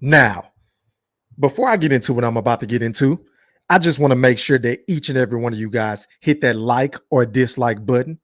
Now, before I get into what I'm about to get into, I just want to make sure that each and every one of you guys hit that like or dislike button.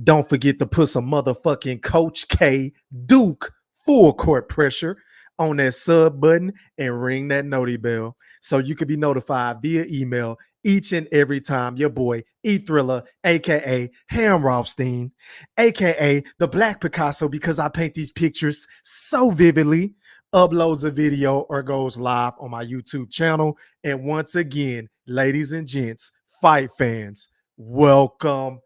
Don't forget to put some motherfucking Coach K Duke full court pressure on that sub button and ring that noti bell so you can be notified via email each and every time your boy E Thriller, aka Ham Rothstein, aka the Black Picasso, because I paint these pictures so vividly, uploads a video or goes live on my YouTube channel. And once again, ladies and gents, fight fans, welcome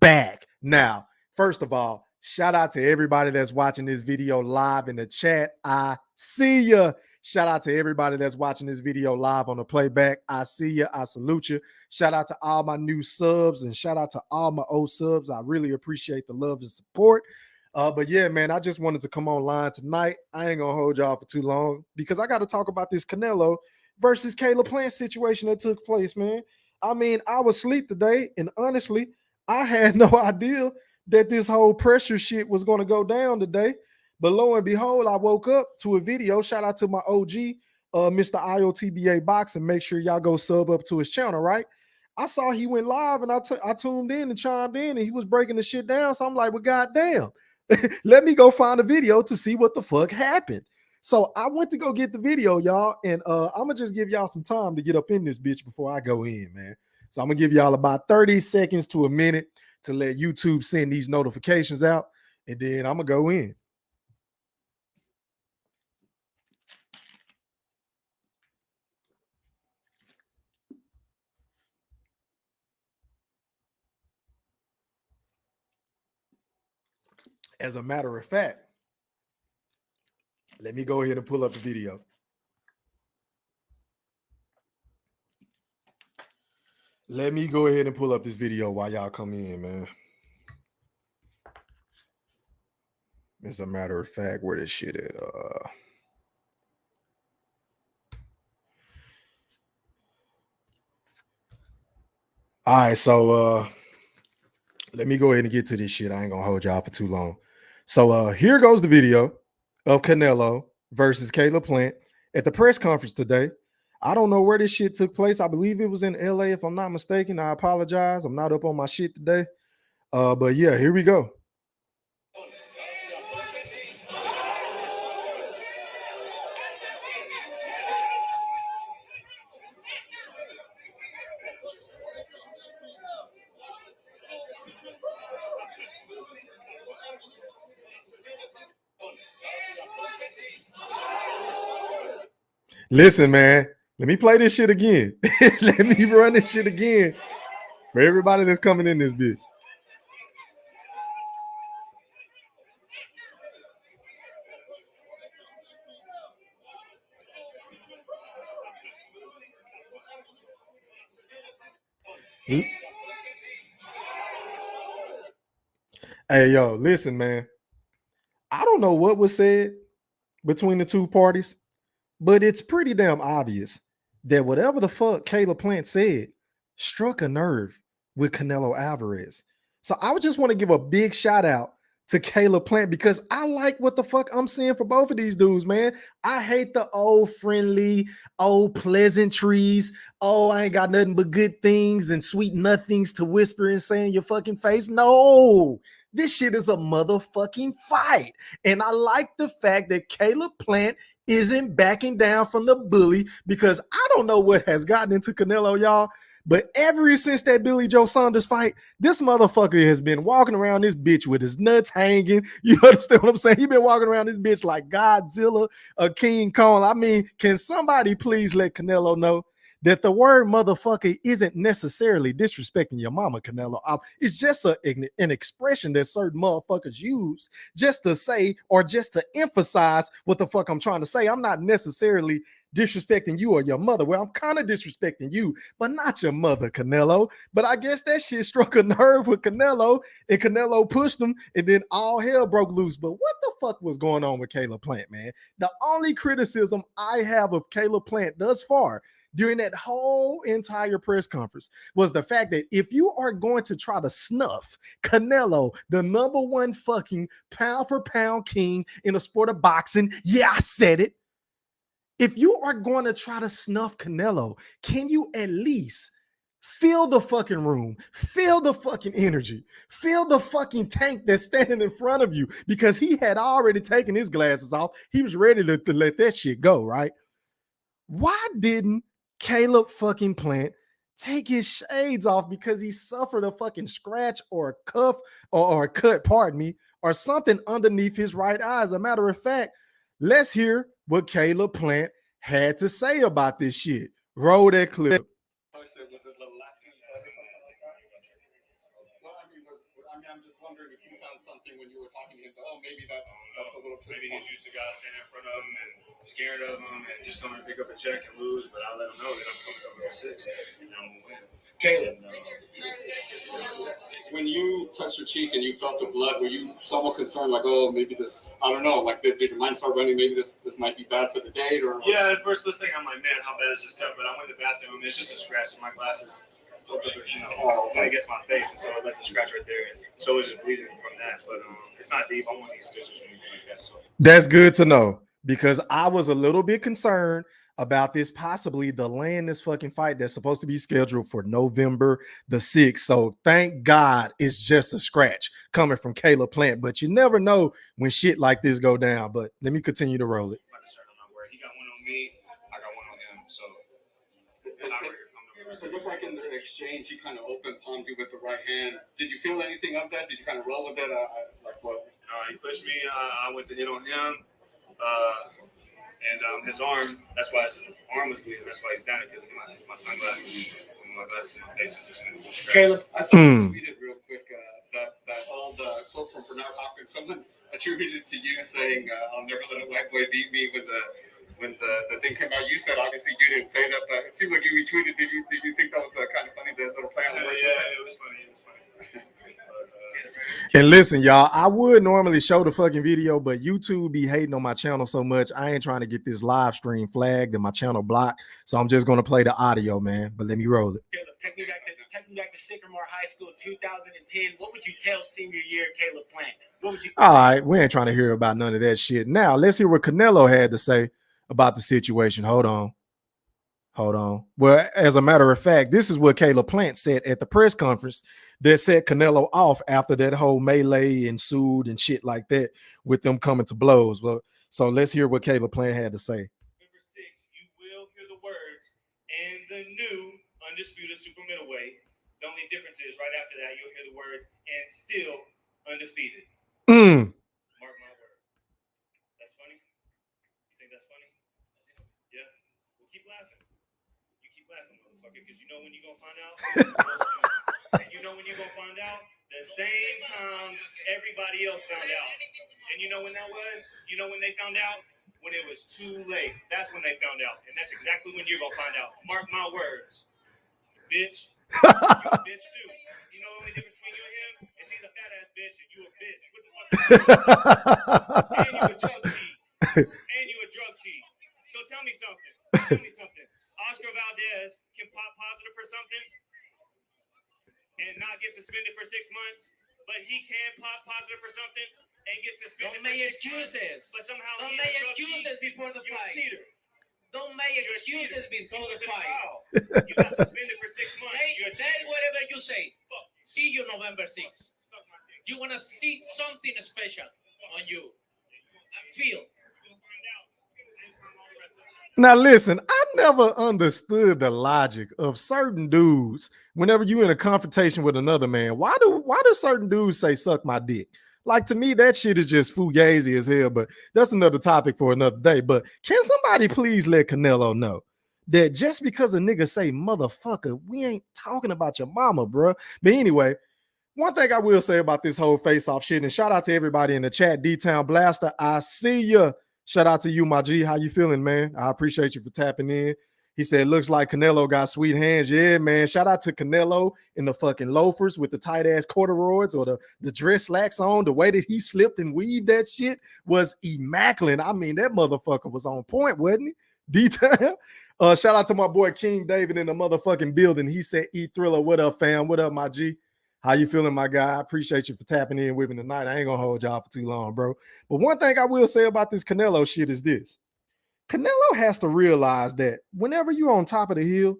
back. Now, first of all, shout out to everybody that's watching this video live in the chat. I see ya. Shout out to everybody that's watching this video live on the playback. I see you. I salute you. Shout out to all my new subs and shout out to all my old subs. I really appreciate the love and support. But yeah, man, I just wanted to come online tonight. I ain't gonna hold y'all for too long because I got to talk about this Canelo versus Caleb Plant situation that took place, man. I mean, I was asleep today, and honestly, I had no idea that this whole pressure shit was going to go down today. But lo and behold, I woke up to a video. Shout out to my OG, Mr. IOTBA Boxing. Make sure y'all go sub up to his channel, right? I saw he went live and I tuned in and chimed in and he was breaking the shit down. So I'm like, well, goddamn, let me go find a video to see what the fuck happened. So I went to go get the video, y'all, and I'm gonna just give y'all some time to get up in this bitch before I go in, man. So I'm gonna give y'all about 30 seconds to a minute to let YouTube send these notifications out, and then I'm gonna go in. As a matter of fact, let me go ahead and pull up the video. Let me go ahead and pull up this video while y'all come in, man. As a matter of fact, where this shit at? All right, so let me go ahead and get to this shit. I ain't gonna hold y'all for too long. So here goes the video of Canelo versus Caleb Plant at the press conference today. I don't know where this shit took place. I believe it was in LA, if I'm not mistaken. I apologize. I'm not up on my shit today. But yeah, here we go. Listen, man, let me play this shit again. Let me run this shit again for everybody that's coming in this bitch. Hey, yo, listen, man. I don't know what was said between the two parties, but it's pretty damn obvious that whatever the fuck Caleb Plant said struck a nerve with Canelo Alvarez. So I would just want to give a big shout out to Caleb Plant because I like what the fuck I'm seeing for both of these dudes, man. I hate the old friendly, old pleasantries. Oh, I ain't got nothing but good things and sweet nothings to whisper and say in your fucking face. No, this shit is a motherfucking fight. And I like the fact that Caleb Plant isn't backing down from the bully because I don't know what has gotten into Canelo, y'all. But ever since that Billy Joe Saunders fight, this motherfucker has been walking around this bitch with his nuts hanging. You understand what I'm saying? He's been walking around this bitch like Godzilla or King Kong. I mean, can somebody please let Canelo know that the word motherfucker isn't necessarily disrespecting your mama, Canelo? It's just an expression that certain motherfuckers use just to say or just to emphasize what the fuck I'm trying to say. I'm not necessarily disrespecting you or your mother. Well, I'm kind of disrespecting you, but not your mother, Canelo. But I guess that shit struck a nerve with Canelo, and Canelo pushed him, and then all hell broke loose. But what the fuck was going on with Caleb Plant, man? The only criticism I have of Caleb Plant thus far during that whole entire press conference was the fact that if you are going to try to snuff Canelo, the number one fucking pound for pound king in the sport of boxing, yeah, I said it. If you are going to try to snuff Canelo, can you at least feel the fucking room, feel the fucking energy, feel the fucking tank that's standing in front of you? Because he had already taken his glasses off. He was ready to let that shit go, right? Why didn't Caleb fucking Plant take his shades off because he suffered a fucking scratch or a cuff or a cut, pardon me, or something underneath his right eye? As a matter of fact, let's hear what Caleb Plant had to say about this shit. Roll that clip. Was it relaxing or something like that? Well, I'm just wondering if you found something when you were talking to him. Oh, maybe that's a little. Maybe he's used to guys standing in front of him and scared of him and just coming to pick up a check and lose. But I let him know that I'm coming over 6 and I'm gonna win. Caleb, when you touched your cheek and you felt the blood, were you somewhat concerned, like, oh, maybe this? I don't know. Like, did your mind start running? Maybe this might be bad for the date, or? Yeah, at first listening, I'm like, man, how bad is this cut? But I went to the bathroom. It's just a scratch in my glasses. Against my face, and so I left the scratch right there. So it was just bleeding from that, but it's not deep. I want these stitches or anything like that. So that's good to know, because I was a little bit concerned about this possibly delaying this fucking fight that's supposed to be scheduled for November the 6th. So thank God it's just a scratch coming from Caleb Plant, but you never know when shit like this go down. But let me continue to roll it. He got one on me, I got one on him. So so it looks like in the exchange, he kind of open palmed you with the right hand. Did you feel anything of that? Did you kind of roll with it? Like what? He pushed me. I went to hit on him. And his arm, that's why his arm was bleeding. That's why he's down it, because my sunglasses, my glasses in my face are just moving. Caleb, I saw you tweeted real quick that old quote from Bernard Hopkins. Someone attributed it to you saying, "I'll never let a white boy beat me." When the thing came out, you said obviously you didn't say that, but it seemed like you retweeted. Did you think that was kind of funny? The little play on words. Yeah, it was funny. It was funny. And listen, y'all, I would normally show the fucking video, but YouTube be hating on my channel so much. I ain't trying to get this live stream flagged and my channel blocked. So I'm just gonna play the audio, man. But let me roll it. Caleb, take me back to Sycamore High School 2010. What would you tell senior year Caleb Plant? What would you? All right, we ain't trying to hear about none of that shit. Now let's hear what Canelo had to say about the situation. Hold on. Well, as a matter of fact, this is what Caleb Plant said at the press conference that set Canelo off after that whole melee ensued and shit like that with them coming to blows. Well, so let's hear what Caleb Plant had to say. Number 6, you will hear the words "and the new undisputed super middleweight." The only difference is right after that, you'll hear the words "and still undefeated." Mark my words. That's funny? You think that's funny? Yeah. Well, keep laughing. You keep laughing, motherfucker, because you know when you're going to find out? And you know when you're going to find out? The same time everybody else found out. And you know when that was? You know when they found out? When it was too late. That's when they found out. And that's exactly when you're going to find out. Mark my words. Bitch. You're a bitch, too. You know the only difference between you and him is he's a fat-ass bitch and you a bitch. What the fuck? And you a drug cheat. So tell me something. Oscar Valdez can pop positive for something and not get suspended for 6 months, but he can pop positive for something and get suspended. Don't make excuses. But somehow don't make excuses before the fight. Don't make excuses before the fight. You got suspended for 6 months. Say whatever you say. See you November 6th. You want to see something special on you. I feel. Now listen, I never understood the logic of certain dudes. Whenever you in a confrontation with another man, why do certain dudes say "suck my dick"? Like, to me, that shit is just fugazi as hell. But that's another topic for another day. But can somebody please let Canelo know that just because a nigga say "motherfucker," we ain't talking about your mama, bro. But anyway, one thing I will say about this whole face-off shit, and shout out to everybody in the chat, D-Town Blaster, I see ya. Shout out to you, my G. How you feeling, man? I appreciate you for tapping in. He said, looks like Canelo got sweet hands. Yeah, man. Shout out to Canelo in the fucking loafers with the tight-ass corduroys or the dress slacks on. The way that he slipped and weaved that shit was immaculate. I mean, that motherfucker was on point, wasn't he? D-Town. Shout out to my boy King David in the motherfucking building. He said, E-Thriller, what up, fam? What up, my G? How you feeling, my guy? I appreciate you for tapping in with me tonight. I ain't gonna hold y'all for too long, bro. But one thing I will say about this Canelo shit is this. Canelo has to realize that whenever you're on top of the hill,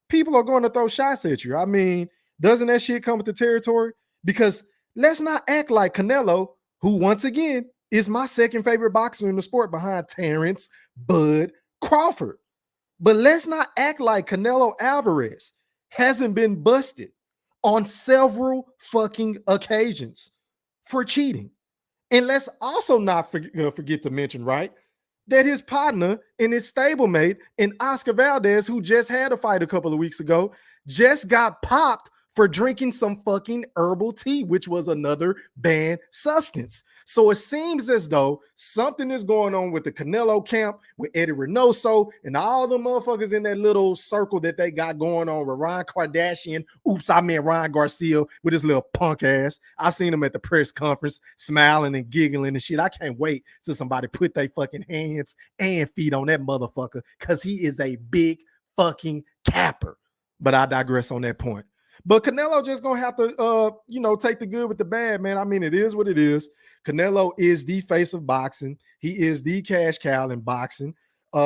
people are going to throw shots at you. I mean, doesn't that shit come with the territory? Because let's not act like Canelo, who once again is my second favorite boxer in the sport behind Terrence Bud Crawford. But let's not act like Canelo Alvarez hasn't been busted on several fucking occasions for cheating. And let's also not forget to mention, right, that his partner and his stablemate in Oscar Valdez, who just had a fight a couple of weeks ago, just got popped for drinking some fucking herbal tea, which was another banned substance. So it seems as though something is going on with the Canelo camp, with Eddie Reynoso, and all the motherfuckers in that little circle that they got going on with Ryan Kardashian. Oops, I meant Ryan Garcia with his little punk ass. I seen him at the press conference smiling and giggling and shit. I can't wait till somebody put their fucking hands and feet on that motherfucker because he is a big fucking capper. But I digress on that point. But Canelo just gonna have to, take the good with the bad, man. I mean, it is what it is. Canelo is the face of boxing. He is the cash cow in boxing.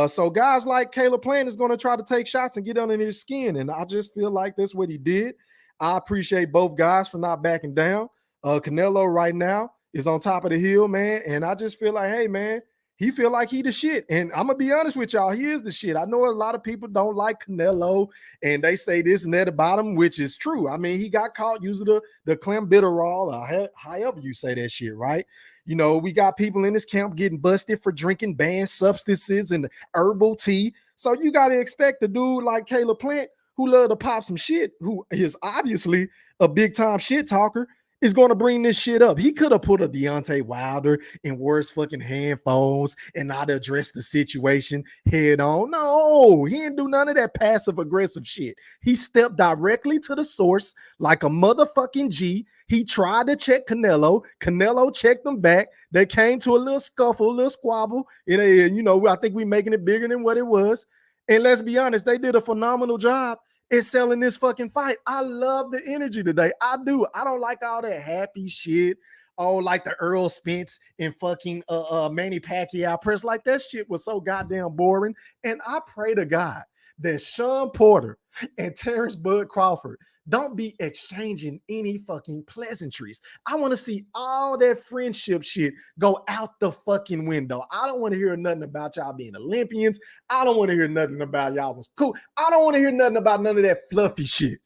So guys like Caleb Plant is gonna try to take shots and get under his skin, and I just feel like that's what he did. I appreciate both guys for not backing down. Canelo right now is on top of the hill, man, and I just feel like, hey, man, he feel like he the shit. And I'm gonna be honest with y'all, he is the shit. I know a lot of people don't like Canelo and they say this and that about him, which is true. I mean, he got caught using the clenbuterol, or however you say that shit, right? You know, we got people in this camp getting busted for drinking banned substances and herbal tea. So you got to expect a dude like Caleb Plant, who love to pop some shit, who is obviously a big time shit talker, is going to bring this shit up. He could have put a Deontay Wilder in worse fucking handphones and not address the situation head on. No, he didn't do none of that passive aggressive shit. He stepped directly to the source like a motherfucking G. He tried to check Canelo. Canelo checked him back. They came to a little scuffle, a little squabble. And I think we're making it bigger than what it was. And let's be honest, they did a phenomenal job is selling this fucking fight. I love the energy today. I do. I don't like all that happy shit. Oh, like the Earl Spence and fucking Manny Pacquiao press. Like that shit was so goddamn boring. And I pray to God that Sean Porter and Terrence Bud Crawford don't be exchanging any fucking pleasantries. I want to see all that friendship shit go out the fucking window. I don't want to hear nothing about y'all being Olympians. I don't want to hear nothing about y'all was cool. I don't want to hear nothing about none of that fluffy shit.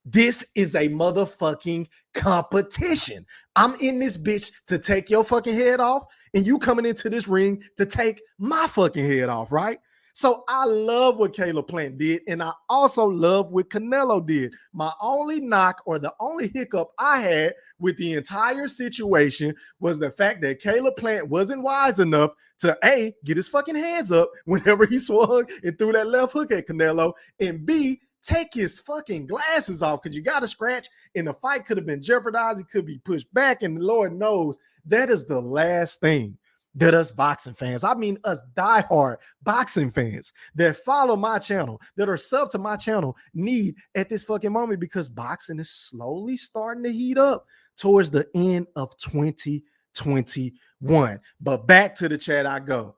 This is a motherfucking competition. I'm in this bitch to take your fucking head off, and you coming into this ring to take my fucking head off, right? So I love what Caleb Plant did, and I also love what Canelo did. My only knock or the only hiccup I had with the entire situation was the fact that Caleb Plant wasn't wise enough to A, get his fucking hands up whenever he swung and threw that left hook at Canelo, and B, take his fucking glasses off because you got a scratch and the fight could have been jeopardized. It could be pushed back, and Lord knows that is the last thing that us boxing fans, I mean us diehard boxing fans that follow my channel, that are sub to my channel, need at this fucking moment, because boxing is slowly starting to heat up towards the end of 2021. But back to the chat I go.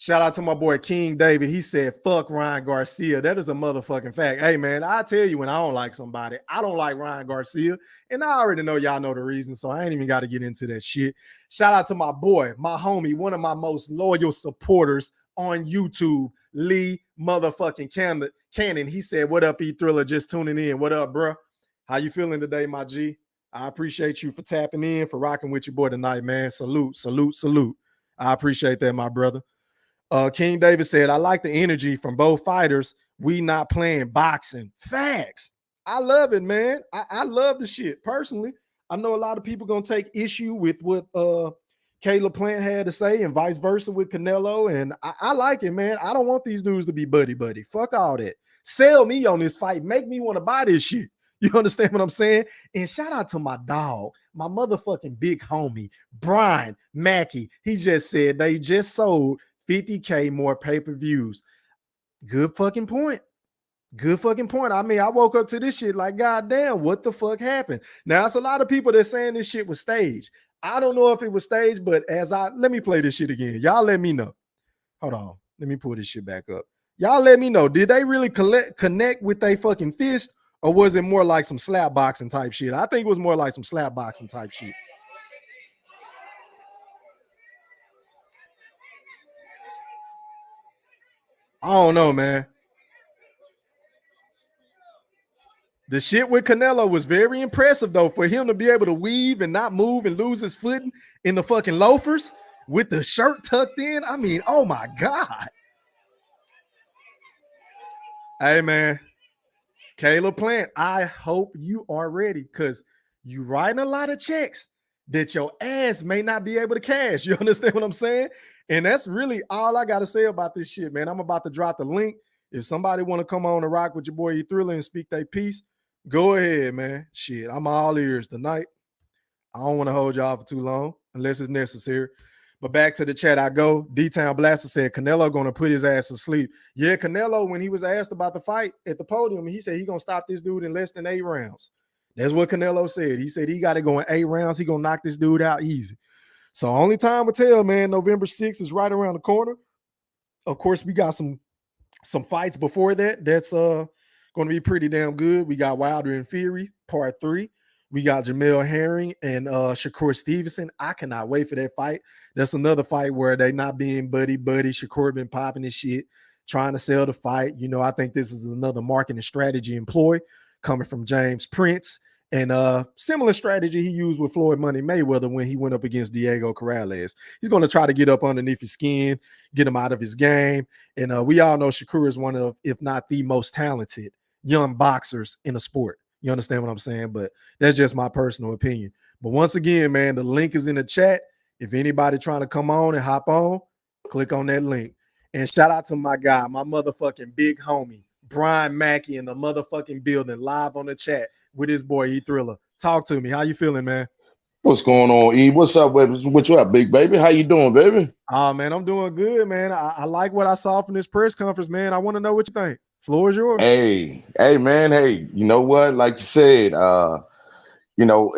Shout out to my boy King David. He said, fuck Ryan Garcia. That is a motherfucking fact. Hey, man, I tell you when I don't like somebody. I don't like Ryan Garcia. And I already know y'all know the reason, so I ain't even got to get into that shit. Shout out to my boy, my homie, one of my most loyal supporters on YouTube, Lee motherfucking Cannon. He said, what up, E-Thriller? Just tuning in. What up, bro? How you feeling today, my G? I appreciate you for tapping in, for rocking with your boy tonight, man. Salute, salute, salute. I appreciate that, my brother. King David said, I like the energy from both fighters. We not playing boxing. Facts. I love it, man. I love the shit. Personally, I know a lot of people going to take issue with what Caleb Plant had to say and vice versa with Canelo. And I like it, man. I don't want these dudes to be buddy-buddy. Fuck all that. Sell me on this fight. Make me want to buy this shit. You understand what I'm saying? And shout out to my dog, my motherfucking big homie, Brian Mackey. He just said they just sold 50K more pay-per-views. Good fucking point. Good fucking point. I mean, I woke up to this shit like, goddamn, what the fuck happened? Now, it's a lot of people that saying this shit was staged. I don't know if it was staged, but let me play this shit again. Y'all let me know. Hold on. Let me pull this shit back up. Y'all let me know. Did they really connect with their fucking fist, or was it more like some slap boxing type shit? I think it was more like some slap boxing type shit. I don't know, man. The shit with Canelo was very impressive, though, for him to be able to weave and not move and lose his footing in the fucking loafers with the shirt tucked in. I mean, oh my God. Hey, man. Caleb Plant, I hope you are ready because you writing a lot of checks that your ass may not be able to cash. You understand what I'm saying? And that's really all I got to say about this shit, man. I'm about to drop the link. If somebody want to come on and rock with your boy E Thriller and speak their piece, go ahead, man. Shit, I'm all ears tonight. I don't want to hold y'all for too long unless it's necessary. But back to the chat I go. D-Town Blaster said Canelo going to put his ass to sleep. Yeah, Canelo, when he was asked about the fight at the podium, he said he going to stop this dude in less than 8 rounds. That's what Canelo said. He said he got it going 8 rounds. He going to knock this dude out easy. So only time will tell, man. November 6th is right around the corner. Of course, we got some fights before that. That's going to be pretty damn good. We got Wilder and Fury, part 3. We got Jamel Herring and Shakur Stevenson. I cannot wait for that fight. That's another fight where they not being buddy-buddy. Shakur been popping his shit, trying to sell the fight. You know, I think this is another marketing strategy employ coming from James Prince. And similar strategy he used with Floyd Money Mayweather when he went up against Diego Corrales. He's going to try to get up underneath his skin, get him out of his game. And we all know Shakur is one of, if not the most talented young boxers in the sport. You understand what I'm saying? But that's just my personal opinion. But once again, man, the link is in the chat. If anybody trying to come on and hop on, click on that link. And shout out to my guy, my motherfucking big homie, Brian Mackey in the motherfucking building, live on the chat with his boy E Thriller. Talk to me. How you feeling, man? What's going on, E? What's up, baby? What you up, big baby? How you doing, baby? Oh, man, I'm doing good, man. I like what I saw from this press conference, man. I want to know what you think. Floor is yours. Hey, man. Hey, you know what? Like you said, you know,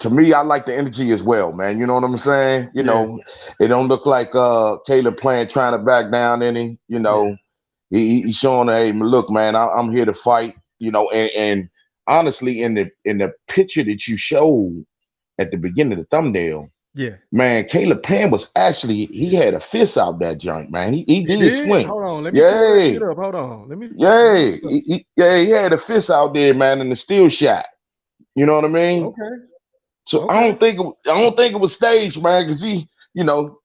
to me, I like the energy as well, man. You know what I'm saying? You know, it don't look like Caleb Plant trying to back down any. You know, he's showing, hey, look, man, I'm here to fight. You know, and honestly, in the picture that you showed at the beginning of the thumbnail, man, Caleb Plant was actually, he had a fist out that joint, man. He did swing. Hold on, let me pull it up. Hold on, let me. He had a fist out there, man, in the steel shot. You know what I mean? Okay. So I don't think it was staged, man, because he, you know,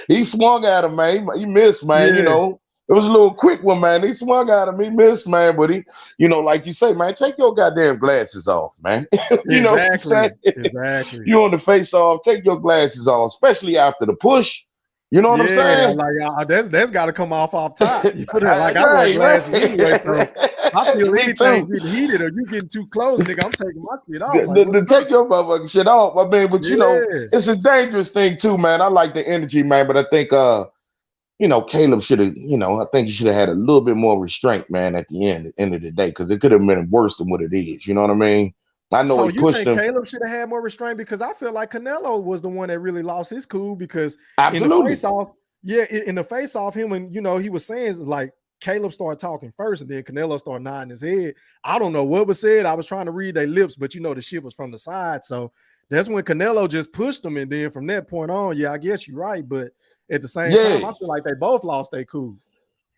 he swung at him, man. He missed, man. You know, it was a little quick one, man. He swung at him, he missed, man. But he, you know, like you say, man, take your goddamn glasses off, man. You know what I'm saying? Exactly. You on the face off, take your glasses off, especially after the push. You know what I'm saying? Like that's got to come off top. You put it like I wear glasses anyway, so I feel anything getting heated or you getting too close, nigga. I'm taking my shit off. Like, take your motherfucking shit off, I mean, but you know, it's a dangerous thing too, man. I like the energy, man, but I think you know, Caleb should have, you know, I think he should have had a little bit more restraint, man, at the end of the day, because it could have been worse than what it is. You know what I mean? I know so he pushed him. Caleb should have had more restraint because I feel like Canelo was the one that really lost his cool because absolutely in the face-off, in the face-off, him and you know he was saying like Caleb started talking first and then Canelo started nodding his head. I don't know what was said. I was trying to read their lips, but you know the shit was from the side, so that's when Canelo just pushed him, and then from that point on, I guess you're right, but at the same time, I feel like they both lost their cool.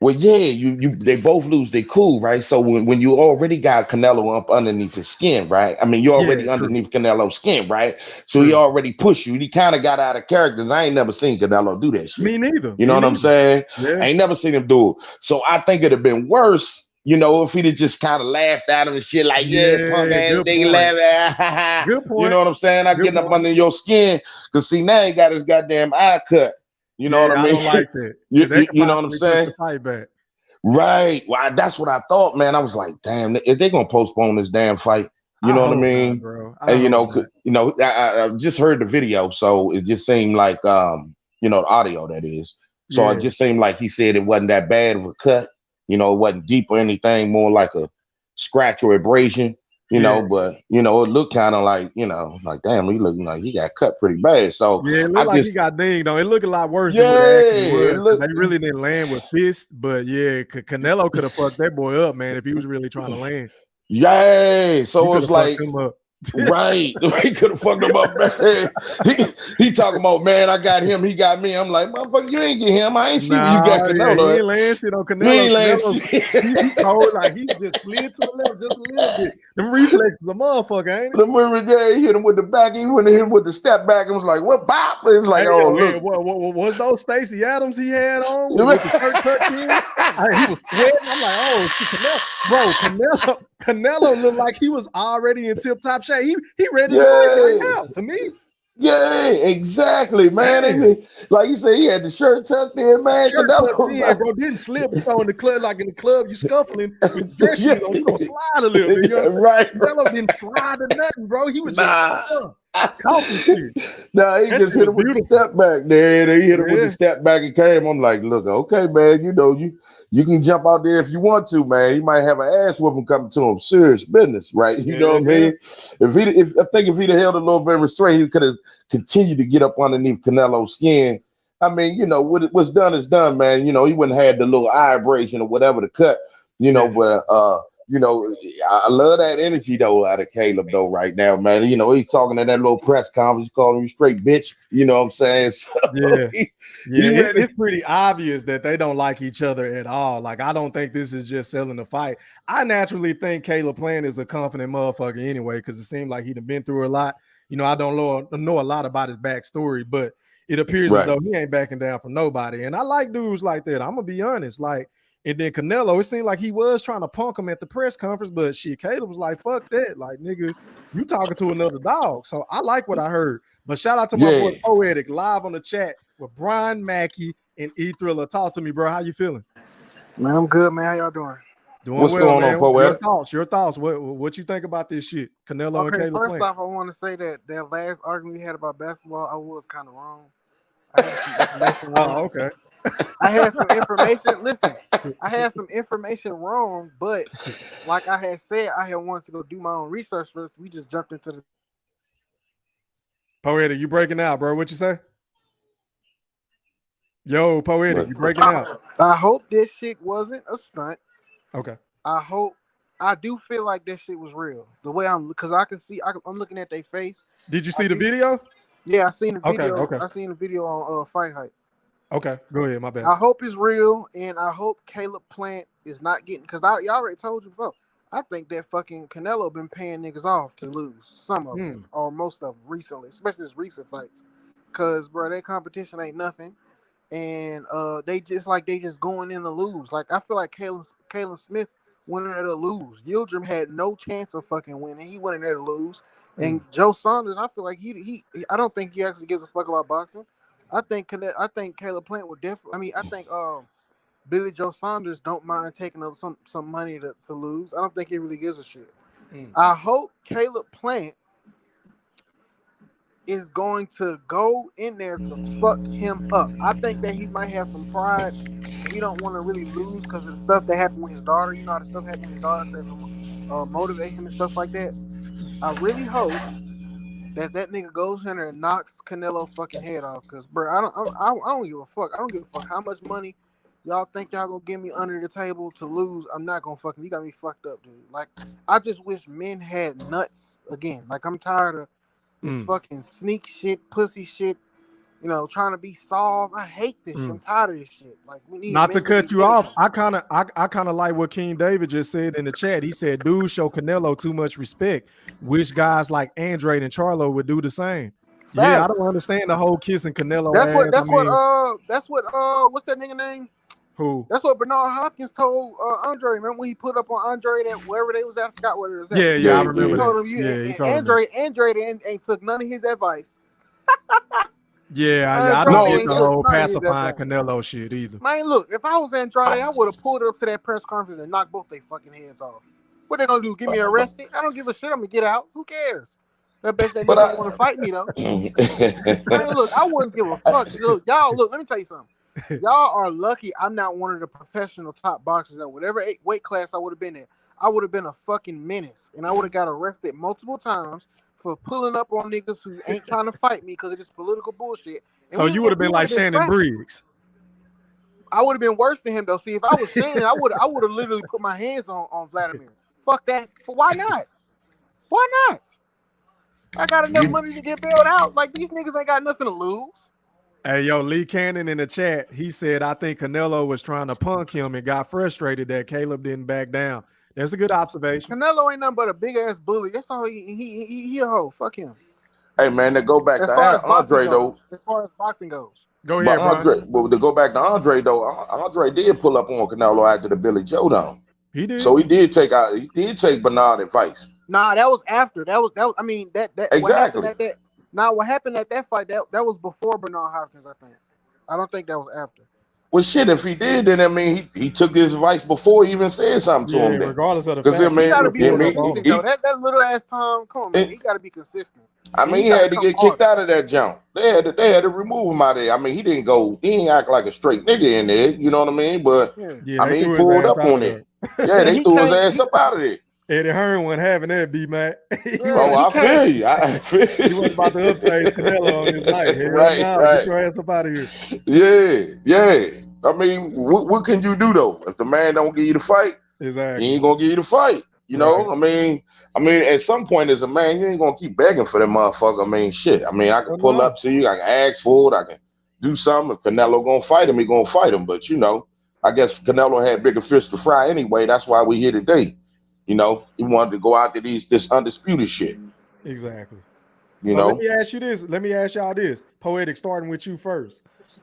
Well, they both lose their cool, right? So when you already got Canelo up underneath his skin, right? I mean, you're already underneath Canelo's skin, right? So he already pushed you. He kind of got out of characters. I ain't never seen Canelo do that shit. Me neither. You know what I'm saying? I ain't never seen him do it. So I think it'd have been worse, you know, if he'd have just kind of laughed at him and shit like, punk ass nigga, laugh. Good point. You know what I'm saying? I getting up under your skin because see now he got his goddamn eye cut. You know what I mean? I don't like that. You know what I'm saying? Right. Well, that's what I thought, man. I was like, damn, if they're gonna postpone this damn fight, you know what I mean? Bro. And you know, I just heard the video, so it just seemed like you know, the audio that is. So it just seemed like he said it wasn't that bad of a cut. You know, it wasn't deep or anything, more like a scratch or abrasion. you know, but you know, it looked kind of like, you know, like damn, he looking like he got cut pretty bad. So Yeah, it I looked like he just, got dinged on. It looked a lot worse than what it yeah, actually it was. They looked, really didn't land with fists, but yeah, Canelo could have fucked that boy up, man, if he was really trying to land. yeah. He So could it's have fucked like, him up. right, he could have fucked him up, man. He talking about, man, I got him, he got me. I'm like, motherfucker, you ain't get him. I ain't see where you Nah, got yeah, he Canelo ain't at. laying shit on You Canelo. ain't laying Canelo, shit. he told like he just slid to the left just a little bit. Them reflexes, a motherfucker, ain't it? The movie there, he hit him with the back. He went to hit him with the step back and was like, "What bop?" It's like, Hey, "Oh, yo, hey, look." what was those Stacey Adams he had on with the shirt tucked in? He was sweating. I'm like, oh, shit, Canelo looked like he was already in tip top shape. He ready to fight right Yeah, now. To me, yeah, exactly, man. And man, then, like you said, he had the shirt tucked in, man. shirt Canelo tucked was in, like, bro. Didn't slip. You know, in the club, like in the club, you scuffling with your dress yeah, shoes on. You gonna slide a little bit. You know what I'm right, saying? Canelo didn't slide or nothing, bro. He was just nah. talking shit. Nah, he That just shit hit was him with the beautiful. step back there. And he hit him with the Yeah, step back and came. I'm like, look, okay, man, you know, you can jump out there if you want to, man. He might have an ass whooping coming to him. Serious business, right? You know what I yeah. mean? If I think if he'd have held a little bit of restraint, he could have continued to get up underneath Canelo's skin. I mean, you know, what's done is done, man. You know, he wouldn't have had the little eye abrasion or whatever to cut, you know, Yeah. but you know, I love that energy though out of Caleb though right now, man. You know, he's talking at that little press conference, calling you straight bitch. You know what I'm saying? So Yeah. Yeah, he ready. it's pretty obvious that they don't like each other at all. Like, I don't think this is just selling the fight. I naturally think Caleb Plant is a confident motherfucker anyway, because it seemed like he'd been through a lot. You know, I don't know a lot about his backstory, but it appears as Right. though he ain't backing down from nobody. And I like dudes like that. I'm gonna be honest. Like, and then Canelo, it seemed like he was trying to punk him at the press conference, but shit, Caleb was like, fuck that. Like, nigga, you talking to another dog. So I like what I heard. But shout out to my boy Yeah. Poetic live on the chat with Brian Mackey and E Thriller. Talk to me, bro. How you feeling? Man, I'm good, man. How y'all doing? Doing What's well, going on, man. Your Poetic? thoughts. What you think about this shit? Canelo and Okay, Caleb first Plant. off, I want to say that last argument we had about basketball, I was kind of wrong. I had some information wrong. Oh, okay. I had some information. Listen, I had some information wrong, but like I had said, I had wanted to go do my own research first. We just jumped into the. Poetic, you breaking out, bro. What you say? Yo, Poetic, you breaking out. I hope this shit wasn't a stunt. Okay. I do feel like this shit was real. The way because I can see, I'm looking at their face. Did you see the video? Yeah, I seen the video. Okay. I seen the video on Fight Hype. Okay, go ahead. My bad. I hope it's real, and I hope Caleb Plant is not getting, because y'all already told you before. I think that fucking Canelo been paying niggas off to lose, some of them or most of them recently, especially his recent fights. Cause bro, that competition ain't nothing, and they just going in to lose. Like I feel like Caleb Smith went in there to lose. Yildirim had no chance of fucking winning. He went in there to lose. And Joe Saunders, I feel like he I don't think he actually gives a fuck about boxing. I think Caleb Plant would definitely. I mean, I think Billy Joe Saunders don't mind taking some money to lose. I don't think he really gives a shit. I hope Caleb Plant is going to go in there to fuck him up. I think that he might have some pride. He don't want to really lose because of the stuff that happened with his daughter. You know how the stuff happened with his daughter, said motivate him and stuff like that. I really hope that nigga goes in there and knocks Canelo fucking head off. Cause bro, I don't give a fuck. I don't give a fuck how much money y'all think y'all gonna give me under the table to lose. I'm not gonna fucking. You got me fucked up, dude. Like I just wish men had nuts again. Like I'm tired of this fucking sneak shit, pussy shit. You know, trying to be soft. I hate this shit. I'm tired of this shit. Like we need Not to men cut be you off, men. I kind of like what King David just said in the chat. He said, "Dudes show Canelo too much respect. Wish guys like Andre and Charlo would do the same." Facts. Yeah, I don't understand the whole kissing Canelo ass. What's that nigga name? Who? That's what Bernard Hopkins told Andre. Remember when he put up on Andre that wherever they was at, I forgot where it was at. Yeah, I remember he that. told him He told him Andre ain't took none of his advice. Yeah, I don't get the whole none of his pacifying advice. Canelo shit either. Man, look, if I was Andrade, I would have pulled up to that press conference and knocked both their fucking heads off. What they gonna do? Get me arrested? I don't give a shit. I'm gonna get out. Who cares? I bet they niggas want to fight me though. Man, look, I wouldn't give a fuck. Look, y'all, let me tell you something. Y'all are lucky I'm not one of the professional top boxers at whatever weight class I would have been in. I would have been a fucking menace, and I would have got arrested multiple times for pulling up on niggas who ain't trying to fight me because of this political bullshit. And So you would have been like Shannon Briggs. I would have been worse than him though. See, if I was Shannon, I would have literally put my hands on Vladimir. Fuck that. Why not? Why not? I got enough money to get bailed out. Like these niggas ain't got nothing to lose. Hey, yo, Lee Cannon in the chat, he said, I think Canelo was trying to punk him and got frustrated that Caleb didn't back down. That's a good observation. Canelo ain't nothing but a big ass bully. That's all he a hoe. Fuck him. Hey man, to go back As to far as Andre though. as far as boxing goes. Go ahead, Andre, but to go back to Andre though, Andre did pull up on Canelo after the Billy Joe down. He did. So he did take Bernard advice. Nah, that was after. That was I mean that Exactly. what happened at that fight, that was before Bernard Hopkins, I think. I don't think that was after. Well, shit, if he did, then I mean, he took his advice before he even said something to him. Then. Regardless of the fact, he got to be consistent, though. That little ass Tom, come on, man, he got to be consistent. I mean, he had to get kicked out of that jump. They had to remove him out of there. I mean, he didn't act like a straight nigga in there. You know what I mean? But yeah, I mean, he pulled up on it. Yeah, they threw his ass up out of there. Eddie Hearn wasn't having that, B-Mac. I feel you. He wasn't about to upstage Canelo on his night. Right. Get your ass up out of here. Yeah. I mean, what can you do, though? If the man don't give you the fight, exactly, he ain't going to give you the fight. You know? I mean, at some point as a man, you ain't going to keep begging for that motherfucker. I mean, shit. I mean, I can pull up to you. I can ask for it. I can do something. If Canelo going to fight him, he going to fight him. But, you know, I guess Canelo had bigger fish to fry anyway. That's why we here today. You know, he wanted to go out to this undisputed shit. Exactly. You know? Let me ask you this. Let me ask y'all this. Poetic, starting with you first.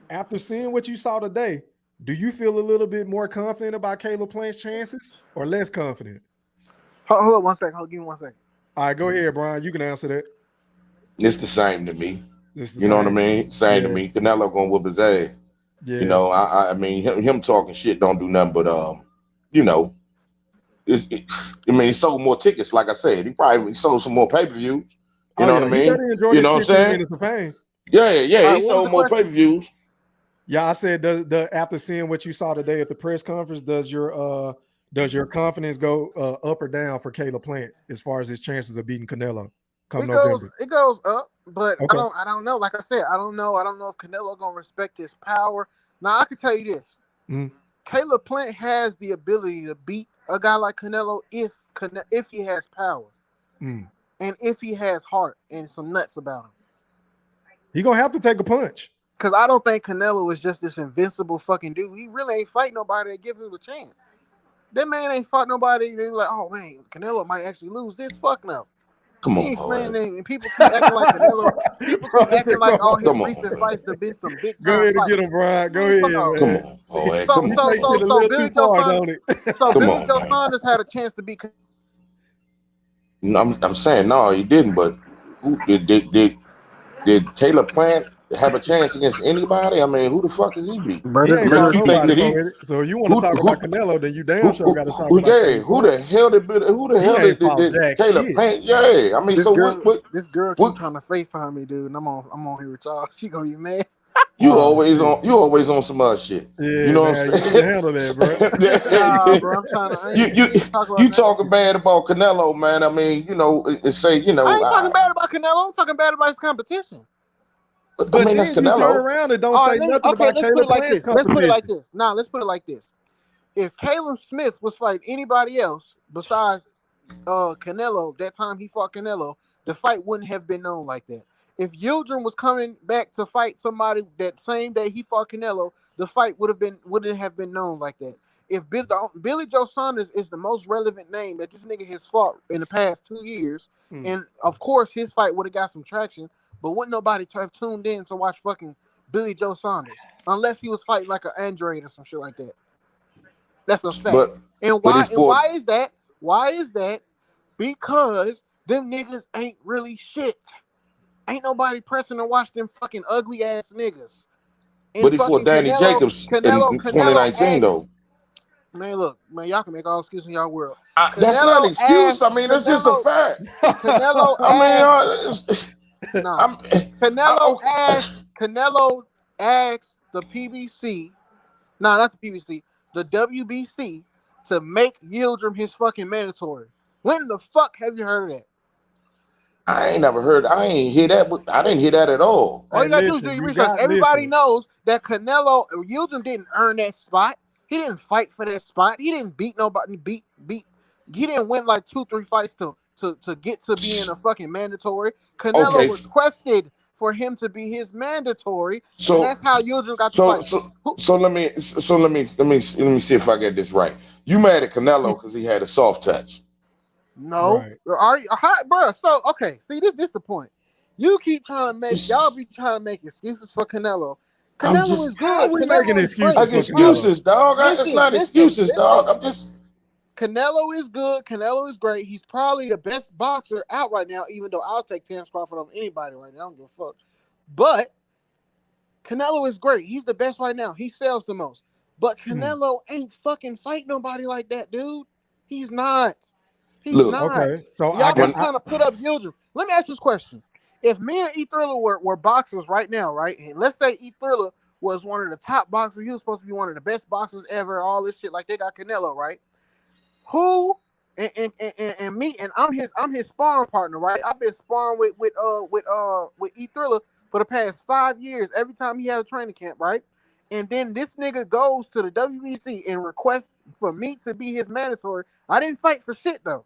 After seeing what you saw today, do you feel a little bit more confident about Caleb Plant's chances or less confident? Hold on 1 second. Give me 1 second. All right, go ahead, Brian. You can answer that. It's the same to me. You know what I mean? Same to me. Canelo gonna whoop his ass. Yeah. You know, I mean, him talking shit don't do nothing but you know. I mean, he sold more tickets, like I said. He probably sold some more pay-per-views. You know what I mean? You know what I'm saying? Yeah. He sold more pay-per-views. Yeah, I said, after seeing what you saw today at the press conference, does your confidence go up or down for Caleb Plant as far as his chances of beating Canelo come November? It goes up, but okay. I don't know. Like I said, I don't know if Canelo gonna respect his power. Now I can tell you this: Caleb Plant has the ability to beat a guy like Canelo if he has power and if he has heart and some nuts about him. He gonna have to take a punch. Because I don't think Canelo is just this invincible fucking dude. He really ain't fighting nobody that gives him a chance. That man ain't fought nobody. They're like, oh man, Canelo might actually lose this. Fuck no. Come on, man. And people keep acting like Canelo. People keep acting like all his recent fights have been some big time. Go ahead and get him, Brian. Go ahead. Come on, So Billy Joe Saunders had a chance to beat. I'm saying no, he didn't. But who did Caleb Plant have a chance against anybody? I mean, who the fuck is he beat? So you want to talk about Canelo, then you damn sure got to talk about Canelo. Who the hell did Caleb Plant? Yeah, I mean, this girl keep trying to FaceTime me, dude, and I'm on here with y'all. She gonna get mad. You always on some other shit. Yeah, you know what I'm saying? You can handle that, bro. Nah, bro, I'm trying to. You talking bad about Canelo, man? I mean, you know, I ain't talking bad about Canelo. I'm talking bad about his competition. But I mean, then you turn around and don't say nothing about Caleb Plant's competition. Let's put it like this. Now, let's put it like this. If Caleb Smith was fighting anybody else besides Canelo, that time he fought Canelo, the fight wouldn't have been known like that. If Yildirim was coming back to fight somebody that same day he fought Canelo, the fight wouldn't have been known like that. If Billy Joe Saunders is the most relevant name that this nigga has fought in the past 2 years, and of course his fight would have got some traction, but wouldn't nobody have tuned in to watch fucking Billy Joe Saunders unless he was fighting like an android or some shit like that. That's a fact. Why is that? Why is that? Because them niggas ain't really shit. Ain't nobody pressing to watch them fucking ugly ass niggas. But he fought Danny Jacobs in 2019 though. Man, look, man, y'all can make all excuses in y'all world. That's not an excuse. I mean, that's just a fact. Canelo Canelo asked the PBC, not the PBC, the WBC to make Yildirim his fucking mandatory. When the fuck have you heard of that? I ain't never heard. I ain't hear that. I didn't hear that at all. All you gotta do is do your research. Everybody knows that Yildirim didn't earn that spot. He didn't fight for that spot. He didn't beat nobody. He didn't win like 2-3 fights to get to being a fucking mandatory. Canelo requested for him to be his mandatory, and that's how Yildirim got the fight. So let me see if I get this right. You mad at Canelo because he had a soft touch? No, bro. So okay, see this the point. You keep trying to make y'all be trying to make excuses for Canelo. Canelo is good. We Canelo making is excuses, dog. It's not excuses, dog. I'm just. Canelo is good. Canelo is great. He's probably the best boxer out right now, even though I'll take Terrence Crawford over anybody right now. I don't give a fuck. But Canelo is great. He's the best right now. He sells the most. But Canelo ain't fucking fight nobody like that, dude. He's not. He's not. Okay. So y'all been trying to put up Yildirim. Let me ask you this question. If me and E Thriller were boxers right now, right? And let's say E Thriller was one of the top boxers. He was supposed to be one of the best boxers ever. All this shit, like they got Canelo, right? Who and me and I'm his sparring partner, right? I've been sparring with E Thriller for the past 5 years. Every time he had a training camp, right? And then this nigga goes to the WBC and requests for me to be his mandatory. I didn't fight for shit though.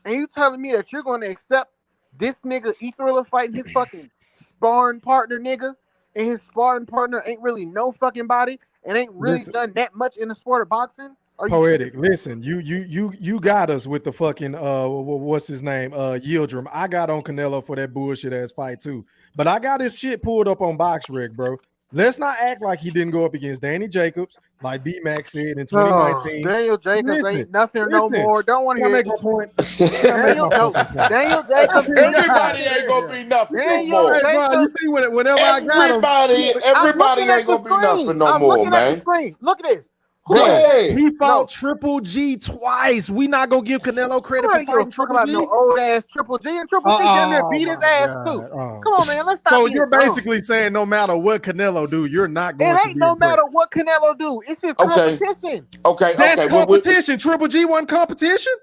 And you telling me that you're going to accept this nigga E Thriller fighting his fucking sparring partner, nigga, and his sparring partner ain't really no fucking body and ain't really done that much in the sport of boxing? Poetic. Listen, you got us with the fucking what's his name? Yildirim. I got on Canelo for that bullshit ass fight too. But I got his shit pulled up on BoxRec, bro. Let's not act like he didn't go up against Danny Jacobs, like B-Mac said in 2019. Daniel Jacobs ain't nothing no more. Don't want to hear make my point. Daniel Jacobs. Everybody ain't gonna be nothing no more. You see, whenever I got him, everybody ain't gonna be nothing no more, man. At the screen. Look at this. He fought Triple G twice. We not gonna give Canelo credit for fighting Triple G. No old ass Triple G, and Triple G down there beat his ass too. Come on, man, let's stop. So you're basically saying no matter what Canelo do, you're not going. It ain't no matter what Canelo do. It's his competition. Okay, that's competition. Triple G won competition.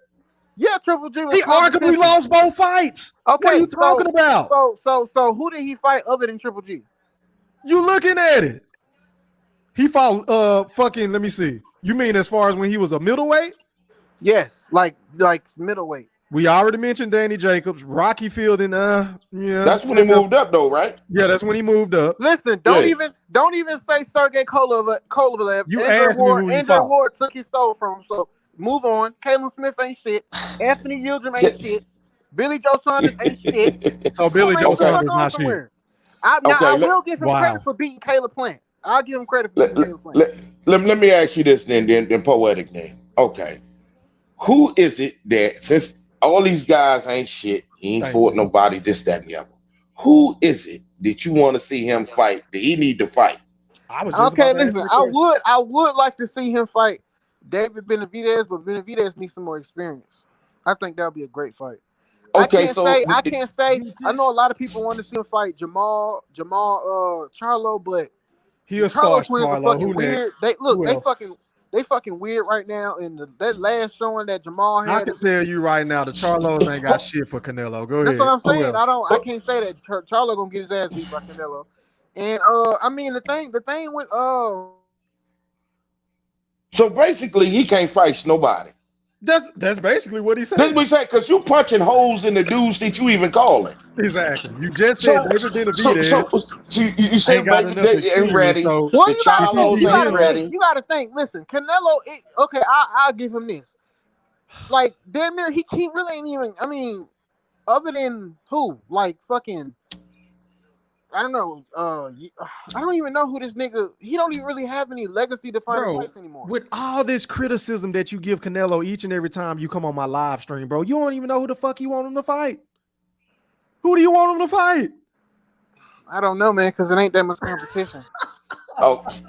Yeah, Triple G. He arguably lost both fights. Okay, what are you talking about? So who did he fight other than Triple G? You looking at it? He fought fucking. Let me see. You mean as far as when he was a middleweight? Yes, like middleweight. We already mentioned Danny Jacobs, Rocky Fielding. Yeah, that's when he moved up, though, right? Yeah, that's when he moved up. Listen, don't even say Sergey Kovalev. You asked me who he fought. Ward took his soul from him. So move on. Caleb Smith ain't shit. Anthony Yildirim ain't shit. Billy Joe Saunders ain't shit. So Billy Joe Saunders not shit. I will give him credit for beating Caleb Plant. I'll give him credit for beating Caleb Plant. Let me ask you this then Poetic name. Okay. Who is it that, since all these guys ain't shit, he ain't fought nobody, this, that, and the other, who is it that you want to see him fight, that he need to fight? Listen, I would like to see him fight David Benavidez, but Benavidez needs some more experience. I think that would be a great fight. Okay, I can't say. I know a lot of people want to see him fight Jamal Charlo, but he'll start Charlo. Who next? They fucking weird right now. And that last showing that Jamal had, I can tell you right now, the Charlos ain't got shit for Canelo. Go ahead. That's what I'm saying. I can't say that Charlo gonna get his ass beat by Canelo. And I mean the thing with So basically, he can't fight nobody. That's basically what he said. That's what he said, because you punching holes in the dudes that you even calling. Exactly. You just said David Benavidez. So you said David ain't ready. So, the Charlos ain't ready. You got to think. Listen, Canelo. I'll give him this. Like damn near, he really ain't even. I mean, other than who? Like fucking. I don't know. I don't even know who this nigga. He don't even really have any legacy defining fights anymore. With all this criticism that you give Canelo each and every time you come on my live stream, bro, you don't even know who the fuck you want him to fight. Who do you want him to fight? I don't know, man, because it ain't that much competition.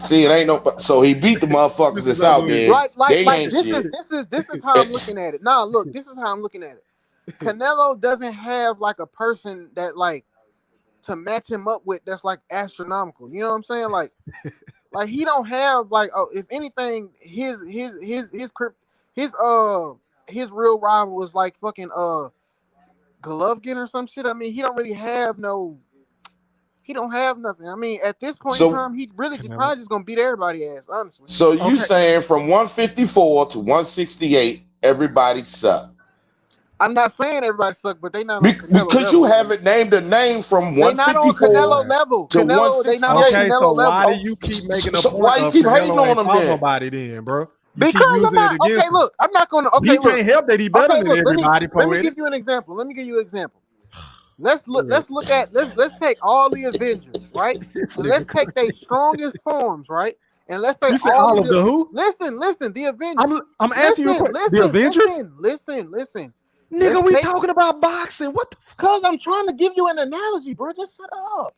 See, it ain't no. So he beat the motherfuckers that's out there. This is how I'm looking at it. Nah, look, this is how I'm looking at it. Canelo doesn't have like a person that like to match him up with that's like astronomical. You know what I'm saying? Like he don't have like if anything, his his real rival was like fucking Golovkin or some shit. I mean, he don't have nothing. I mean, at this point in time, he really just probably just gonna beat everybody ass, honestly. So you saying from 154 to 168, everybody sucked? I'm not saying everybody suck, but they not on Canelo because level. You haven't named a name from 154 not on Canelo level. to 168. Okay, so why do you keep making a point why you keep hating on him then? Nobody then, bro. Because I'm not okay. Look, I'm not gonna. Okay, you can't help that he better than everybody. Let me give you an example. Let's take all the Avengers, right? And let's take their strongest forms, right? And let's say you said all of the who? Listen, the Avengers. I'm asking you the Avengers. Listen. Nigga, we talking about boxing. What the fuck? Because I'm trying to give you an analogy, bro. Just shut up.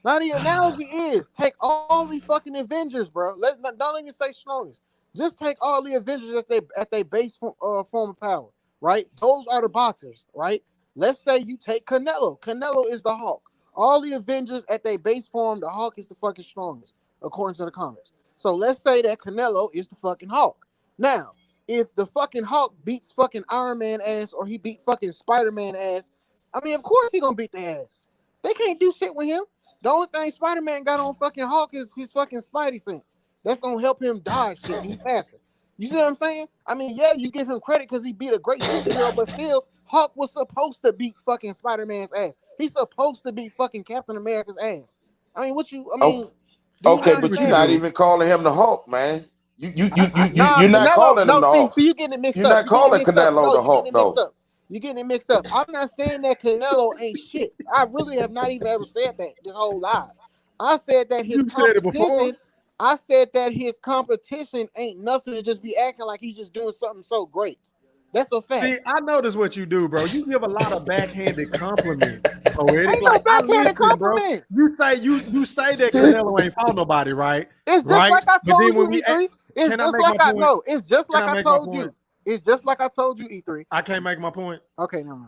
Now the analogy is take all the fucking Avengers, bro. Don't even say strongest. Just take all the Avengers at they base form of power, right? Those are the boxers, right? Let's say you take Canelo. Canelo is the Hulk. All the Avengers at their base form, the Hulk is the fucking strongest, according to the comics. So let's say that Canelo is the fucking Hulk. Now, if the fucking Hulk beats fucking Iron Man ass or he beat fucking Spider-Man ass, I mean, of course he gonna beat the ass. They can't do shit with him. The only thing Spider-Man got on fucking Hulk is his fucking Spidey sense. That's gonna help him dodge shit and he faster. You see what I'm saying? I mean, yeah, you give him credit because he beat a great superhero, but still, Hulk was supposed to beat fucking Spider-Man's ass. He's supposed to beat fucking Captain America's ass. I mean, okay, but you're not even calling him the Hulk, man. You're not calling him the Hulk. See, you getting it mixed up. You're not calling Canelo the Hulk, though. You're getting it mixed up. I'm not saying that Canelo ain't shit. I really have not even ever said that this whole live. I said that his competition. I said that his competition ain't nothing to just be acting like he's just doing something so great. That's a fact. See, I notice what you do, bro. You give a lot of backhanded compliments. Ain't no backhanded compliments. Bro. You say that Canelo ain't fought nobody, right? It's just right? like I told you, E3. It's just like I told you. It's just like I told you, E3. I can't make my point. Okay, no.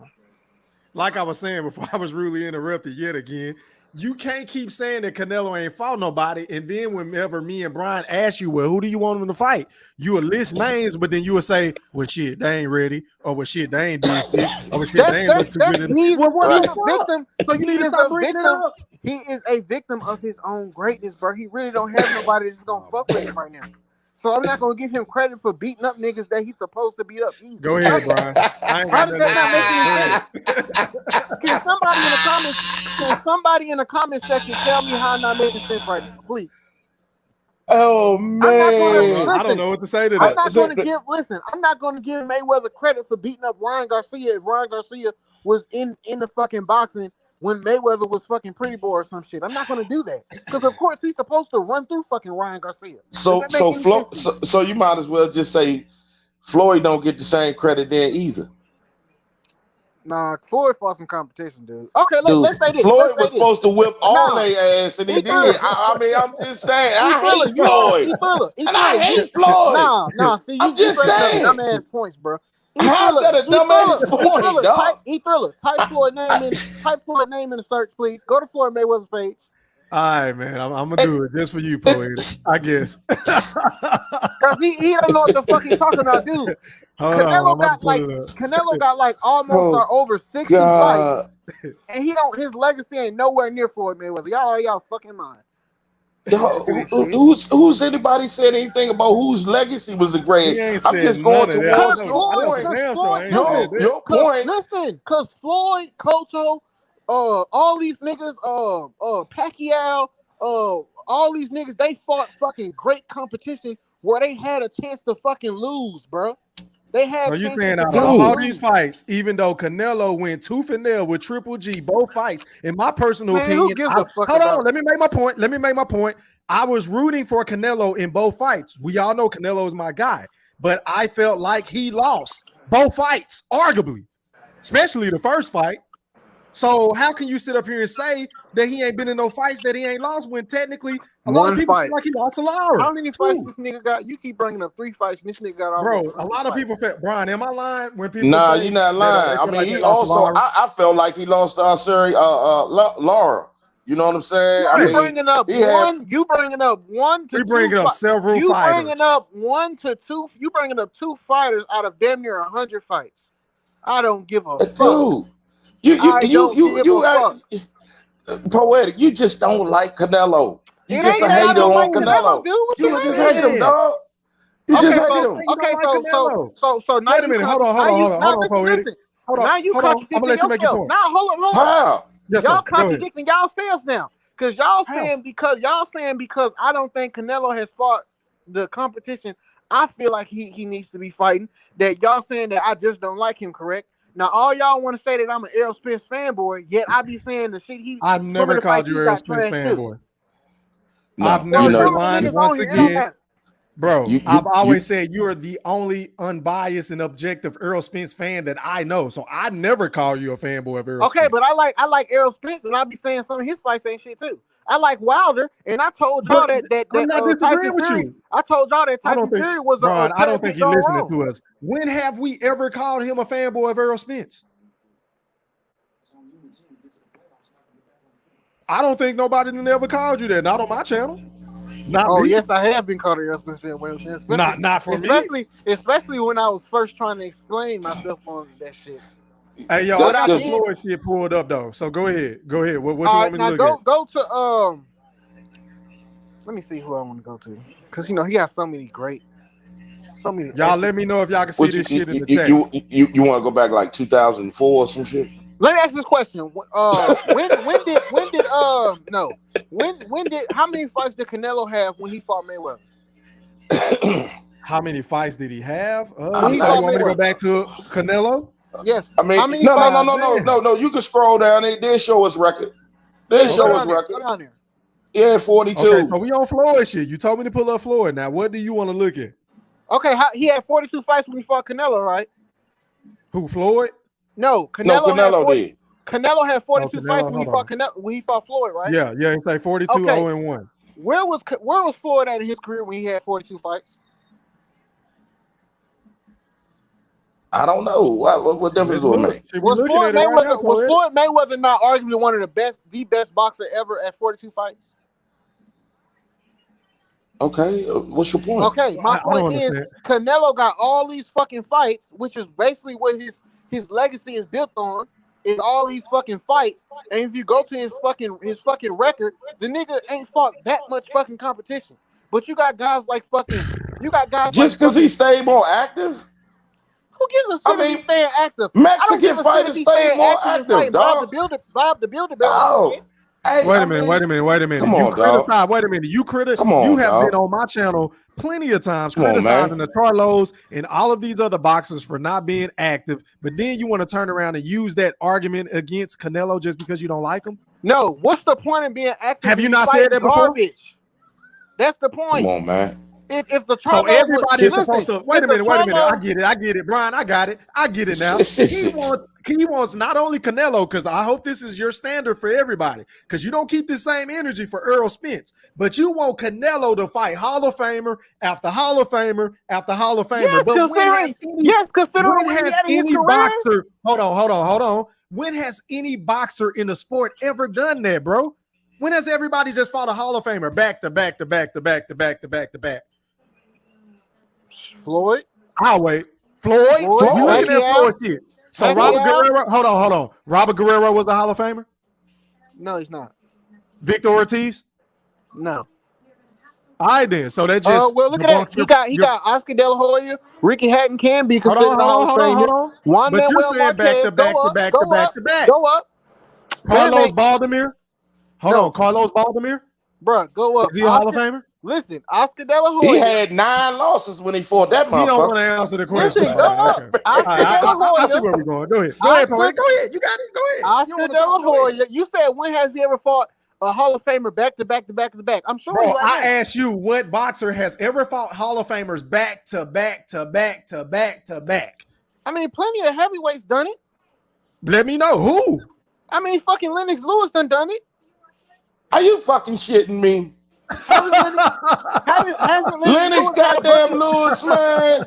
Like I was saying before, I was rudely interrupted yet again. You can't keep saying that Canelo ain't fought nobody, and then whenever me and Brian ask you, well, who do you want him to fight? You will list names, but then you will say, well, shit, they ain't ready, or well, shit, they ain't did shit, or well, shit, they ain't look too good. He's a victim. So you need to stop bringing it up. He is a victim of his own greatness, bro. He really don't have nobody that's gonna fuck with him right now. So I'm not gonna give him credit for beating up niggas that he's supposed to beat up. Easy. Go ahead, Brian. How does that not make any sense? Can somebody in the comment section tell me how I'm not making sense right now, please? Oh man, I don't know what to say to that. I'm not gonna give Mayweather credit for beating up Ryan Garcia if Ryan Garcia was in the fucking boxing when Mayweather was fucking pretty boy or some shit. I'm not gonna do that because of course he's supposed to run through fucking Ryan Garcia. So you might as well just say Floyd don't get the same credit there either. Nah, Floyd fought some competition, dude. Okay, let's say this. Floyd was supposed to whip all their ass, and he did. I mean, I'm just saying, I hate Floyd. And I hate Floyd. Nah. See, I'm just saying, dumbass points, bro. How's that a dumbass point, dog? E-Thriller, type Floyd name in the search, please. Go to Floyd Mayweather's page. All right, man. I'm gonna do it just for you, Poetic. I guess. Because he don't know what the fuck he's talking about, dude. Canelo got like almost over 60 fights, and his legacy ain't nowhere near Floyd Mayweather. Y'all fucking mind. Who's anybody said anything about whose legacy was the greatest? I'm just going towards your point. Listen, because Floyd, Cotto, all these niggas, Pacquiao, all these niggas, they fought fucking great competition where they had a chance to fucking lose, bro. They had. So you saying out of all these fights, even though Canelo went tooth and nail with Triple G, both fights, in my personal opinion, hold on, let me make my point. I was rooting for Canelo in both fights. We all know Canelo is my guy, but I felt like he lost both fights, arguably, especially the first fight. So how can you sit up here and say that he ain't been in no fights that he ain't lost when technically a lot of people feel like he lost a lot? How many fights this nigga got? You keep bringing up 3 fights. This nigga got all. Bro, a lot of people felt. Brian, am I lying when people? Nah, say you're not lying. I mean, he also. I felt like he lost to Lara. You know what I'm saying? You bringing up one to We two. bringing up several You fighters. bringing up 1 to 2. You bringing up 2 fighters out of damn near 100 fights. I don't give a fuck. Dude, Poetic. You just don't like Canelo. You just a hater on Canelo. Dude, what You just hate him, dog. You just hate him. Okay, so now Wait a minute. Hold on, Poetic. Now you contradicting yourself. Now hold on. How? Yes, y'all sir. contradicting yourselves now. Because y'all saying because I don't think Canelo has fought the competition I feel like he needs to be fighting, that y'all saying that I just don't like him, correct? Now all y'all want to say that I'm an Errol Spence fanboy, yet I be saying the shit he I've never called you Errol Spence fanboy. No, I've never lied once again. Bro, I've always said you are the only unbiased and objective Errol Spence fan that I know. So I never call you a fanboy of Errol Spence. Okay, but I like Errol Spence, and I be saying some of his fights ain't shit too. I like Wilder, and I told y'all that I'm not disagreeing with Fury, you. I told y'all that Tyson Fury was Ron, I don't think you're listening to us. When have we ever called him a fanboy of Errol Spence? I don't think nobody ever called you that. Not on my channel. Not me. Yes, I have been called a Errol Spence fan. Not for me. Especially when I was first trying to explain myself on that shit. Hey, yo, I got the Floyd shit pulled up though. So go ahead. What you want me to look at? Go to let me see who I want to go to, because he got so many. Y'all let me know if y'all can see this shit in the chat. You want to go back like 2004 or some shit? Let me ask this question. How many fights did Canelo have when he fought Mayweather? How many fights did he have? You want me to go back to Canelo? Yes. I mean, no. You can scroll down. They did show us record. Go down there. Yeah, 42. Okay, so we on Floyd shit. You told me to pull up Floyd. Now, what do you want to look at? Okay, he had 42 fights when he fought Canelo, right? Who, Floyd? No, Canelo did. Canelo had 42 fights when he fought Floyd, right? Yeah, he say 42, 0-1. Where was Floyd at in his career when he had 42 fights? I don't know. What difference will it make? Was Floyd Mayweather not arguably one of the best boxer ever at 42 fights? Okay, what's your point? Okay, my point is Canelo got all these fucking fights, which is basically what his legacy is built on, is all these fucking fights. And if you go to his fucking record, the nigga ain't fought that much fucking competition. But you got guys like just because he stayed more active. Who gives a shit if he's staying active? Mexican fighters stay more active, dog. Bob the Builder. Wait a minute. Come on, dog. Wait a minute. You have been on my channel plenty of times criticizing the Charlos and all of these other boxers for not being active, but then you want to turn around and use that argument against Canelo just because you don't like him? No. What's the point of being active? Have you not said that before? That's the point. Come on, man. If the so everybody is supposed to wait a minute. I get it, Brian. I get it now. He wants not only Canelo, because I hope this is your standard for everybody, because you don't keep the same energy for Errol Spence, but you want Canelo to fight Hall of Famer after Hall of Famer after Hall of Famer. Considering when has any boxer? Hold on. When has any boxer in the sport ever done that, bro? When has everybody just fought a Hall of Famer back to back to back to back to back to back to back? Floyd? I'll wait. Floyd? You looking at Floyd shit. So Robert Guerrero, hold on. Robert Guerrero was a Hall of Famer? No, he's not. Victor Ortiz? No. All right, then. So that just well, look at that. He got Oscar De La Hoya. Ricky Hatton can be considered a Hall of Famer. Hold on. But you're saying back to back to back to back to back. Go up. Carlos Baldomir? Hold on. Carlos Baldomir? Bro, go up. Is he a Hall of Famer? Listen, Oscar De La Hoya. He had 9 losses when he fought that motherfucker. He don't want to answer the question. Listen, go up. Oscar De La Hoya. I see where we're going. Go ahead. Go ahead. You got it. Go ahead. Oscar De La Hoya. You said, when has he ever fought a Hall of Famer back to back to back to back? I'm sure. Bro, I asked you, what boxer has ever fought Hall of Famers back to back to back to back to back? I mean, plenty of heavyweights done it. Let me know who. I mean, fucking Lennox Lewis done it. Are you fucking shitting me? Hasn't Lennox goddamn Lewis, man.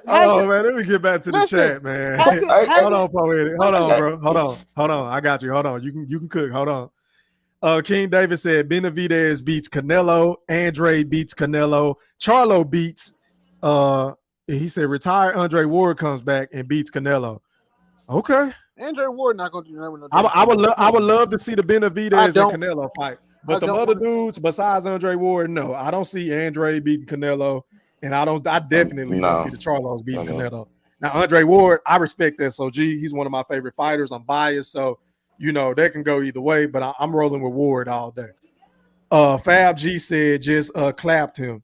Man, let me get back to the chat, man. Hold on, Poetic. Hold on, bro. Hold on. I got you. Hold on. You can cook. Hold on. King David said Benavidez beats Canelo. Andre beats Canelo. Charlo beats. He said retire. Andre Ward comes back and beats Canelo. Okay. Andre Ward not gonna do nothing with no. I would love to see the Benavidez and Canelo fight, but the other dudes besides Andre Ward, no, I don't see Andre beating Canelo, and I definitely don't see the Charlos beating Canelo. Now Andre Ward, I respect SOG. He's one of my favorite fighters. I'm biased, so they can go either way, but I'm rolling with Ward all day. Fab G said just clapped him.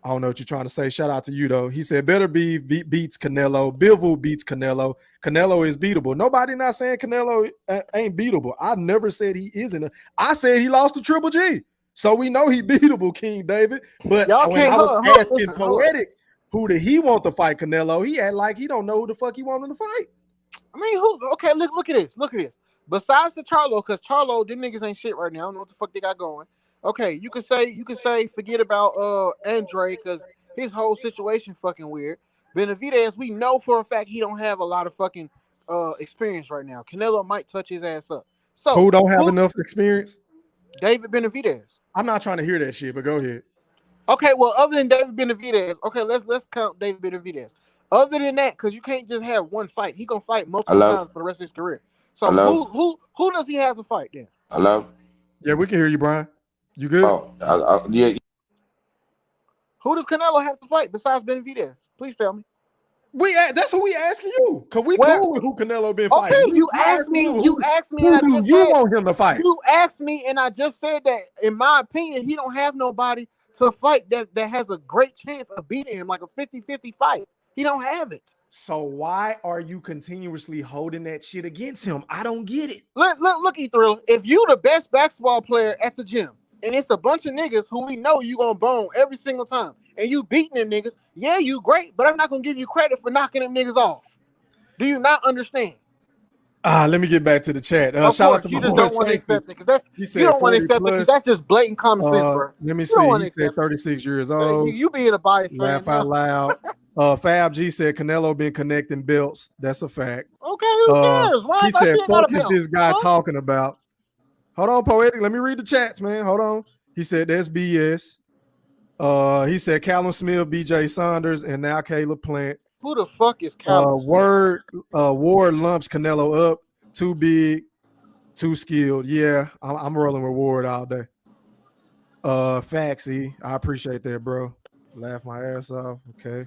I don't know what you're trying to say. Shout out to you, though. He said, better beats Canelo. Bivol beats Canelo. Canelo is beatable. Nobody not saying Canelo ain't beatable. I never said he isn't. I said he lost to Triple G. So we know he beatable, King David. But when I was asking Poetic who did he want to fight Canelo, he had like he don't know who the fuck he wanted to fight. I mean, who? Okay, look at this. Look at this. Besides the Charlo, because Charlo, them niggas ain't shit right now. I don't know what the fuck they got going. Okay, you could say forget about Andre because his whole situation fucking weird. Benavidez, we know for a fact he don't have a lot of fucking experience right now. Canelo might touch his ass up. So who don't have enough experience? David Benavidez. I'm not trying to hear that shit, but go ahead. Okay, well, other than David Benavidez, okay, let's count David Benavidez. Other than that, because you can't just have one fight. He gonna fight multiple times for the rest of his career. So who does he have to fight then? Hello? Yeah, we can hear you, Brian. You good? Oh, yeah. Who does Canelo have to fight besides Benavidez? Please tell me. That's who we asking you. Cause we cool with who Canelo been fighting. Okay, you asked me, who do you want him to fight? You asked me, and I just said that in my opinion, he don't have nobody to fight that has a great chance of beating him, like a 50-50 fight. He don't have it. So why are you continuously holding that shit against him? I don't get it. Look, E-Thriller. If you the best basketball player at the gym, and it's a bunch of niggas who we know you gonna bone every single time, and you beating them niggas, yeah, you great, but I'm not gonna give you credit for knocking them niggas off. Do you not understand? Let me get back to the chat. Shout out to you just don't want to accept it because you don't want to accept it because that's just blatant common sense, bro. Let me see. He said 36 years old. You being a biased fan. Laugh out loud. Fab G said Canelo been connecting belts. That's a fact. Okay, who cares? Why he said, "Fuck is this guy talking about?" Hold on, Poetic. Let me read the chats, man. Hold on. He said that's BS. He said Callum Smith, BJ Saunders, and now Caleb Plant. Who the fuck is Callum? Ward lumps Canelo up. Too big, too skilled. Yeah, I'm rolling with Ward all day. Faxy, I appreciate that, bro. Laugh my ass off. Okay.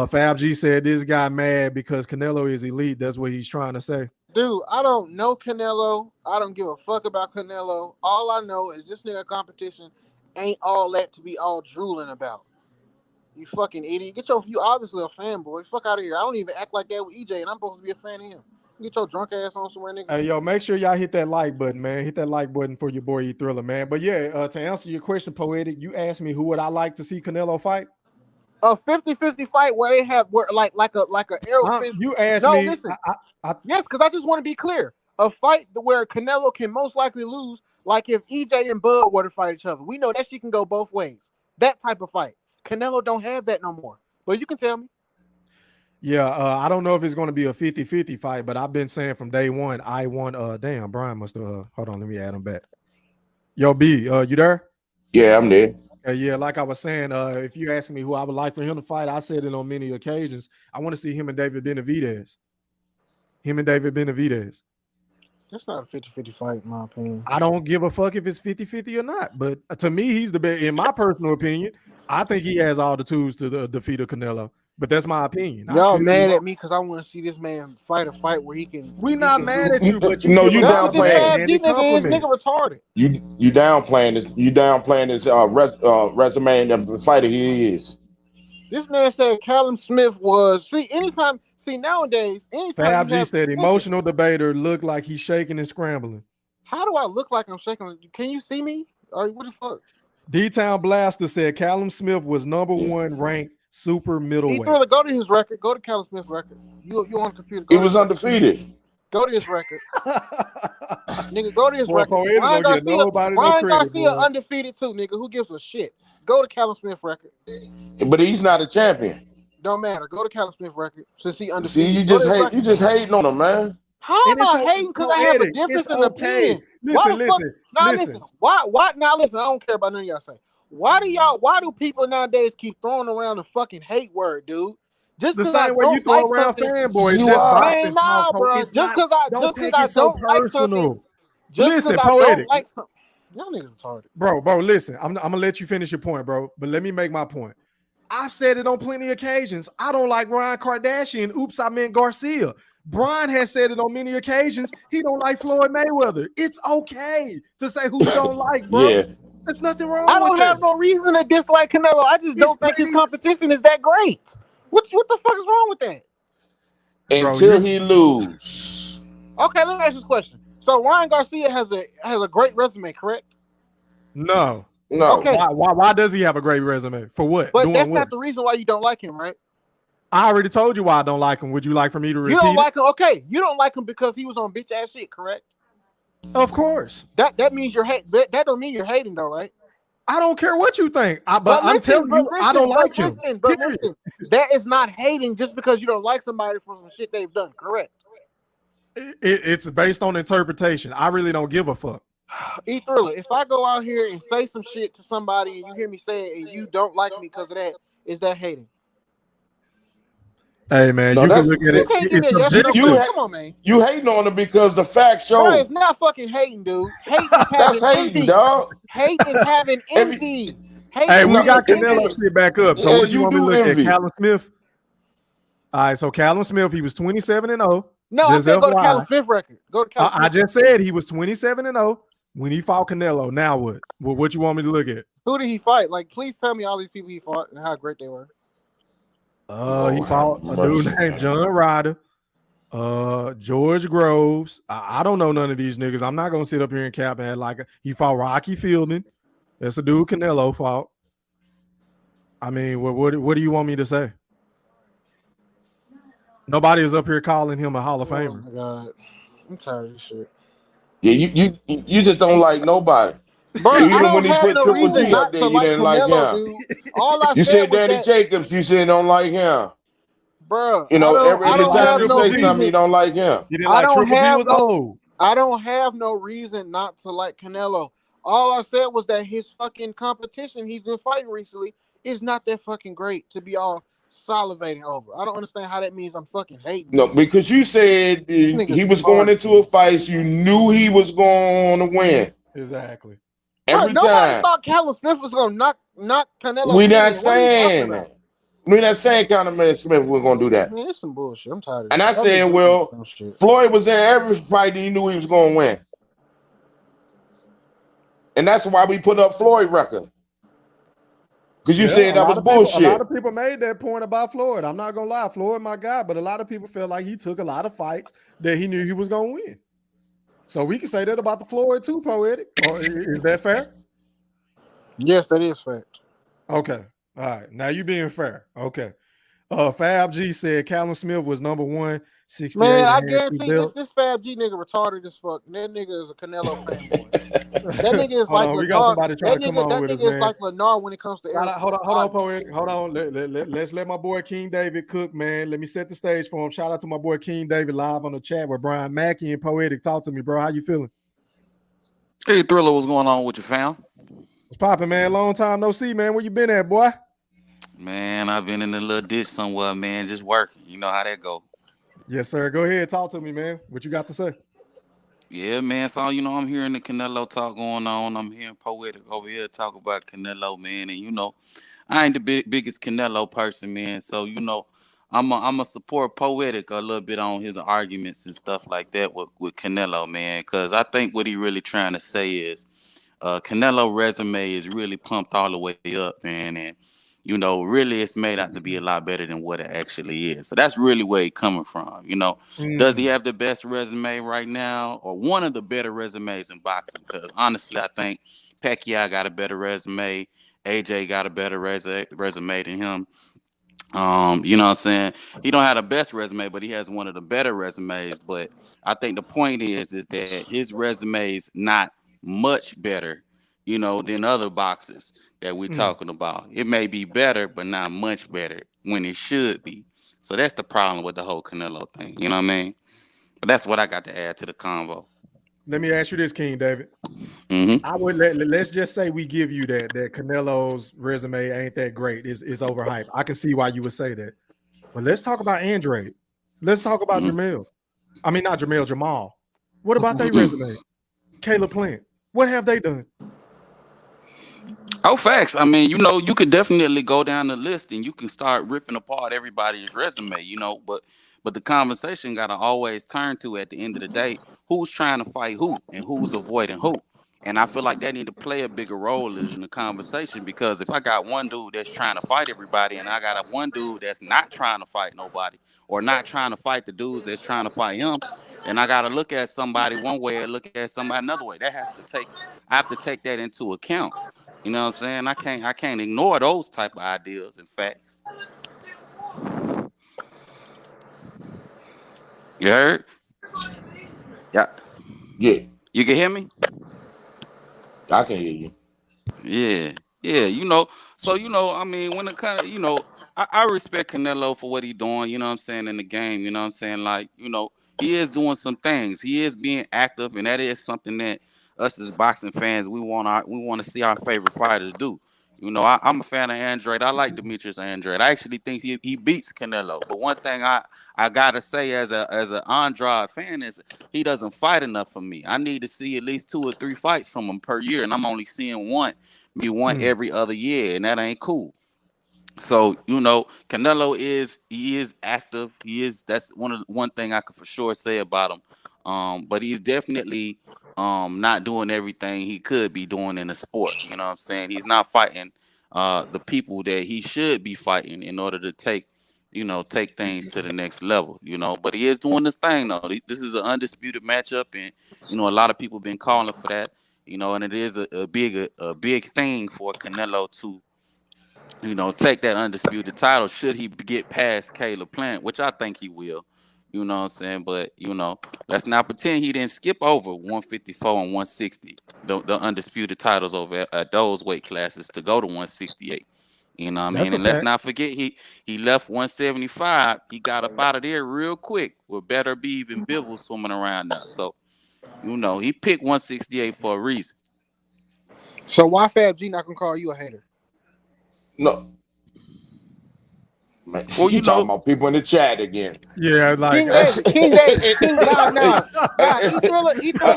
Fab G said this guy mad because Canelo is elite. That's what he's trying to say. Dude, I don't know Canelo. I don't give a fuck about Canelo. All I know is this nigga competition ain't all that to be all drooling about. You fucking idiot. You obviously a fanboy. Fuck out of here. I don't even act like that with EJ, and I'm supposed to be a fan of him. Get your drunk ass on somewhere, nigga. Hey, yo, make sure y'all hit that like button, man. Hit that like button for your boy E-Thriller, man. But yeah, to answer your question, Poetic, you asked me who would I like to see Canelo fight? A 50-50 fight where they have like a aerospace. You asked me. Listen. Yes, because I just want to be clear. A fight where Canelo can most likely lose, like if EJ and Bud were to fight each other. We know that shit can go both ways. That type of fight. Canelo don't have that no more. But you can tell me. Yeah, I don't know if it's going to be a 50-50 fight, but I've been saying from day one, I want damn, Brian must have hold on, let me add him back. Yo, B, you there? Yeah, I'm there. Yeah, like I was saying, if you ask me who I would like for him to fight, I said it on many occasions. I want to see him and David Benavidez. That's not a 50-50 fight, in my opinion. I don't give a fuck if it's 50-50 or not. But to me, he's the best. In my personal opinion, I think he has all the tools to defeat a Canelo. But that's my opinion. Y'all mad at me because I want to see this man fight a fight where he can. We not mad at you, but you downplaying. This nigga retarded. You downplaying this. You downplaying his resume and the fighter he is. This man said Callum Smith was nowadays. Fab G said emotional debater look like he's shaking and scrambling. How do I look like I'm shaking? Can you see me? Or what the fuck? D-Town Blaster said Callum Smith was number one ranked super middleweight. Go to his record. Go to Callum Smith's record. You on the computer. He was undefeated. Go to his record. Nigga, go to his record. Brian Garcia undefeated too, nigga. Who gives a shit? Go to Callum Smith record. But he's not a champion. Don't matter. Go to Callum Smith record since he undefeated. See, you just hating on him, man. How am I hating? Because I have a difference in opinion. listen. Why? Now listen. I don't care about none of y'all say. Why do people nowadays keep throwing around the fucking hate word, dude? Just The because I same way you don't throw like around something, fanboys, You just are. boxing man, nah, talk. bro. It's not. Don't take I it so don't like something, personal. just because Listen, I don't poetic, like something, y'all niggas retarded. bro. Listen, I'm gonna let you finish your point, bro. But let me make my point. I've said it on plenty of occasions. I don't like Ryan Kardashian. Oops, I meant Garcia. Brian has said it on many occasions. He don't like Floyd Mayweather. It's okay to say who you don't like, bro. Yeah. There's nothing I wrong with don't that. have no reason to dislike Canelo. I just It's don't think his pretty, competition is that great. What the fuck is wrong with that? bro. Until he lose. Okay, let me ask you this question. So Ryan Garcia has a great resume, correct? No. No. Okay, Why does he have a great resume? For what? but Doing that's what? not the reason why you don't like him, right? I already told you why I don't like him. Would you like for me to You don't repeat it? like him. Okay, you don't like him because he was on bitch ass shit, correct? Of course. That means you're hate. That don't mean you're hating though, right? I don't care what you think. But But I'm listen, telling you, I don't like him. but Period. listen. That is not hating just because you don't like somebody for some shit they've done, correct? It's based on interpretation. I really don't give a fuck. Thriller, if I go out here and say some shit to somebody and you hear me say it and you don't like me because of that, is that hating? Hey man, No, you can that's look at You it. can't give me It's a yes or no subjective. question. Come on, man. you hating on him because the facts Bro, show. it's not fucking hating, dude. Hating is That's having hating, envy. dog. Hate is having If you, envy. Hate Hey, is we no, being got Canelo envious. shit back up. So yeah, what you you want me to do look at? envy. Callum Smith. All right, so Callum Smith, he was 27-0. No, I Just said go to Callum FYI. Smith record. Go to Callum Smith. I just said he was 27-0 when he fought Canelo. Now what? Well, what you want me to look at? Who did he fight? Like, please tell me all these people he fought and how great they were. He Lord fought have a dude mercy. named John Ryder, George Groves. I don't know none of these niggas. I'm not gonna sit up here and cap and like he fought Rocky Fielding. That's a dude Canelo fought. I mean, what do you want me to say? Nobody is up here calling him a Hall of Oh Famer. my god, I'm tired of this shit. Yeah, you just don't like nobody. Bro, I Even when don't he have put no Triple reason G up not there, to you like didn't like Canelo, him. dude. All I You said said was Danny that, Jacobs, you said don't like him. bro. You know, every I don't time have you no say something, you reason. don't like him. He didn't I like don't Triple B have was no. old. I don't have no reason not to like Canelo. All I said was that his fucking competition he's been fighting recently is not that fucking great to be all salivating over. I don't understand how that means I'm fucking hating. No, because you said This he nigga's was going retarded, into bro. a fight, you knew he was going to win Exactly. Bro, every nobody time. thought Callum Smith was gonna knock Canelo We're shit not in. What are you talking saying about? that. We're not saying Conor Smith was going to do that. Man, it's some bullshit. I'm tired of this And shit. I Y'all niggas said, do this well, dumb shit. Floyd was in every fight he knew he was going to win. And that's why we put up Floyd record. Because you Yeah, said that was a lot bullshit. of people made that point about Floyd. I'm not gonna lie, Floyd, my guy, but a lot of people felt like he took a lot of fights that he knew he was gonna win. So we can say that about the Floyd too, poetic. Or is that fair? Yes, that is fact. Okay. All right. Now you being fair. Okay. Fab G said Callum Smith was number one, 68 Man, I and had 2 guarantee belts. this Fab G nigga retarded as fuck. That nigga is a Canelo fanboy. That nigga is Hold like on, we got Lennar. somebody trying to come on That with us, nigga is man. like Lennar when it comes to Hold on, poetic. Hold on. Let's let my boy King David cook, man. Let me set the stage for him. Shout out to my boy King David live on the chat with Brian Mackey and Poetic. Talk to me, bro. How you feeling? Hey, Thriller, what's going on with you, fam? What's popping, man? Long time no see, man. Where you been at, boy? Man, I've been in a little ditch somewhere, man, just working. You know how that go. Yes, sir. Go ahead. Talk to me, man. What you got to say? Yeah, man. So, I'm hearing the Canelo talk going on. I'm hearing Poetic over here talk about Canelo, man. And, I ain't the biggest Canelo person, man. So, I'm a support Poetic a little bit on his arguments and stuff like that with Canelo, man. Because I think what he really trying to say is Canelo resume is really pumped all the way up, man. And, really it's made out to be a lot better than what it actually is. So that's really where he's coming from. Does he have the best resume right now or one of the better resumes in boxing? Because honestly, I think Pacquiao got a better resume. AJ got a better resume than him. You know what I'm saying? He don't have the best resume, but he has one of the better resumes. But I think the point is that his resume is not much better, than other boxes that we're talking about. It may be better, but not much better when it should be. So that's the problem with the whole Canelo thing. You know what I mean? But that's what I got to add to the convo. Let me ask you this, King David. Mm-hmm. I would let's just say we give you that Canelo's resume ain't that great. It's overhyped. I can see why you would say that. But let's talk about Andre. Let's talk about Mm-hmm. Jamil. I mean, not Jamil, Jamal. What about their resume? Caleb Plant. What have they done? Oh, facts. I mean, you could definitely go down the list and you can start ripping apart everybody's resume, but the conversation gotta always turn to at the end of the day, who's trying to fight who and who's avoiding who. And I feel like that need to play a bigger role in the conversation because if I got one dude that's trying to fight everybody and I got one dude that's not trying to fight nobody or not trying to fight the dudes that's trying to fight him, and I gotta look at somebody one way and look at somebody another way. I have to take that into account. You know what I'm saying? I can't ignore those type of ideas and facts. You heard? Yeah. Yeah, You can hear me? I can hear you. Yeah, yeah, so I mean, when it kind of, I respect Canelo for what he doing, you know what I'm saying, in the game, you know what I'm saying, like, he is doing some things, he is being active, and that is something that us as boxing fans, we want to see our favorite fighters do. I'm a fan of Andrade. I like Demetrius Andrade. I actually think he beats Canelo. But one thing I gotta say as an Andrade fan is he doesn't fight enough for me. I need to see at least 2 or 3 fights from him per year, and I'm only seeing one, maybe one every other year, and that ain't cool. So Canelo is active. That's one thing I could for sure say about him. But he's definitely not doing everything he could be doing in the sport. You know what I'm saying? He's not fighting the people that he should be fighting in order to take things to the next level. But he is doing this thing though. This is an undisputed matchup, and a lot of people been calling for that. And it is a big thing for Canelo to take that undisputed title should he get past Caleb Plant, which I think he will. You know what I'm saying? But, let's not pretend he didn't skip over 154 and 160, the undisputed titles over at those weight classes to go to 168. You know what I mean? That's a And let's fact. not forget he left 175. He got up out of there real quick with Better Be Even Bivol swimming around now. So, he picked 168 for a reason. So why Fab G not gonna call you a hater? No, man, Well, you talking about people in the chat again. Yeah, like King David, E Thriller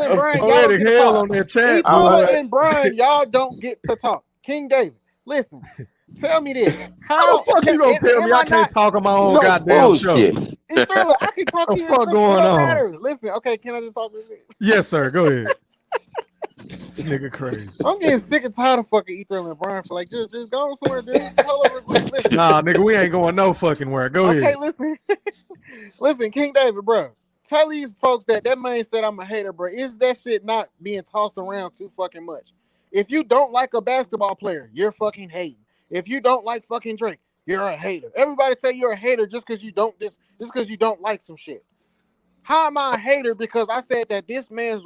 and Brian, y'all don't poetic get to hell talk. on that chat, E boy. Thriller and Brian, y'all don't get to talk. King David, listen, tell me this. How the fuck you gonna tell me I can't talk on my own No goddamn show? bullshit. E Thriller, I can talk The to you. fuck It going don't on? matter. Listen, okay, can I just talk to you? Yes, sir. Go ahead. This nigga crazy. I'm getting sick and tired of fucking E Thriller and Brian for like just go somewhere, dude. Hold on, listen. Nah, nigga, we ain't going no fucking where. Go ahead. Okay, listen, King David, bro. Tell these folks that man said I'm a hater, bro. Is that shit not being tossed around too fucking much? If you don't like a basketball player, you're fucking hating. If you don't like fucking Drake, you're a hater. Everybody say you're a hater just because you don't like some shit. How am I a hater because I said that this man's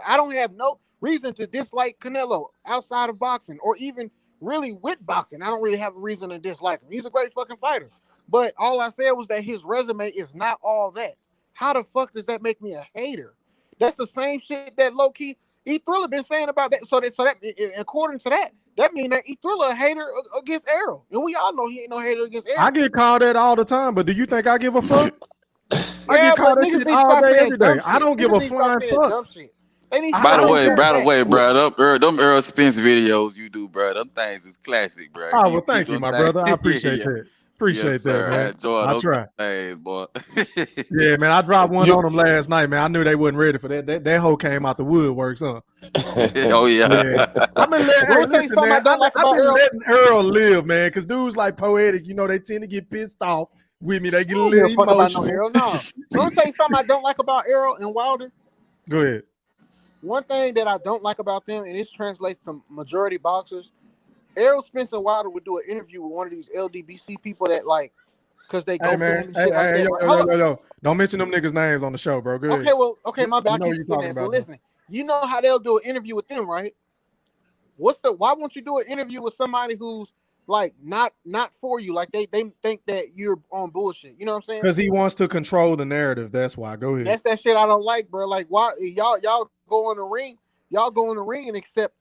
I don't have no reason to dislike Canelo outside of boxing or even really with boxing. I don't really have a reason to dislike him. He's a great fucking fighter. But all I said was that his resume is not all that. How the fuck does that make me a hater? That's the same shit that low key E Thriller been saying about that. So that according to that means that E Thriller a hater against Errol, and we all know he ain't no hater against Errol. I get called that all the time, but do you think I give a fuck? I Yeah, get but called that niggas shit need to all stop day, saying every day. dumb shit. I don't give Niggas a need to stop flying saying fuck. dumb shit. They need to By the stop way, saying that. bro, them Earl Spence videos you do, bro, them things is classic, bro. Oh, well, Keep thank you, them my things. brother. I appreciate Yeah. that. Yes, Appreciate that, sir. I man. enjoy I those try. things, boy. Yeah, man. I dropped one You, on them last night, man. I knew they wasn't ready for that. That hoe came out the woodworks, huh? Oh yeah. Yeah. I've been letting, Let hey, me tell you listen, something I man. don't like I've about been Errol. letting Earl live, man, because dudes like Poetic, they tend to get pissed off with me. They get I a don't give a little fuck about no emotional. Errol. No. Let me tell you something I don't like about Errol and Wilder. Go ahead. One thing that I don't like about them, and this translates to majority boxers, Errol Spence and Wilder would do an interview with one of these LDBC people that like, because they Hey, go for man. them and shit like that. Yo, Right? yo, Hold yo, up. yo, yo. Don't mention them niggas' names on the show, bro. Go ahead. Okay, my bad. I You know what keep you're forgetting talking that. But about, listen, you know how they'll do an interview with them, right? Why won't you do an interview with somebody who's like not for you. Like they think that you're on bullshit. You know what I'm saying? Because he wants to control the narrative. That's why. Go ahead. That's that shit I don't like, bro. Like why y'all go in the ring, and accept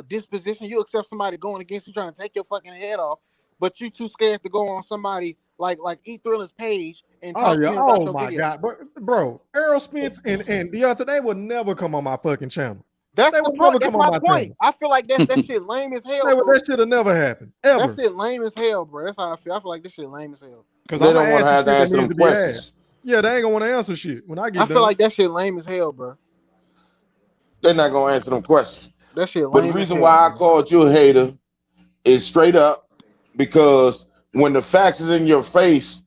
disposition. You accept somebody going against you trying to take your fucking head off, but you too scared to go on somebody like E Thriller's page and Oh talk to yeah. him about Oh your my video. god. Bro, Errol Spence and Deontay, they would never come on my fucking channel. That's They the would point. never That's come on my my point. channel. I feel like that shit lame as hell. Bro. That should have never happened. That Ever. shit lame as hell, bro. That's how I feel. I feel like this shit lame as hell. Because They I'm don't gonna want ask to the have to shit that answer needs them to be questions. asked. Yeah, they ain't gonna want to answer shit when I get I done. feel like that shit lame as hell, bro. They're not gonna answer them questions. That shit But the lame as reason hell. why I Man. called you a hater is straight up because when the facts is in your face,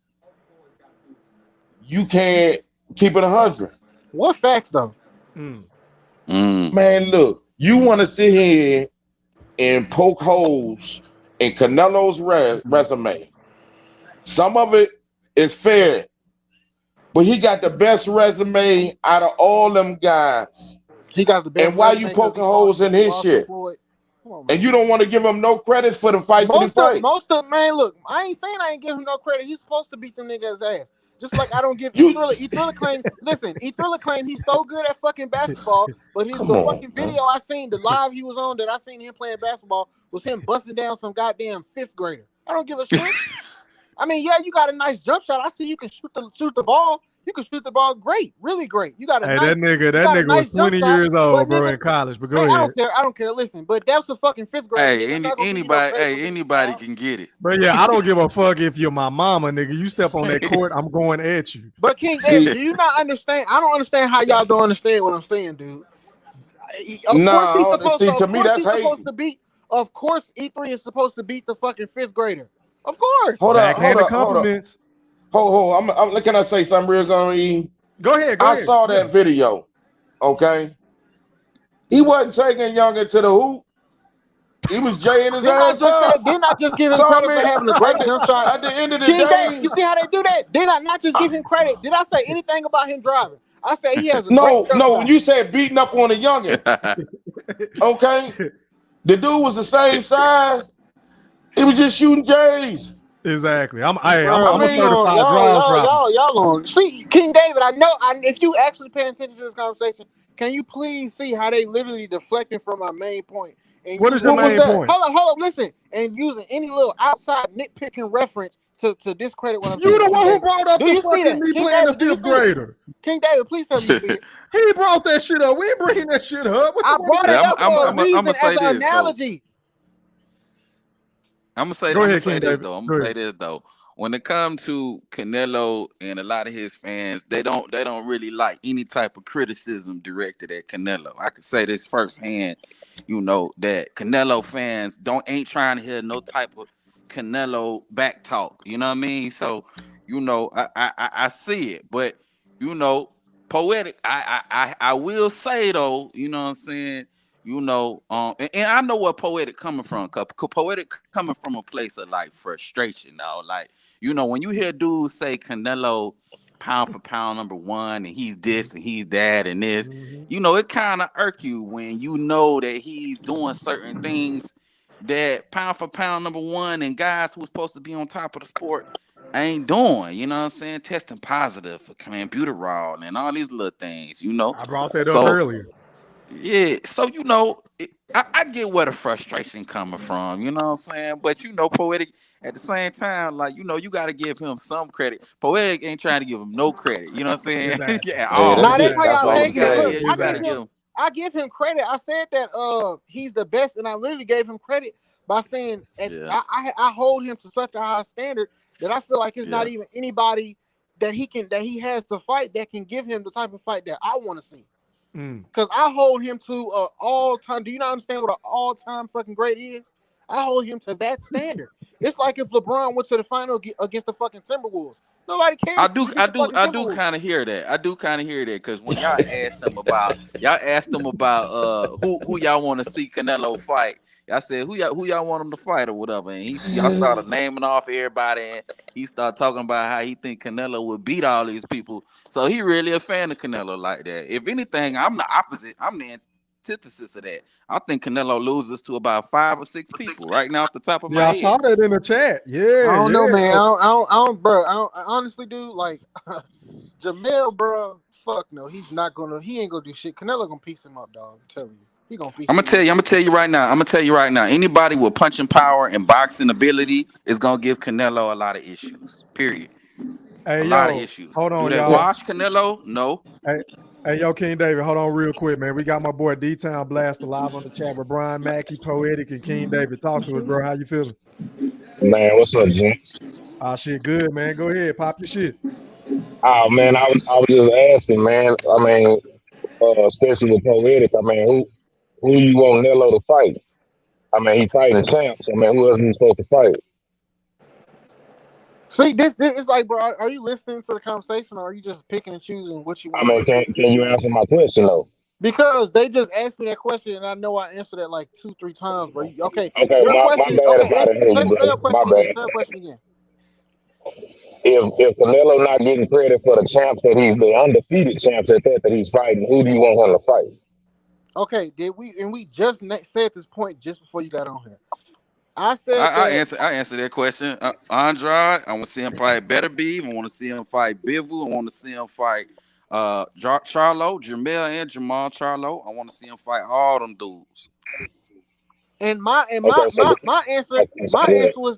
you can't keep it 100. What facts though? Man, look, you want to sit here and poke holes in Canelo's resume. Some of it is fair, but he got the best resume out of all them guys. He got the best And why you resume because he poking holes in his lost to shit? Floyd. Come on, man. And you don't want to give him no credit for the fights that he fight. Most of man, look, I ain't saying I ain't give him no credit. He's supposed to beat them niggas' ass. Just like I don't give You E Thriller claim. Listen, E Thriller claim he's so good at fucking basketball, but come the on, fucking man. video I seen, the live he was on that I seen him playing basketball was him busting down some goddamn fifth grader. I don't give a shit. I mean, yeah, you got a nice jump shot. I see you can shoot the ball. You can shoot the ball great, really great. You got a Hey, nice that nigga nice was 20 jump shot, years old, but bro, nigga, in college. But go hey, ahead. I don't care. Listen, but that's a fucking fifth grader. Hey, Nigga. I'm not gonna give you no credit for being anybody wild. can get it. But yeah, I don't give a fuck if you're my mama, nigga. You step on that court, I'm going at you. But King See, David, do you not understand? I don't understand how y'all don't understand what I'm saying, dude. Of course he's nah, supposed to. see, Of to me, course that's he's supposed hating. to beat. Of course E3 is supposed to beat the fucking fifth grader. Of course. Backhanded compliments. Hold. Can I say something real going? Go ahead. I saw that video. Okay, he wasn't taking Young into the hoop. He was jaying his ass up. Didn't I just give him So I credit for mean, having a great jump shot? at the end of the King David, day, you see how they do that? Did I not just give him credit? Did I say anything about him driving? I say he has a great no. jump When shot. you said beating up on a youngin, okay, the dude was the same size. He was just shooting J's. Exactly. I'm Bro, a certified draws dropper. y'all on. See, King David, I know. If you actually paying attention to this conversation, can you please see how they literally deflecting from my main point? And What is your What was main that? point? hold on, listen, and using any little outside nitpicking reference to discredit what I'm saying. You the King one who David, brought up do the you see fucking that? me King playing the David, do you fifth see it? grader. King David, please tell me you see it. He brought that shit up. We ain't bringing that shit up. What I the brought fuck? it up for a reason I'ma say as an this though. analogy. I'm gonna say Go ahead, this King David. though. Go ahead. When it comes to Canelo and a lot of his fans, they don't really like any type of criticism directed at Canelo. I could say this firsthand, that Canelo fans ain't trying to hear no type of Canelo back talk. You know what I mean? So, I see it, but poetic. I will say though, you know what I'm saying. And I know where poetic coming from. Cause poetic coming from a place of like frustration now. Like, when you hear dudes say Canelo pound for pound #1 and he's this and he's that and this, it kind of irk you when you know that he's doing certain things that pound for pound #1 and guys who's supposed to be on top of the sport ain't doing. You know what I'm saying? Testing positive for clenbuterol and all these little things, I brought that up So earlier. yeah, so I get where the frustration coming from, you know what I'm saying? But poetic at the same time, like you gotta give him some credit. Poetic ain't trying to give him no credit, you know what I'm saying? Exactly. Yeah, Yeah, all. that's Now that's it. how That's y'all all But I'm you take it. gotta Look, saying. you gotta Exactly. give him. I give him credit. I said that he's the best, and I literally gave him credit by saying Yeah, I hold him to such a high standard that I feel like it's not yeah. even anybody that he has to fight that can give him the type of fight that I want to see. Because I hold him to all time. Do you not understand what an all time fucking great is? I hold him to that standard. It's like if LeBron went to the final against the fucking Timberwolves. Nobody cares. I do, You beat I the do, fucking I do Timberwolves. kind of hear that. I do kind of hear that because when y'all asked him about who y'all want to see Canelo fight. I said who y'all want him to fight or whatever, and y'all started naming off everybody, and he started talking about how he think Canelo would beat all these people. So he really a fan of Canelo like that. If anything, I'm the opposite. I'm the antithesis of that. I think Canelo loses to about 5 or 6 people right now off the top of my Yeah, I head. saw that in the chat. Yeah, I don't know, yeah. man. So, I don't, bro. I honestly do like Jamel, bro. Fuck no, he's not gonna. He ain't gonna do shit. Canelo gonna piece him up, dog. I'm telling you, he gonna piece I'm him gonna tell up. you. I'm gonna tell you right now. I'm gonna tell you right now. Anybody with punching power and boxing ability is gonna give Canelo a lot of issues. Period. A hey, lot of yo, issues. hold Do on, they y'all. wash Canelo? No. Hey, hey, yo, King David, hold on real quick, man. We got my boy D-Town Blaster live on the chat with Brian Mackey, Poetic, and King David. Talk to us, bro. How you feeling? Man, what's up, gents? Ah, shit, good, man. Go ahead, pop your shit. Oh man, I was just asking, man. I mean, especially with Poetic. I mean, who you want Nello to fight? I mean, he fighting champs. I mean, who else is he supposed to fight? See, this is like, bro. Are you listening to the conversation, or are you just picking and choosing what you I want to mean, listen can to? you answer my question though? Because they just asked me that question, and I know I answered it like 2, 3 times, bro. Okay, Okay, your my question. bad Okay, if I didn't hear say, you, say your brother. My question again. bad. Say your question again. If Canelo not getting credit for the champs that the undefeated champs that he's fighting, who do you want him to fight? Okay, did we? And we just said this point just before you got on here. I I, said I that. answer. I answer that question. Andrade. I want to see him fight Better Beef. I want to see him fight Bivol. I want to see him fight Charlo, Jamel, and Jamal Charlo. I want to see him fight all them dudes. And my and Okay, my so my my answer okay, so my go ahead. answer was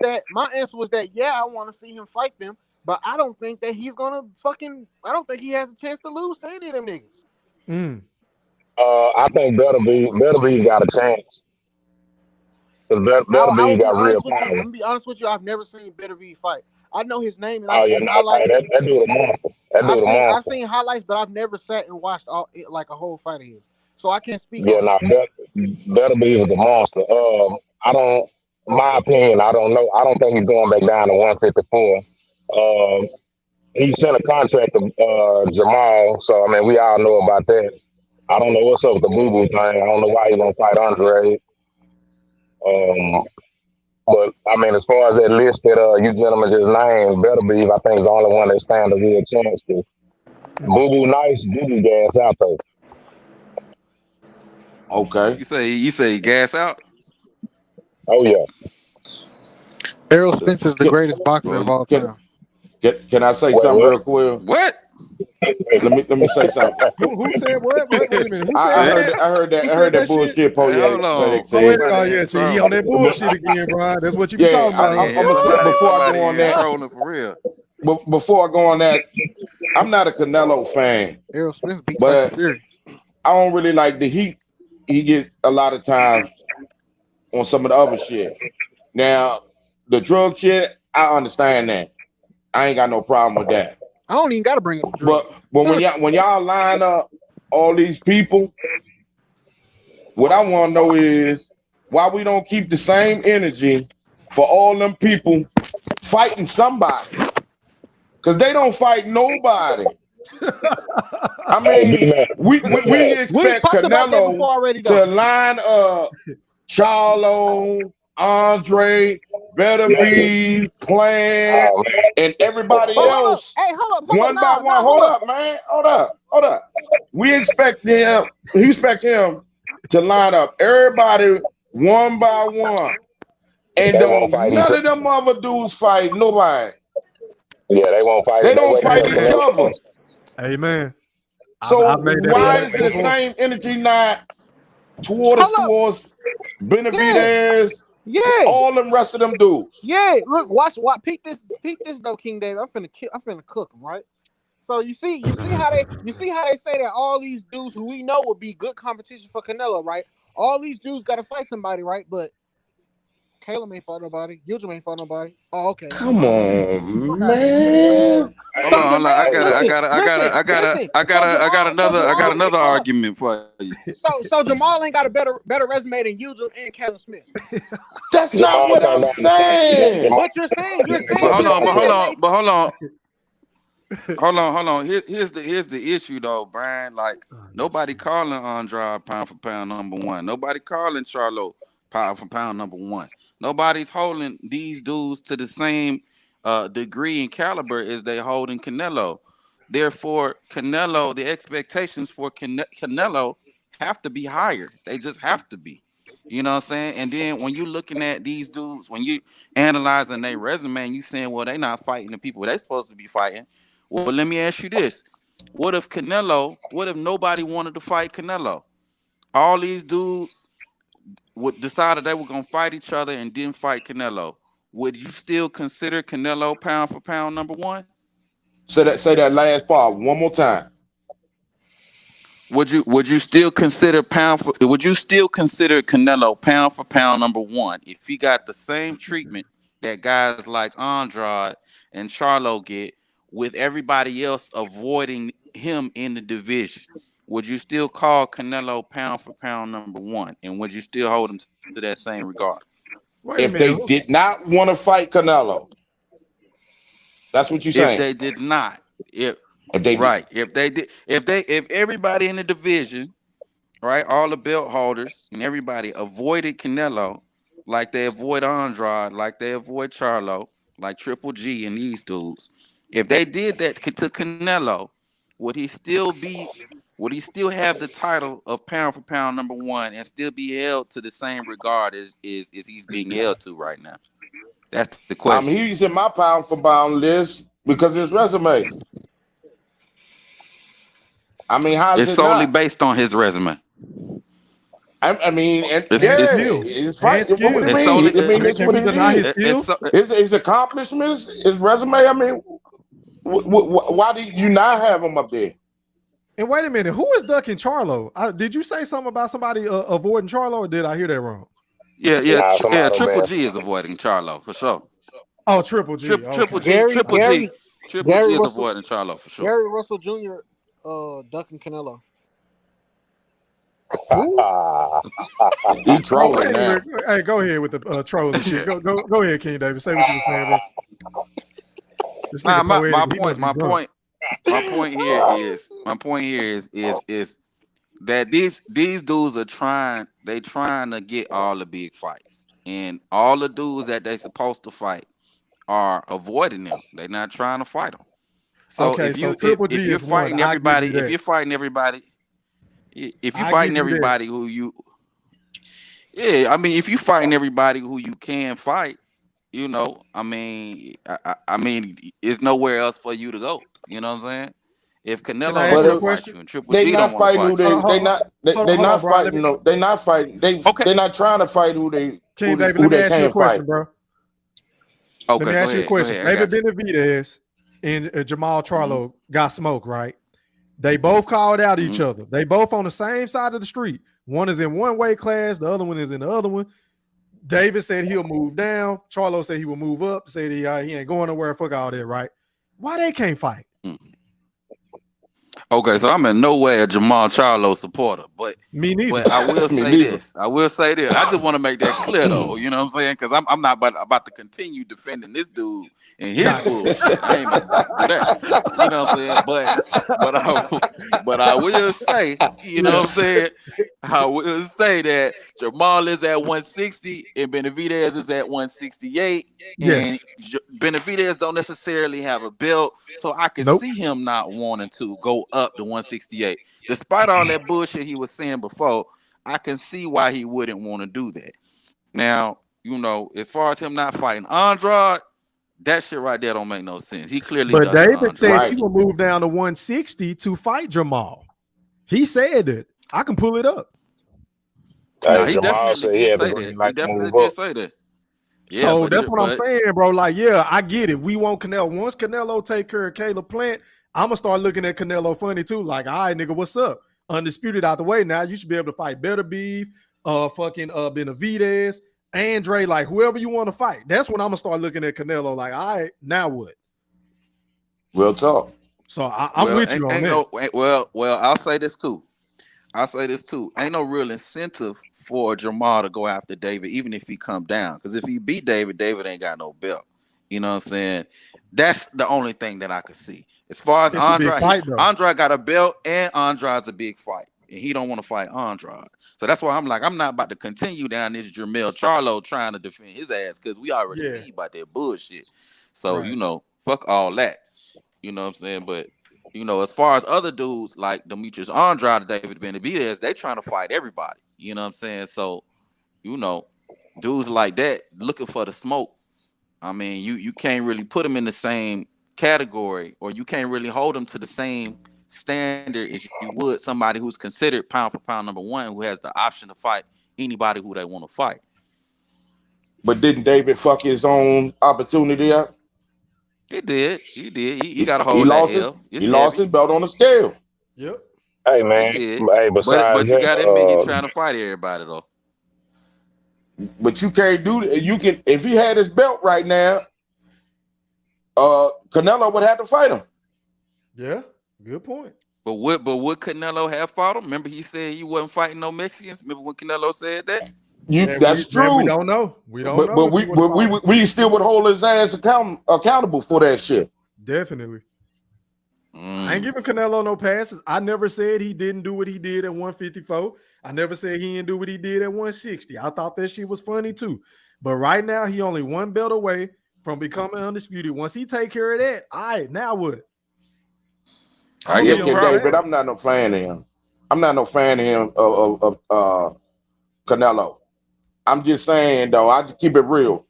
that yeah, I want to see him fight them, but I don't think that he's gonna fucking. I don't think he has a chance to lose to any of them niggas. Mm. I think Better Be got a chance because Better I Be will be got real honest with you. power. I'm gonna be honest with you. I've never seen Better be fight. I know his name and I've Oh yeah, seen no, highlights. that dude a monster. That dude a I've monster. seen highlights, but I've never sat and watched like a whole fight of his. So I can't speak Yeah, on him. no, Better Be was a monster. I don't, my opinion, I don't know. I don't think he's going back down to 154. Um, he sent a contract to Jamal, so I mean, we all know about that. I don't know what's up with the Boo Boo thing. I don't know why he gonna fight Andre. Um, but I mean, as far as that list that you gentlemen just named, Better Be, I think is the only one that stand a real chance to. Boo Boo nice, Boo Boo gas out though. Okay. You say gas out? Oh yeah. Errol Spence is the Can, greatest boxer of Well, all can, time. can I say Wait, something what? real quick? what? Let me say something. Who said what? Wait a minute. Who I said that? heard Man, that I heard that Who I said heard that that shit? bullshit hold poetic on. Poetic. said. Oh Somebody yeah. in See, he on trouble. that bullshit again, Brian. That's what you be Yeah, talking about. Yeah, I'm gonna say before I somebody go on in that. trolling for real. Before I go on that, I'm not a Canelo fan, Errol Spence beat Tyson but Fury. I don't really like the heat he get a lot of times on some of the other shit. Now, the drug shit, I understand that. I ain't got no problem with that. I don't even got to bring up the But drugs. when y'all line up all these people, what I want to know is why we don't keep the same energy for all them people fighting somebody, because they don't fight nobody. I Hey, mean, B-Man, we B-Man, We expect talked about that Canelo before already, to though. line up Charlo, Andre, Better man. Be, Plant, Oh man. and But everybody hold up, else hey, hold up, one by one. hold Hold up. up, man. Hold up. We expect him to line up everybody one by one. And They won't don't fight each none other. of them other dudes fight nobody. Yeah, they won't fight They it. They don't wait fight until each Amen. Canelo other. fights. Amen. I've So made that why point is it the before. same energy not towards Hold up. towards Yeah, Benavidez, yeah, all them rest of them dudes? yeah. Look, watch, peep this though, King David. I'm finna cook him, right? So you see how they say that all these dudes who we know would be good competition for Canelo, right? All these dudes got to fight somebody, right? But Caleb ain't fought nobody. Gilgim ain't fought nobody. Oh, okay. Come Fuck on, out of here. man. Hold So on, hold on. Jamel, listen. So I got Jamal, another hold up. argument for you. So Jamal ain't got a better resume than Gilgim and Callum Smith. That's not Jamal what turned I'm down. saying. But you're But saying hold on, Gilgim and they. hold on. Here's the issue though, Brian. Like nobody calling Andrade pound for pound number one. Nobody calling Charlo pound for pound number one. Nobody's holding these dudes to the same degree and caliber as they holding Canelo. Therefore, Canelo, the expectations for Canelo have to be higher. They just have to be. You know what I'm saying? And then when you looking at these dudes, when you analyzing their resume and you saying, well, they not fighting the people they supposed to be fighting. Well, let me ask you this. What if nobody wanted to fight Canelo? All these dudes decided they were gonna fight each other and didn't fight Canelo. Would you still consider Canelo pound for pound number one? Say that last part one more time. Would you still consider Canelo pound for pound number one if he got the same treatment that guys like Andrade and Charlo get, with everybody else avoiding him in the division? Would you still call Canelo pound for pound number one, and would you still hold him to that same regard? Wait a If they minute. did not want to fight Canelo, that's what you're If saying. they did not, if If they did, right, if everybody in the division, right, all the belt holders and everybody avoided Canelo, like they avoid Andrade, like they avoid Charlo, like Triple G and these dudes. If they did that to Canelo, would he still be? Would he still have the title of pound for pound number one and still be held to the same regard as he's being held to right now? That's the question. he's in my pound for pound list because of his resume. I mean, how is It's it solely not? based on his resume. I mean, and It's And yeah, it's skills. it's And fight. What do you skills. it's mean? solely I mean, it's Can what we it deny his is. skills? His accomplishments, his resume. I mean, why do you not have him up there? And wait a minute, who is ducking Charlo? Did you say something about somebody avoiding Charlo, or did I hear that wrong? Nah, somebody Triple man. G is avoiding Charlo for sure. Oh, Triple G. Triple Okay. G, Gary Triple G is Russell avoiding Charlo for sure. Gary Russell Jr. Ducking Canelo. Who? He Oh, trolling wait, now. hey, go ahead with the trolling shit. Go ahead, King David. Say what you were saying, man. This Nah, nigga poetic. my He must point, be drunk. my point here is that these dudes are trying to get all the big fights, and all the dudes that they supposed to fight are avoiding them. They're not trying to fight them. So Okay, so Triple G if you're is one. fighting I give everybody, you that. if you're I give fighting you that. everybody who you, yeah, I mean, if you fighting everybody who you can fight, you know, I mean, I mean, it's nowhere else for you to go. You know what I'm saying? If Can I Canelo ask don't But you a want to fight question? you and Triple they G don't not want to fighting who fight you, they Hold on, not bro. fighting. No, they not fighting. okay, They not trying to fight who King David, who let me they ask you a can't fight. question, bro. Let me okay, ask you a go question. ahead, I David got you. Benavidez and Jamal Mm-hmm. Charlo got smoked, right? They both called out each Mm-hmm. other. They both on the same side of the street. One is in one weight class, the other one is in the other one. David said he'll move down. Charlo said he will move up. Said he ain't going nowhere. Fuck all that, right? Why they can't fight? Okay, so I'm in no way a Jamal Charlo supporter, Me neither. but I will Me say neither. this. I just want to make that clear, though. You know what I'm saying? Because I'm not about to continue defending this dude and his Gotcha. bullshit. I ain't about to do that. You know what I'm saying? But I will say, you know Yeah. what I'm saying? I will say that Jamal is at 160 and Benavidez is at 168. And Yes. Benavidez don't necessarily have a belt, so I could Nope. see him not wanting to go up to 168. Despite all that bullshit he was saying before, I can see why he wouldn't want to do that. Now, you know, as far as him not fighting Andrade, that shit right there don't make no sense. He clearly But ducking David said Andrade. he Right. will move down to 160 to fight Jamal. He said it. I can pull it up. Now Hey, Jamal said he had the green He light to definitely move did up. say that. Yeah, So that's what I'm but saying, bro. Like, yeah, I get it. We want Canelo. Once Canelo take care of Caleb Plant, I'm gonna start looking at Canelo funny too. Like, all right, nigga, what's up? Undisputed out the way now. You should be able to fight Better Beef, fucking Benavidez, Andre, like whoever you want to fight. That's when I'm gonna start looking at Canelo. Like, all right, now what? Real talk. So I'm with you on that. Well, I'll say this too. Ain't no real incentive for Jamal to go after David, even if he come down. Because if he beat David, David ain't got no belt. You know what I'm saying? That's the only thing that I could see. As far as It's a big fight, though. Andrade got a belt, and Andrade's a big fight, and he don't want to fight Andrade. So that's why I'm like, I'm not about to continue down this Jermell Charlo trying to defend his ass because we already see about that bullshit. So Right. you know, fuck all that. You know what I'm saying? But You know, as far as other dudes like Demetrius Andrade, David Benavidez, they trying to fight everybody. You know what I'm saying? So, you know, dudes like that looking for the smoke. I mean, you can't really put them in the same category, or you can't really hold them to the same standard as you would somebody who's considered pound for pound number one, who has the option to fight anybody who they want to fight. But didn't David fuck his own opportunity up? He did. He did. He got to He hold that lost his L. It's he lost heavy. his belt on the scale. Yep. Hey He man, did. hey, But besides you that, got to admit, he trying to fight everybody though. But you can't do that. You can if he had his belt right now, Canelo would have to fight him. Yeah. Good point. But would Canelo have fought him? Remember he said he wasn't fighting no Mexicans. Remember when Canelo said that? That's true. We don't know. We don't know. But we still would hold his ass accountable for that shit. Definitely. I ain't giving Canelo no passes. I never said he didn't do what he did at 154. I never said he didn't do what he did at 160. I thought that shit was funny too. But right now, he only one belt away from becoming undisputed. Once he take care of that, all right, now what? David, I'm not no fan of him. I'm not no fan of him of Canelo. I'm just saying though, I just keep it real.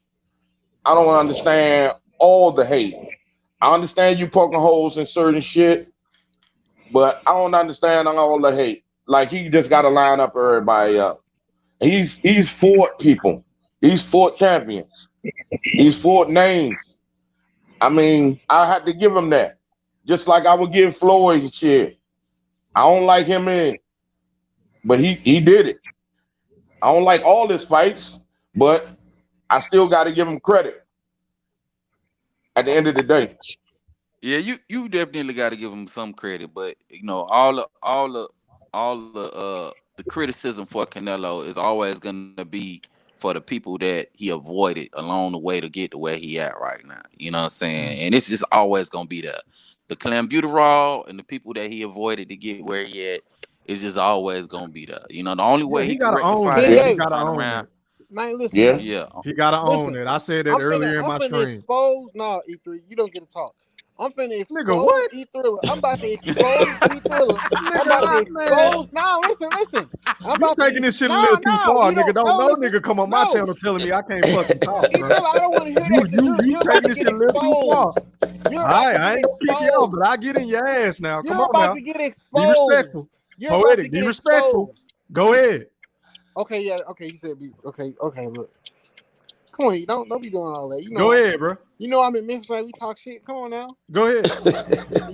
I don't understand all the hate. I understand you poking holes in certain shit, but I don't understand all the hate. Like he just got to line up everybody up. He's fought people. He's fought champions. He's fought names. I mean, I had to give him that. Just like I would give Floyd shit. I don't like him in, but he did it. I don't like all his fights, but I still got to give him credit at the end of the day. Yeah, you definitely got to give him some credit, but you know all the criticism for Canelo is always going to be for the people that he avoided along the way to get to where he at right now. You know what I'm saying? And it's just always going to be the clenbuterol and the people that he avoided to get where he at is just always going to be there. You know, the only way he can rectify that is to turn around. Man, listen, Yeah. He gotta own it. I said that earlier in my stream. Expose E3. You don't get to talk. I'm finna expose E-Thriller. I'm about to expose E-Thriller. I'm about to expose. Nah, listen. I'm you taking this shit a little too far, nigga. Don't nigga come on my channel telling me I can't fucking talk, bro. I don't want to hear that. You taking this shit a little too far. I ain't gonna kick you off, but I get in your ass now. Come on now. You're about to get exposed. Be respectful. Poetic. Be respectful. Go ahead. Okay, yeah. Okay, you said be okay. Look. Come on, you don't be doing all that. You know, go ahead, bro. You know I'm in Memphis, like we talk shit. Come on now. Go ahead.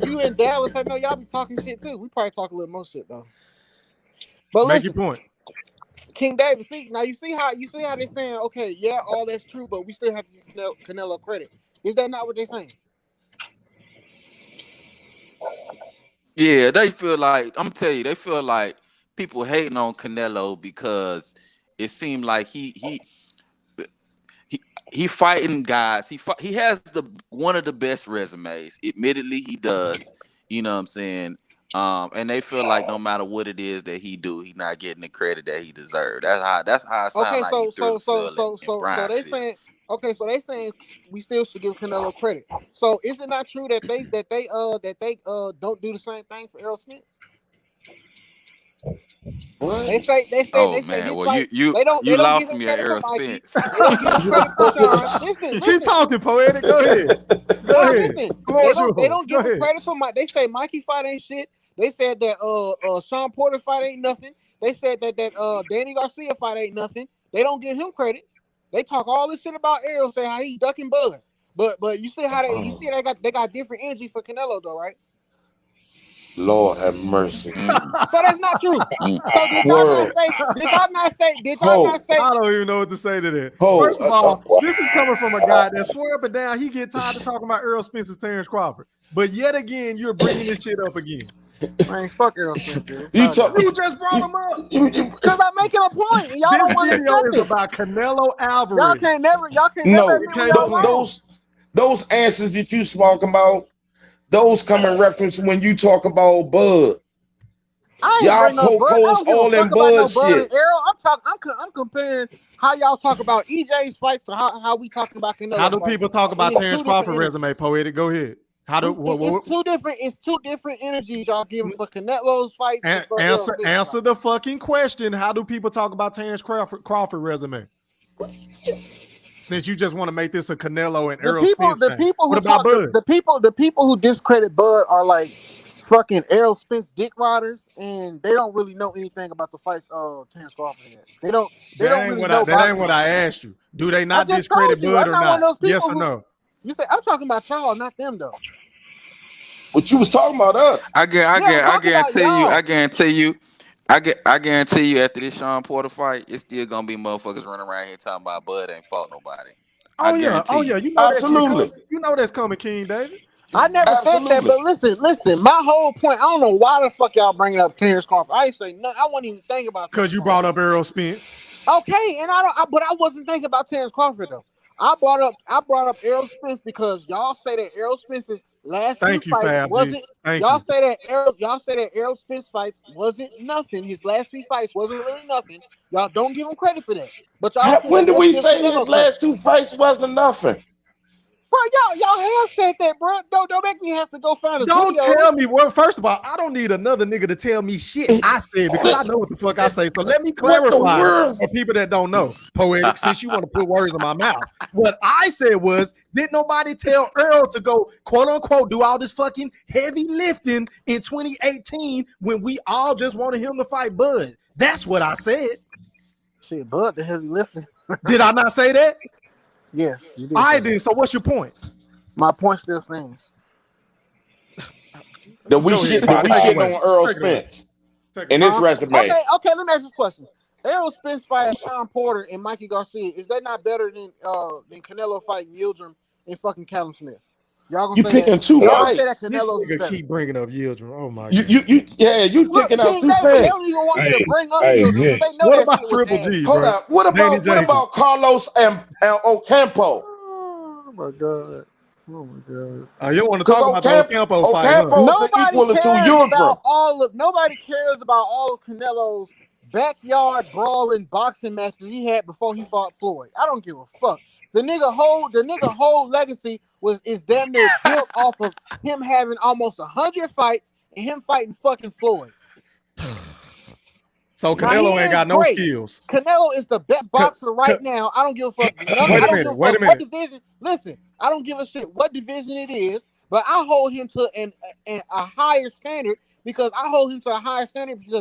You in Dallas, I know y'all be talking shit too. We probably talk a little more shit though. But make your point. King David, you see how they're saying, okay, yeah, all that's true, but we still have to give Canelo credit. Is that not what they're saying? Yeah, they feel like, I'm gonna tell you, they feel like people hating on Canelo because it seemed like he fighting guys. He has one of the best resumes. Admittedly, he does. You know what I'm saying? And they feel like no matter what it is that he do, he's not getting the credit that he deserves. That's how it sounds like. So they saying, okay, so they saying we still should give Canelo credit. So is it not true that they don't do the same thing for Errol Spence? What? They say. Man, well, you lost me at Errol Spence. Listen, keep talking, Poetic. Go ahead. Listen, they don't give him credit for They say Mikey fight ain't shit. They said that Sean Porter fight ain't nothing. They said that Danny Garcia fight ain't nothing. They don't give him credit. They talk all this shit about Errol, say how he ducking Bud. But you see how they got different energy for Canelo though, right? Lord have mercy. So that's not true. So did y'all not say? I don't even know what to say to that. First of all, this is coming from a guy that swear up and down he get tired of talking about Errol Spence and Terrence Crawford. But yet again, you're bringing this shit up again. Man, fuck Errol Spence. You just brought him up because I'm making a point. And y'all don't want to accept it. This video is about Canelo Alvarez. Y'all can't never. Those answers that you spoke about. Those come in reference when you talk about Bud. I ain't y'all poke holes all in Bud shit. I'm comparing how y'all talk about EJ's fights to how we talking about Canelo. How do people talk about Terrence Crawford resume, Poetic? Go ahead. How do It's two different energies y'all giving for Canelo's fights and for answer the fucking question? How do people talk about Terrence Crawford resume? Since you just want to make this a Canelo and Errol Spence thing. The people who discredit Bud are like fucking Errol Spence dick riders, and they don't really know anything about the fights Terrence Crawford had. They don't really know. That ain't what I asked you. Do they not discredit Bud or not? Yes or no? You say I'm talking about y'all, not them though. But you was talking about us. I guarantee you. After this Sean Porter fight, it's still gonna be motherfuckers running around here talking about Bud ain't fought nobody. Oh yeah. You know absolutely. You know that's coming, King David. I never said that, but listen. My whole point. I don't know why the fuck y'all bringing up Terrence Crawford. I ain't say nothing. I wasn't even thinking about. Because you brought up Errol Spence. Okay, and but I wasn't thinking about Terrence Crawford though. I brought up Errol Spence because y'all say that Errol Spence's last two fights wasn't. Y'all say that Errol Spence fights wasn't nothing. His last three fights wasn't really nothing. Y'all don't give him credit for that. But y'all when did we say his last two fights wasn't nothing? Bro, y'all have said that, bro. Don't make me have to go find a video. Don't tell me. Well, first of all, I don't need another nigga to tell me shit I said because I know what the fuck I say. So let me clarify for people that don't know. Poetic, since you want to put words in my mouth. What I said was, didn't nobody tell Earl to go, quote unquote, do all this fucking heavy lifting in 2018 when we all just wanted him to fight Bud? That's what I said. Shit, Bud, the heavy lifting. Did I not say that? Yes, you did. I did. So what's your point? My point still stands. That we shit on Earl Spence in his resume. Okay, let me ask you a question. Errol Spence fighting Sean Porter and Mikey Garcia, is that not better than Canelo fighting Yildirim and fucking Callum Smith? Y'all gonna say picking that? two fights? Say that Canelo's keep bringing up Yildirim. Oh my god. You picking out two fans. They don't even want you to bring up Yildirim. They know what about Triple G? Hold up. What about Carlos and Ocampo? Oh my god. You don't want to talk about the Ocampo fight. Nobody cares about all of Canelo's backyard brawling boxing matches he had before he fought Floyd. I don't give a fuck. The nigga whole legacy is damn near built off of him having almost 100 fights and him fighting fucking Floyd. So Canelo ain't got no skills. Canelo is the best boxer right now. I don't give a fuck. Wait a minute. What division. Listen, I don't give a shit what division it is, but I hold him to a higher standard because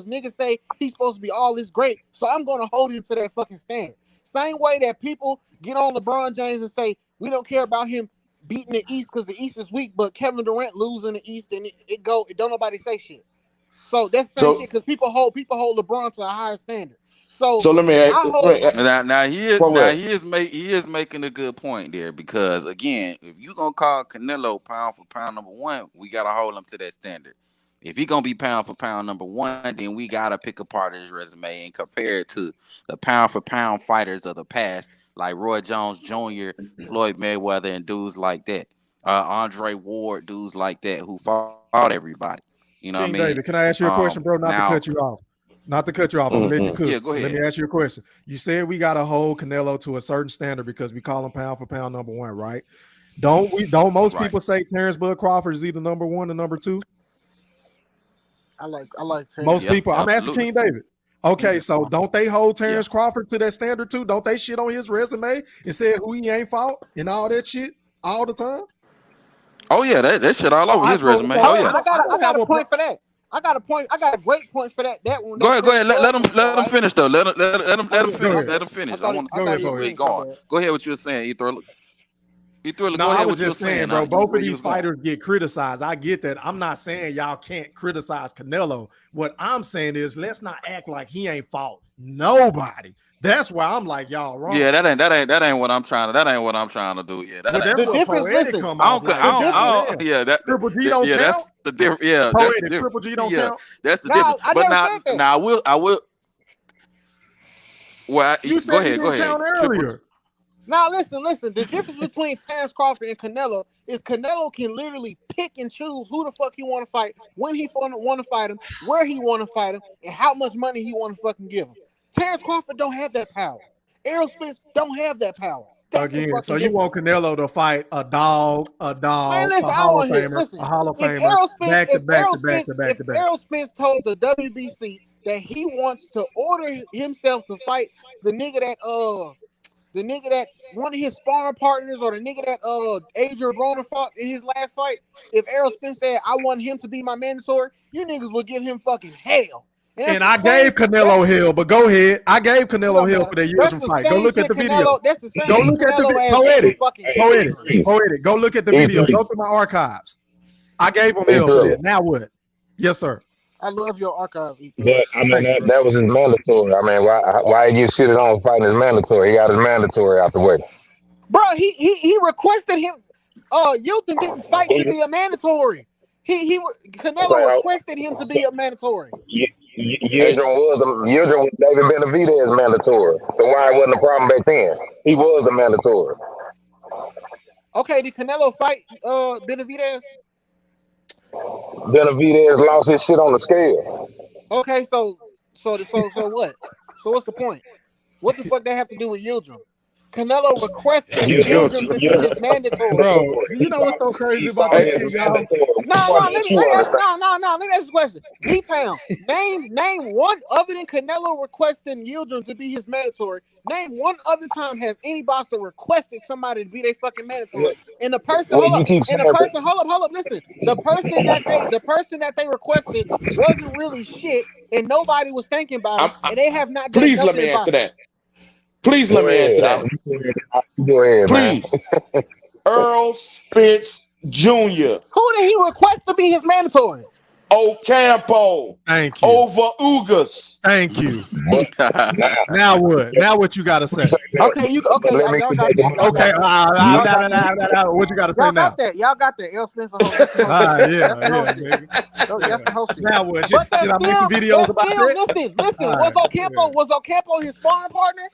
niggas say he's supposed to be all this great. So I'm gonna hold him to that fucking standard. Same way that people get on LeBron James and say we don't care about him beating the East because the East is weak, but Kevin Durant losing the East and it don't nobody say shit. So that's the same shit because people hold LeBron to a higher standard. So let me ask he is making a good point there because again, if you gonna call Canelo pound for pound number one, we gotta hold him to that standard. If he gonna be pound for pound number one, then we gotta pick apart his resume and compare it to the pound for pound fighters of the past, like Roy Jones Jr., Floyd Mayweather, and dudes like that. Andre Ward, dudes like that who fought everybody. You know King what I mean? David, can I ask you a question, bro? Not to cut you off. I'm gonna let you cook. Yeah, go ahead. Let me ask you a question. You said we gotta hold Canelo to a certain standard because we call him pound for pound number one, right? Don't most people say Terrence Bud Crawford is either number one or number two? I like Terrence. Most people. I'm asking King David. Okay, so don't they hold Terrence Crawford to that standard too? Don't they shit on his resume and say who he ain't fought and all that shit all the time? Oh yeah, that shit all over his resume. Oh yeah. I got a point for that. I got a great point for that. That one. Go ahead. Let him finish though. Let him finish. Let him finish. I want to see where you're going. Go ahead. What you were saying, Ether. I was just saying, bro. Both of these fighters get criticized. I get that. I'm not saying y'all can't criticize Canelo. What I'm saying is, let's not act like he ain't fought nobody. That's why I'm like y'all wrong. Yeah, that ain't what I'm trying to. That ain't what I'm trying to do. Yeah, the difference. Listen, Triple G don't count. That's the difference. Yeah, that's the Triple G don't count. That's the difference. But now I will. Well, go ahead. Now listen. The difference between Terrence Crawford and Canelo is Canelo can literally pick and choose who the fuck he want to fight, when he want to fight him, where he want to fight him, and how much money he want to fucking give him. Terrence Crawford don't have that power. Errol Spence don't have that power. That's the Again, fucking so you difference. want Canelo to fight a dog, Man, listen, a I Hall of want to hear. Famer, Listen, a Hall of if Famer, Errol Spence, back to if back Errol to back Spence, to back if to back. Errol Spence told the WBC that he wants to order himself to fight the nigga that one of his sparring partners or the nigga that Adrian Broner fought in his last fight, if Errol Spence said I want him to be my mentor, you niggas would give him fucking hell. And I gave Canelo hell, but go ahead. I gave Canelo hell for that That's Yildirim the fight. Go same look at shit the video. Canelo. That's the same Go shit look at the Canelo ass poetic. fucking Poetic. Go look at the video. Go through my archives. I gave him hell for that. Now what? Yes, sir. I love your archives, Ethan. But I mean that was his mandatory. I mean, why he get shitted on fighting his mandatory? He got his mandatory out the way. Bro, he requested him. Yildirim didn't fight to be a mandatory. Canelo requested him to be a mandatory. Yildirim was David Benavidez mandatory. So why it wasn't a problem back then? He was the mandatory. Okay, did Canelo fight Benavidez? Benavidez lost his shit on the scale. Okay, so what? So what's the point? What the fuck that have to do with Yildirim? Canelo requested Yildirim to be his mandatory. Bro, you know what's so crazy about that shit, y'all? No. Let me ask you a question. D-Town, name one other than Canelo requesting Yildirim to be his mandatory. Name one other time has any boxer requested somebody to be their fucking mandatory. And the person, hold up, listen. The person that they requested wasn't really shit, and nobody was thinking about him, and they have not done Please let nothing me about answer it. that. Please let me answer that. Go ahead, please. Man. Earl Spence Jr. Who did he request to be his mandatory? Ocampo. Thank you. Over Ugas. Thank you. Now what? Now what you gotta say? Okay, y'all got that. Okay, what you gotta say now? Y'all got that. Errol Spence. That's some whole shit. Now what? Should I make some videos about that? Listen. Was Ocampo his sparring partner?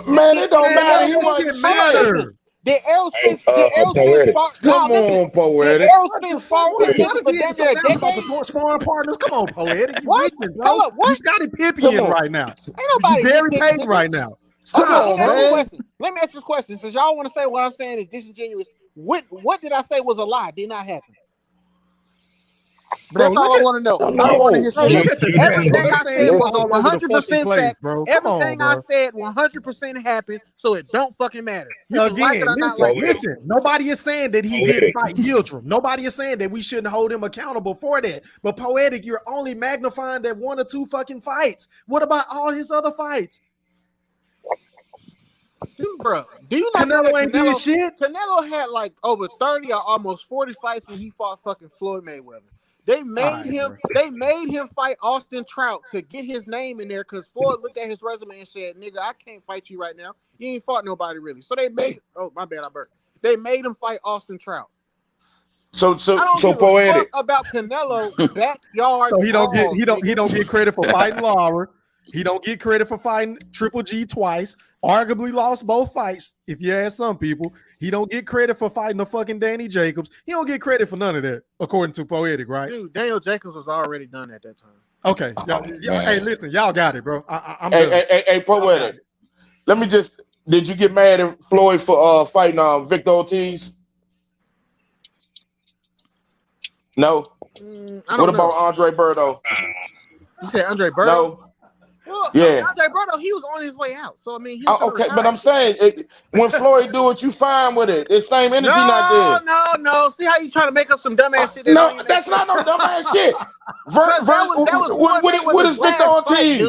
Man, it don't matter. He wasn't shit. Did Errol Spence spar? Come on, Poetic. Did Errol Spence spar with him for damn near a decade? Sparring partners, come on, Poetic. What? Hold up, what? You Scottie Pippen right now. Ain't nobody Barry Payton right now. Stop, man. Let me ask you a question. Since y'all want to say what I'm saying is disingenuous, what did I say was a lie? Did not happen. Bro, that's all I want to know. I don't want to hear shit. Everything I said was 100% fact. Everything I said 100% happened, so it don't fucking matter. Again, listen. Nobody is saying that he didn't fight Yildirim. Nobody is saying that we shouldn't hold him accountable for that. But Poetic, you're only magnifying that one or two fucking fights. What about all his other fights? Dude, bro, do you not Canelo ain't doing shit? Canelo had like over 30 or almost 40 fights when he fought fucking Floyd Mayweather. They made him fight Austin Trout to get his name in there because Floyd looked at his resume and said, "Nigga, I can't fight you right now. You ain't fought nobody really." So they made. Oh my bad, I burped. They made him fight Austin Trout. So I don't give a fuck about Canelo backyard. So he don't get credit for fighting Lara. He don't get credit for fighting Triple G twice. Arguably lost both fights. If you ask some people, he don't get credit for fighting the fucking Danny Jacobs. He don't get credit for none of that, according to Poetic, right? Dude, Daniel Jacobs was already done at that time. Okay, hey, listen, y'all got it, bro. I'm hey, Poetic. Let me just. Did you get mad at Floyd for fighting Victor Ortiz? No. What about Andre Berto? You said Andre Berto? No. Well, yeah. Andre Berto, he was on his way out. So I mean, he was okay, but I'm saying when Floyd do it, you fine with it. It's same energy not there. No. See how you trying to make up some dumbass shit? No, that's not no dumbass shit. What is Victor Ortiz?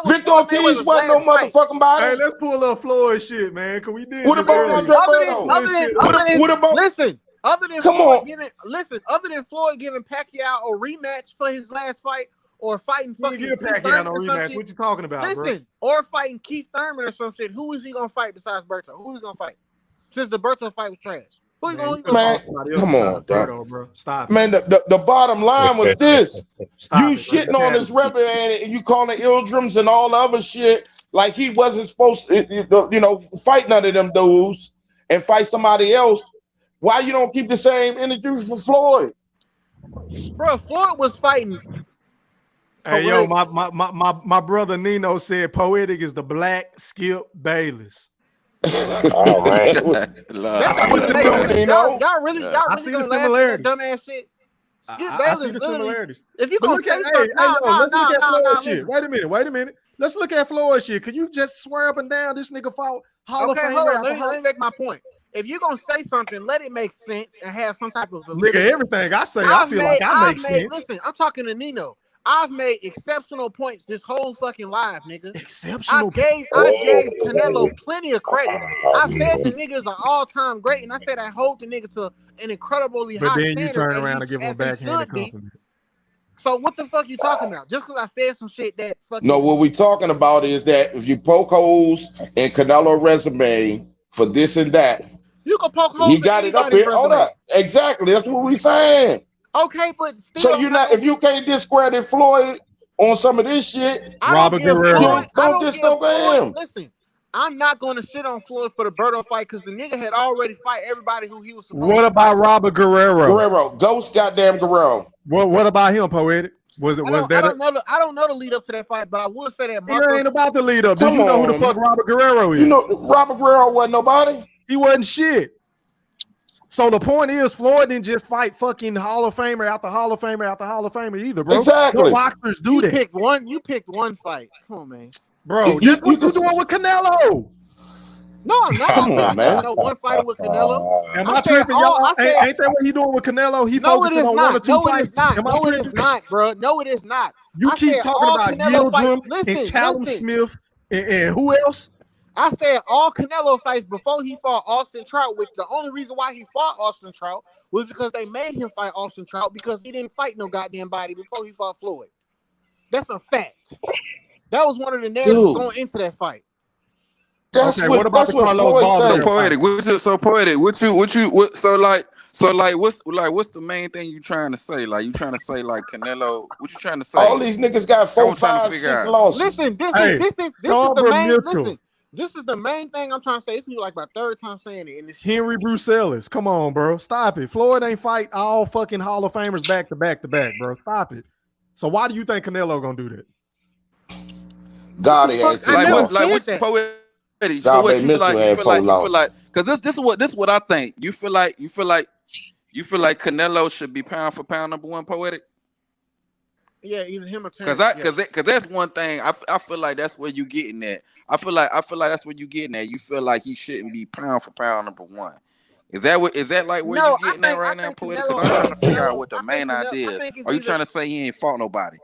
Victor Ortiz wasn't no motherfucking body. Hey, let's pull up Floyd shit, man. Cause we did. What about Andre Berto? What about? Listen. Other than Floyd giving Pacquiao a rematch for his last fight, or fighting fucking Keith Thurman or some shit. What you talking about? Listen, or fighting Keith Thurman or some shit. Who is he gonna fight besides Berto? Who is he gonna fight? Since the Berto fight was trash. Who you gonna fight? Come on, Berto, bro. Stop. Man, the bottom line was this: shitting on his rep and you calling Yildirim and all the other shit like he wasn't supposed to, fight none of them dudes and fight somebody else. Why you don't keep the same energy for Floyd? Bro, Floyd was fighting. Hey, yo, my brother Nino said Poetic is the black Skip Bayless. Oh man. That's I see the similarities. y'all really I see the gonna laugh at that similarities. dumbass shit. Skip I Bayless see the literally. similarities. If you But gonna look say at, something, let's look at Floyd shit. listen. Wait a minute. Let's look at Floyd shit. Could you just swear up and down this nigga fought Hall of Okay, Fame? hold on. Let me make my point. If you're gonna say something, let it make sense and have some type of validity. Nigga, everything I say, I feel like I make sense. Listen, I'm talking to Nino. I've made exceptional points this whole fucking live, nigga. Exceptional. I gave Canelo plenty of credit. I said the nigga is an all-time great, and I said I hold the nigga to an incredibly But high then standard. you turn around and give him a as he backhanded should be. compliment. So what the fuck you talking about? Just because I said some shit that fucking No, what we talking about is that if you poke holes in Canelo resume for this and that, you can poke he holes in got it up anybody's here. Hold resume. up. Exactly. That's what we saying. Okay, but still, So you're not if you can't discredit Floyd on some of this shit, Robert Guerrero. don't discredit him. Listen, I'm not going to shit on Floyd for the Berto fight because the nigga had already fight everybody who he was supposed What to about fight. Robert Guerrero? Ghost goddamn Guerrero. What about him, Poetic? I don't know the lead up to that fight, but I will say that Marcos, it ain't about the lead up. Do you know who the fuck Robert Guerrero is? You know Robert Guerrero wasn't nobody. He wasn't shit. So the point is, Floyd didn't just fight fucking Hall of Famer after Hall of Famer after Hall of Famer either, bro. Exactly. No boxers do that. You picked one fight. Come on, man. Bro, that's what you're doing with Canelo. No, I'm not. Come on, man. No one fighter with Canelo. Am I tripping, y'all? Ain't that what he doing with Canelo? He focusing on one or two fights. No, it is not, bro. No, it is not. You keep talking about Yildirim and Callum Smith and who else? I said all Canelo fights before he fought Austin Trout, which the only reason why he fought Austin Trout was because they made him fight Austin Trout because he didn't fight no goddamn body before he fought Floyd. That's a fact. That was one of the narratives going into that fight. What about the Carlos Baldo? What's the main thing you trying to say? Like you trying to say like Canelo? What you trying to say? All these niggas got 4, 5, 6 losses. Listen, this is the main. Listen, this is the main thing I'm trying to say. This is like my third time saying it. In this Henry Brucelis, come on, bro, stop it. Floyd ain't fight all fucking Hall of Famers back to back, bro. Stop it. So why do you think Canelo gonna do that? God, he has poetic. So what you feel like? Because this is what I think. You feel like Canelo should be pound for pound number one, poetic. Yeah, either him or because that's one thing. I feel like that's where you getting at. I feel like that's where you getting at. You feel like he shouldn't be pound for pound number one. Is that like where you getting at right now, poetic? Because I'm trying to figure out what the main idea is. Are you trying to say he ain't fought nobody?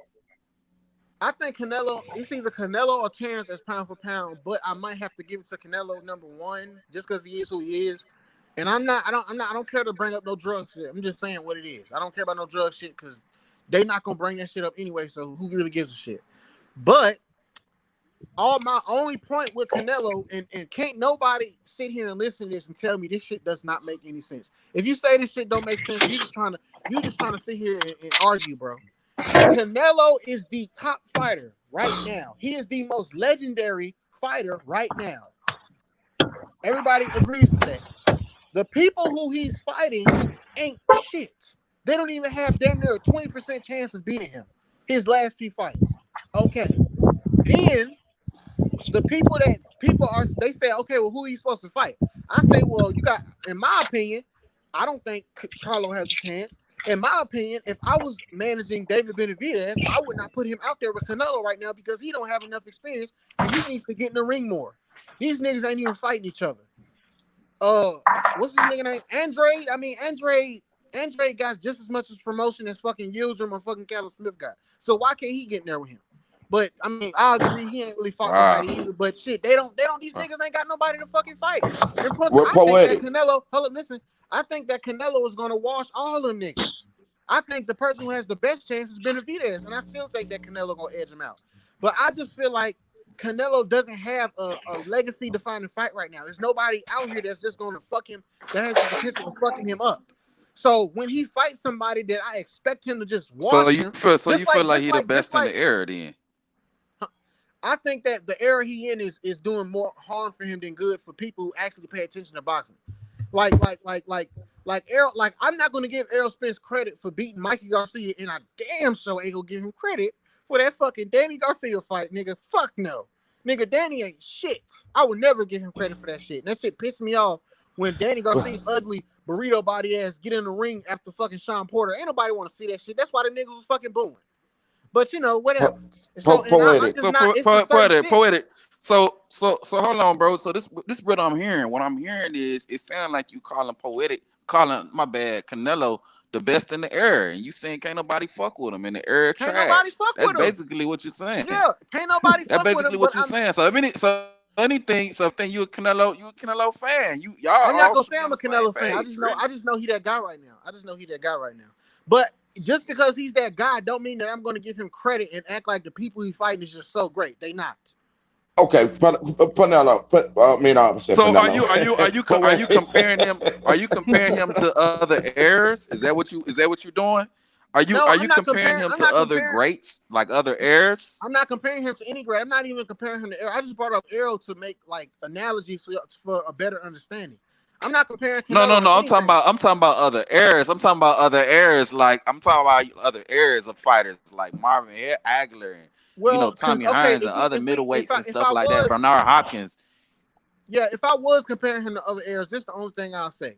I think Canelo, it's either Canelo or Terrence as pound for pound, but I might have to give it to Canelo number one just because he is who he is. And I don't care to bring up no drug shit. I'm just saying what it is. I don't care about no drug shit because they not gonna bring that shit up anyway. So who really gives a shit? But my only point with Canelo, and can't nobody sit here and listen to this and tell me this shit does not make any sense. If you say this shit don't make sense, you just trying to sit here and argue, bro. Canelo is the top fighter right now. He is the most legendary fighter right now. Everybody agrees with that. The people who he's fighting ain't shit. They don't even have damn near a 20% chance of beating him. His last few fights. Okay. Then the people they say, okay, well, who are you supposed to fight? I say, well, you got, in my opinion, I don't think Charlo has a chance. In my opinion, if I was managing David Benavidez, I would not put him out there with Canelo right now because he don't have enough experience and he needs to get in the ring more. These niggas ain't even fighting each other. What's his nigga name? Andre got just as much as promotion as fucking Yildirim or fucking Callum Smith got. So why can't he get in there with him? But I mean, I agree he ain't really fought nobody either. But shit, these niggas ain't got nobody to fucking fight. And plus, I think that Canelo is gonna wash all them niggas. I think the person who has the best chance is Benavidez, and I still think that Canelo gonna edge him out. But I just feel like Canelo doesn't have a legacy defining fight right now. There's nobody out here that's just gonna fuck him, that has the potential of fucking him up. So when he fights somebody that I expect him to just wash him, you feel like he the best in the era then? I think that the era he in is doing more harm for him than good for people who actually pay attention to boxing. Like Errol, like I'm not gonna give Errol Spence credit for beating Mikey Garcia, and I damn sure ain't gonna give him credit for that fucking Danny Garcia fight, nigga. Fuck no. Nigga, Danny ain't shit. I would never give him credit for that shit. And that shit pissed me off when Danny Garcia ugly burrito body ass get in the ring after fucking Sean Porter. Ain't nobody want to see that shit. That's why the niggas was fucking booing. But you know, whatever. So and I'm Poetic. just not. It's a certain shit. Poetic. So hold on, bro. So this what I'm hearing. What I'm hearing is it sounds like you calling Canelo the best in the era, and you saying can't nobody fuck with him in the era Can't trash. nobody fuck That's with him. basically what you're saying. Yeah, can't nobody That's fuck with basically him. what you're saying. So then you a Canelo fan. Y'all I'm not all gonna should say be on I'm a the same Canelo fan. page, I just know he that guy right now. But just because he's that guy, don't mean that I'm gonna give him credit and act like the people he's fighting is just so great. They not. Okay, Panello. So are you comparing him? Are you comparing him to other heirs? Is that what you're doing? Are No, you I'm not comparing him to other greats like other heirs? I'm not comparing him to any great. I'm not even comparing him to Errol. I just brought up Errol to make like analogies for a better understanding. I'm not comparing Canelo No. to anything. I'm talking about other heirs. I'm talking about other heirs. Like I'm talking about other heirs of fighters like Marvin Hagler and Well, Tommy Hearns and other middleweights and stuff like that. was, Bernard Hopkins. yeah, if I was comparing him to other heirs, this is the only thing I'll say.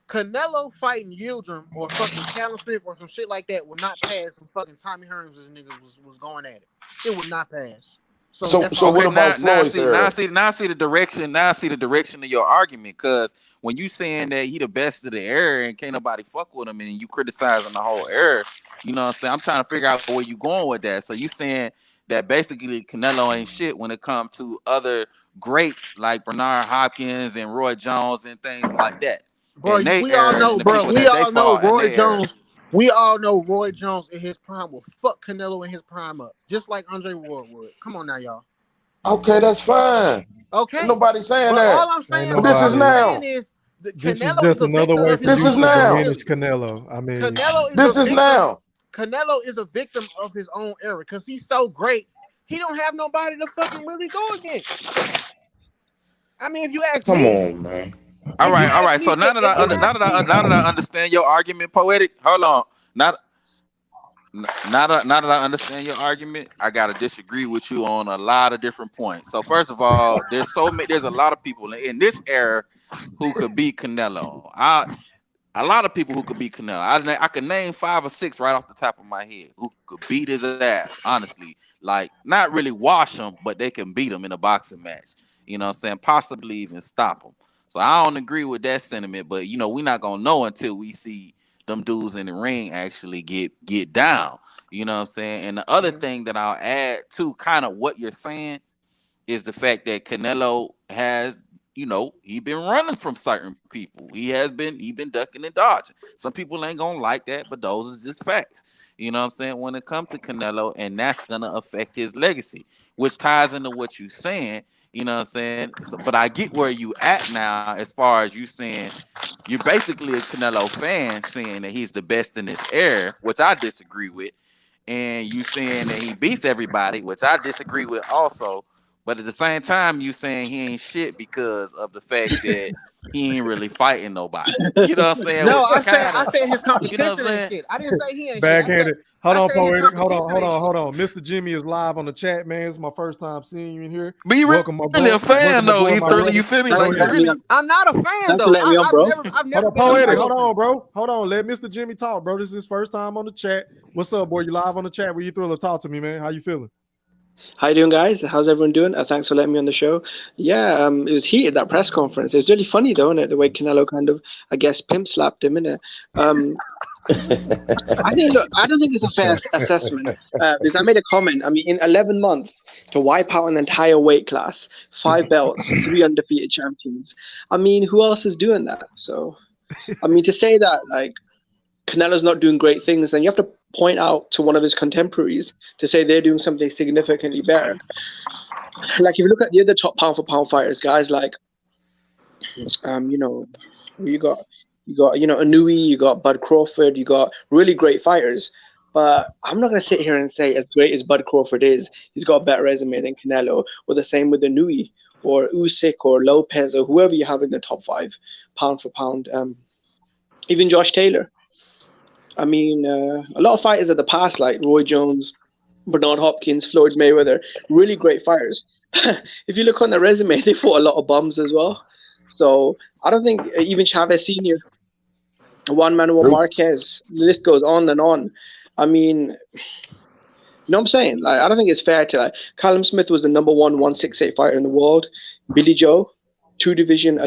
Canelo fighting Yildirim or fucking Callum Smith or some shit like that would not pass when fucking Tommy Hearns as nigga was going at it. It would not pass. So what about Floyd's era? Now I see the direction of your argument, because when you saying that he the best of the era and can't nobody fuck with him, and you criticizing the whole era, you know what I'm saying? I'm trying to figure out where you going with that. So you saying that basically Canelo ain't shit when it comes to other greats like Bernard Hopkins and Roy Jones and things like that. Bro, we all know Roy Jones. We all know Roy Jones in his prime will fuck Canelo in his prime up, just like Andre Ward would. Come on now, y'all. Okay, that's fine. Okay, nobody's saying but that. all I'm saying, but this is now. This is just another way for this is you now. to diminish Canelo. I mean, this is now. Canelo is a victim of his own era because he's so great. He don't have nobody to fucking really go against. I mean, if you ask me, come on, man. All right. So now that I understand your argument, Poetic. Hold on. Now that I understand your argument, I gotta disagree with you on a lot of different points. So first of all, there's a lot of people in this era who could beat Canelo. A lot of people who could beat Canelo. I could name 5 or 6 right off the top of my head who could beat his ass. Honestly, like not really wash him, but they can beat him in a boxing match. You know what I'm saying? Possibly even stop him. So I don't agree with that sentiment, but you know we're not gonna know until we see them dudes in the ring actually get down. You know what I'm saying? And the other thing that I'll add to kind of what you're saying is the fact that Canelo has, you know, he been running from certain people. He been ducking and dodging. Some people ain't gonna like that, but those is just facts. You know what I'm saying? When it comes to Canelo, and that's gonna affect his legacy, which ties into what you're saying. You know what I'm saying? So, but I get where you at now as far as you saying you're basically a Canelo fan saying that he's the best in his era, which I disagree with. And you saying that he beats everybody, which I disagree with also. But at the same time, you saying he ain't shit because of the fact that he ain't really fighting nobody. You know what I'm saying? No, I said his competition you know what I'm and shit. I didn't say he ain't backhanded. shit. Hold on, Poetic. Hold on. Mr. Jimmy is live on the chat, man. It's my first time seeing you in here. But you welcome, my really boy. a fan though. You feel me? Like really, I'm not a fan though. I've never been Poetic. Hold on, bro. Hold on. Let Mr. Jimmy talk, bro. This is his first time on the chat. What's up, boy? You live on the chat? Were you thrilled to talk to me, man? How you feeling? How you doing, guys? How's everyone doing? Thanks for letting me on the show. Yeah, it was heated, that press conference. It was really funny, though, innit? The way Canelo kind of, I guess, pimp slapped him, innit? I don't think it's a fair assessment because I made a comment. I mean, in 11 months to wipe out an entire weight class, 5 belts, 3 undefeated champions. I mean, who else is doing that? So, I mean, to say that, like, Canelo's not doing great things, then you have to point out to one of his contemporaries to say they're doing something significantly better. Like if you look at the other top pound for pound fighters, guys like, you know, you got Anui, you got Bud Crawford, you got really great fighters. But I'm not gonna sit here and say as great as Bud Crawford is, he's got a better resume than Canelo, or the same with Anui or Usyk or Lopez or whoever you have in the top 5 pound for pound. Even Josh Taylor. I mean, a lot of fighters of the past, like Roy Jones, Bernard Hopkins, Floyd Mayweather, really great fighters. if you look on the resume, they fought a lot of bums as well. So I don't think even Chavez Senior, Juan Manuel True. Marquez, the list goes on and on. I mean, you know what I'm saying? Like, I don't think it's fair to like. Callum Smith was the number 168 fighter in the world. Billy Joe, 2 division,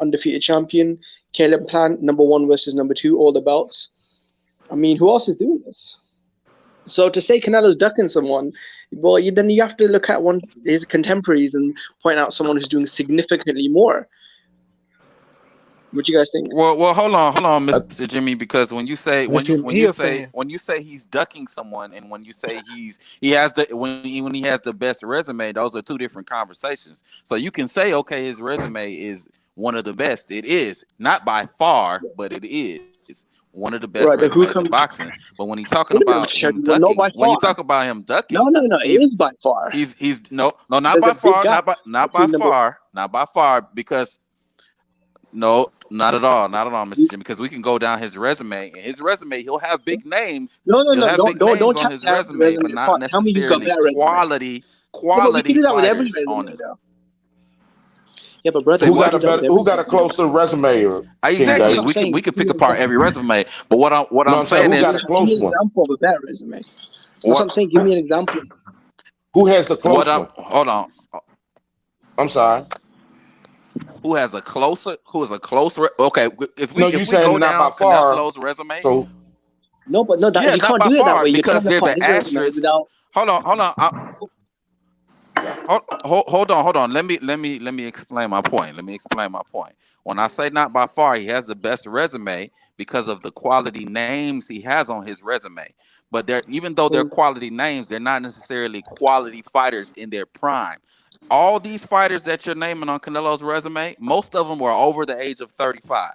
undefeated champion. Caleb Plant, number 1 versus number 2, all the belts. I mean, who else is doing this? So to say Canelo's ducking someone, well, then you have to look at his contemporaries and point out someone who's doing significantly more. What do you guys think? Well, hold on, Mr. Jimmy, because when you say fan. when you say he's ducking someone, and when you say he has the best resume, those are 2 different conversations. So you can say, okay, his resume is one of the best. It is not by far, but it is one of the best Right, resumes in boxing. But when he's talking about him ducking, not by when you far. talk about him ducking, No, it is by far. He's not by There's a big far, gap not by far, because no, not at all, Mr. Jimmy. Because we can go down his resume, and his resume, he'll have big names. No, He'll have big don't names on tap his the resume, but not apart. Tell me you've got necessarily better resume. quality But we can do that with every fighters resume, on it. though. Yeah, but brother, Say Who what? who got a closer resume? King Exactly. David? We could pick apart every resume, but what I'm saying who got is, a close give me an one? example of a better resume. That's what I'm what saying. Give me an example. Who has the close what I'm one? hold on. I'm sorry. Who is a closer? Okay, if No, we you saying go not down by far. Canelo's resume, So No, but no, yeah, you not can't by do it that far, way. You're because talking there's an about his resume asterisk. without. Hold on. Hold on. Let me explain my point. When I say not by far, he has the best resume because of the quality names he has on his resume. But even though they're quality names, they're not necessarily quality fighters in their prime. All these fighters that you're naming on Canelo's resume, most of them were over the age of 35.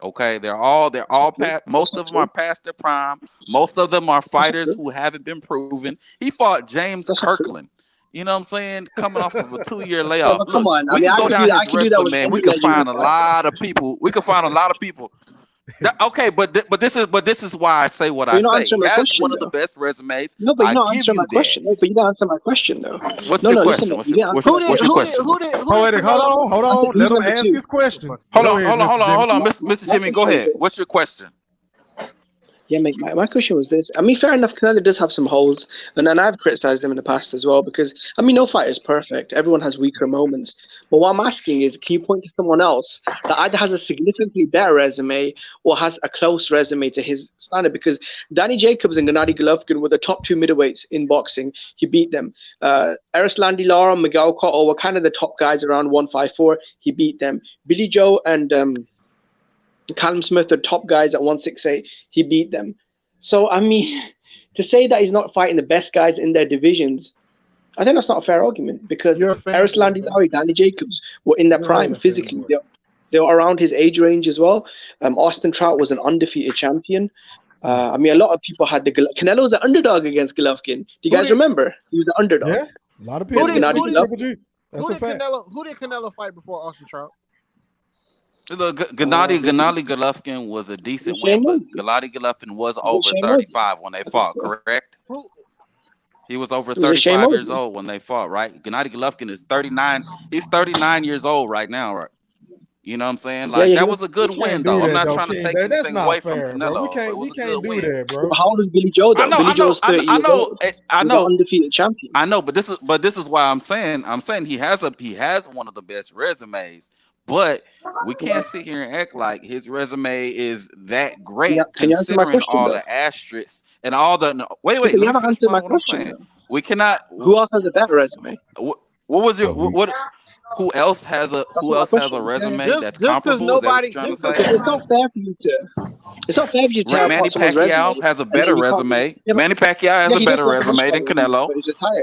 Okay, they're all past. Most of them are past their prime. Most of them are fighters who haven't been proven. He fought James Kirkland. You know what I'm saying? Coming off of a 2-year Yeah, layoff. but come Look, on. I we mean, can go down I his could do that wrestling, with man. We any can legendary find a fighter. lot of people. Okay, but this is why I say what But I you're not say. answering He my has question, one of the though. best resumes. No, but you're I not give answering you my question. No, but you didn't answer my question, though. What's No, your listen. question? You didn't answer my What's your question? Who did Poetic, hold on. Who's Let him number ask 2? his question. Hold Go on, ahead, Mr. hold on, Jimmy. Mr. Jimmy. Go ahead. What's your question? Yeah, mate, my question was this. I mean, fair enough, Canelo does have some holes, and I've criticized him in the past as well, because, I mean, no fighter is perfect. Everyone has weaker moments. But what I'm asking is, can you point to someone else that either has a significantly better resume or has a close resume to his standard? Because Danny Jacobs and Gennady Golovkin were the top 2 middleweights in boxing. He beat them. Erislandy Lara and Miguel Cotto were kind of the top guys around 154. He beat them. Billy Joe and Callum Smith are top guys at 168. He beat them. So, I mean, to say that he's not fighting the best guys in their divisions, I think that's not a fair argument, because Erislandy Lara, Danny Jacobs were in their prime physically. They were around his age range as well. Austin Trout was an undefeated champion. I mean, a lot of people had Canelo was an underdog against Golovkin. Do you guys remember? He was an underdog. Yeah, a lot of people. Who did Canelo fight before Austin Trout? Look, Gennady Golovkin was a decent win, but Gennady Golovkin was over 35 when they fought, correct? He was over 35 years old when they fought, right? Gennady Golovkin is 39. He's 39 years old right now, right? You know what I'm saying? Like, that was a good win, though. I'm not trying to take anything away from Canelo. We can't do that, bro. How old is Billy Joe, though? Billy Joe's 30 years old. I know. Undefeated champion. I know, but this is why I'm saying he has one of the best resumes. But we can't sit here and act like his resume is that great, considering all the asterisks and all the. Wait. You haven't answered my question. We cannot. Who else has a better resume? What was your what? Who else has a resume that's comparable? Is that what you're trying to say? It's not fair for you to. It's not fair for you to. Manny Pacquiao has a better resume. Manny Pacquiao has a better resume than Canelo.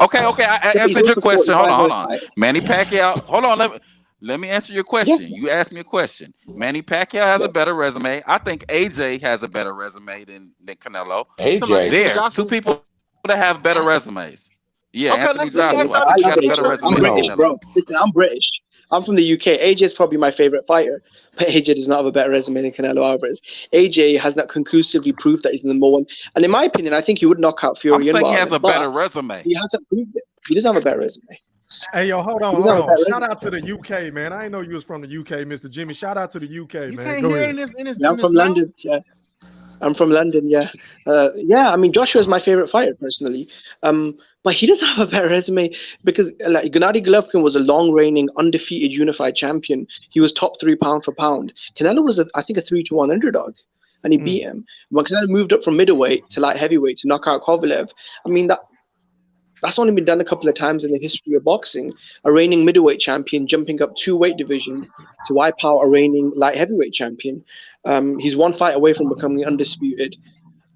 Okay. I answered your question. Hold on. Manny Pacquiao. Hold on. Let me answer your question. You asked me a question. Manny Pacquiao has a better resume. I think AJ has a better resume than Canelo. AJ. There, 2 people that have better resumes. Yeah, Anthony Joshua. I think he got a better resume than Canelo. Bro, listen, I'm British. I'm from the UK. AJ is probably my favorite fighter, but AJ does not have a better resume than Canelo Alvarez. AJ has not conclusively proved that he's the number 1. And in my opinion, I think he would knock out Fury. I'm saying he has a better resume. He hasn't proved it. He doesn't have a better resume. Hey, yo, hold He on, doesn't hold have a on. better Shout resume. out to the UK, man. I didn't know you was from the UK, Mr. Jimmy. Shout out to the UK, You man. can't Go hear it ahead. in his Yeah, I'm from mouth. London. Yeah, I'm from London. Yeah, yeah. I mean, Joshua is my favorite fighter personally. But he doesn't have a better resume because like Gennady Golovkin was a long reigning undefeated unified champion. He was top 3 pound for pound. Canelo was I think a 3-1 underdog, and he beat him. When Canelo moved up from middleweight to light heavyweight to knock out Kovalev, I mean that's only been done a couple of times in the history of boxing. A reigning middleweight champion jumping up 2 weight divisions to wipe out a reigning light heavyweight champion. He's 1 fight away from becoming undisputed.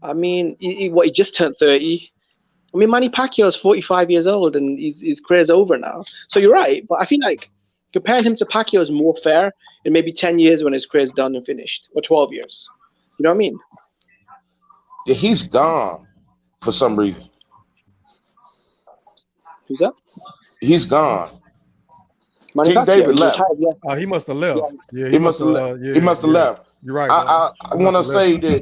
I mean, he just turned 30. I mean, Manny Pacquiao is 45 years old and his career's over now. So you're right, but I feel like comparing him to Pacquiao is more fair in maybe 10 years when his career's done and finished, or 12 years. You know what I mean? Yeah, he's gone for some reason. Who's that? He's gone. Manny King Pacquiao. David He left. retired, yeah. Oh, he must have left. Yeah, He must have. He must have left. You're right, bro. I want to say that,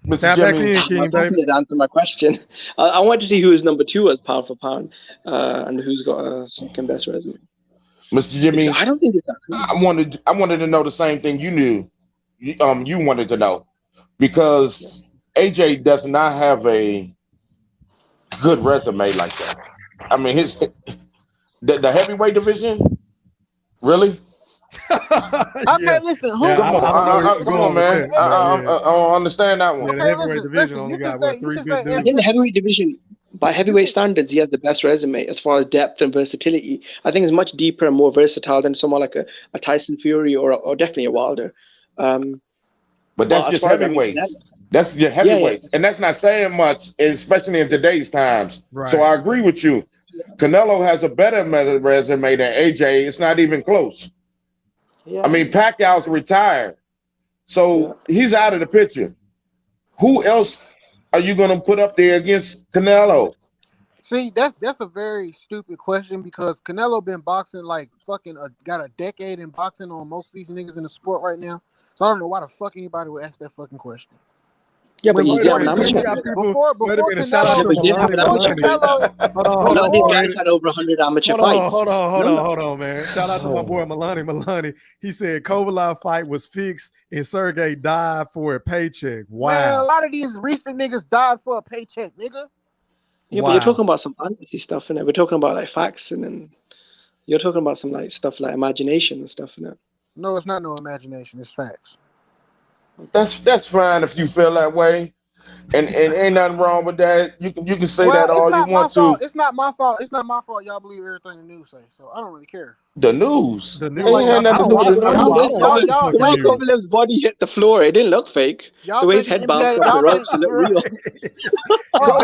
Mr. Tap back Jimmy. in, King, I baby. did answer my question. I want to see who is number 2 was pound for pound, and who's got a second best resume. Mr. Jimmy, I don't think it's that close. I wanted to know the same thing you knew. You wanted to know because AJ does not have a good resume like that. I mean, the heavyweight division, really? Okay, listen. Who? Yeah, Come on, man. I don't understand that one. Yeah, the Okay, heavyweight listen, division listen, only you got can say- what, you 3 can good say I dudes. think the heavyweight division, by heavyweight standards, he has the best resume as far as depth and versatility. I think it's much deeper and more versatile than someone like a Tyson Fury or definitely a Wilder. But that's as just far as, I mean, heavyweights. That's your heavyweights, and that's not saying much, especially in today's times. Right. So I agree with you. Canelo has a better resume than AJ. It's not even close. yeah. I mean, Pacquiao's retired, so he's out of the picture. Who else are you going to put up there against Canelo? See, that's a very stupid question because Canelo been boxing like fucking got a decade in boxing on most of these niggas in the sport right now. So I don't know why the fuck anybody would ask that fucking question. Yeah, but When you before have an these amateur. niggas- before Wait a minute. Canelo, Shout out to but he did have an before amateur. Canelo, Hold A on, lot of these hold guys on. had over 100 amateur Hold fights. on, man. Shout out to my boy Milani. He said Kovalev fight was fixed and Sergey died for a paycheck. man, a Wow. lot of these recent niggas died for a paycheck, nigga. Yeah, but you're talking about some fantasy stuff, innit? We're talking about like facts, and then you're talking about some like stuff like imagination and stuff, innit? No, it's not no imagination. It's facts. That's fine if you feel that way, and ain't nothing wrong with that. You can say that all you want to. It's not my fault. It's not my fault. Y'all believe everything the news say, so I don't really care. The news. The news. Ain't had nothing to do with the news. The way Kovalev's body hit the floor, it didn't look fake. The way his head bounced off the ropes, it looked real. So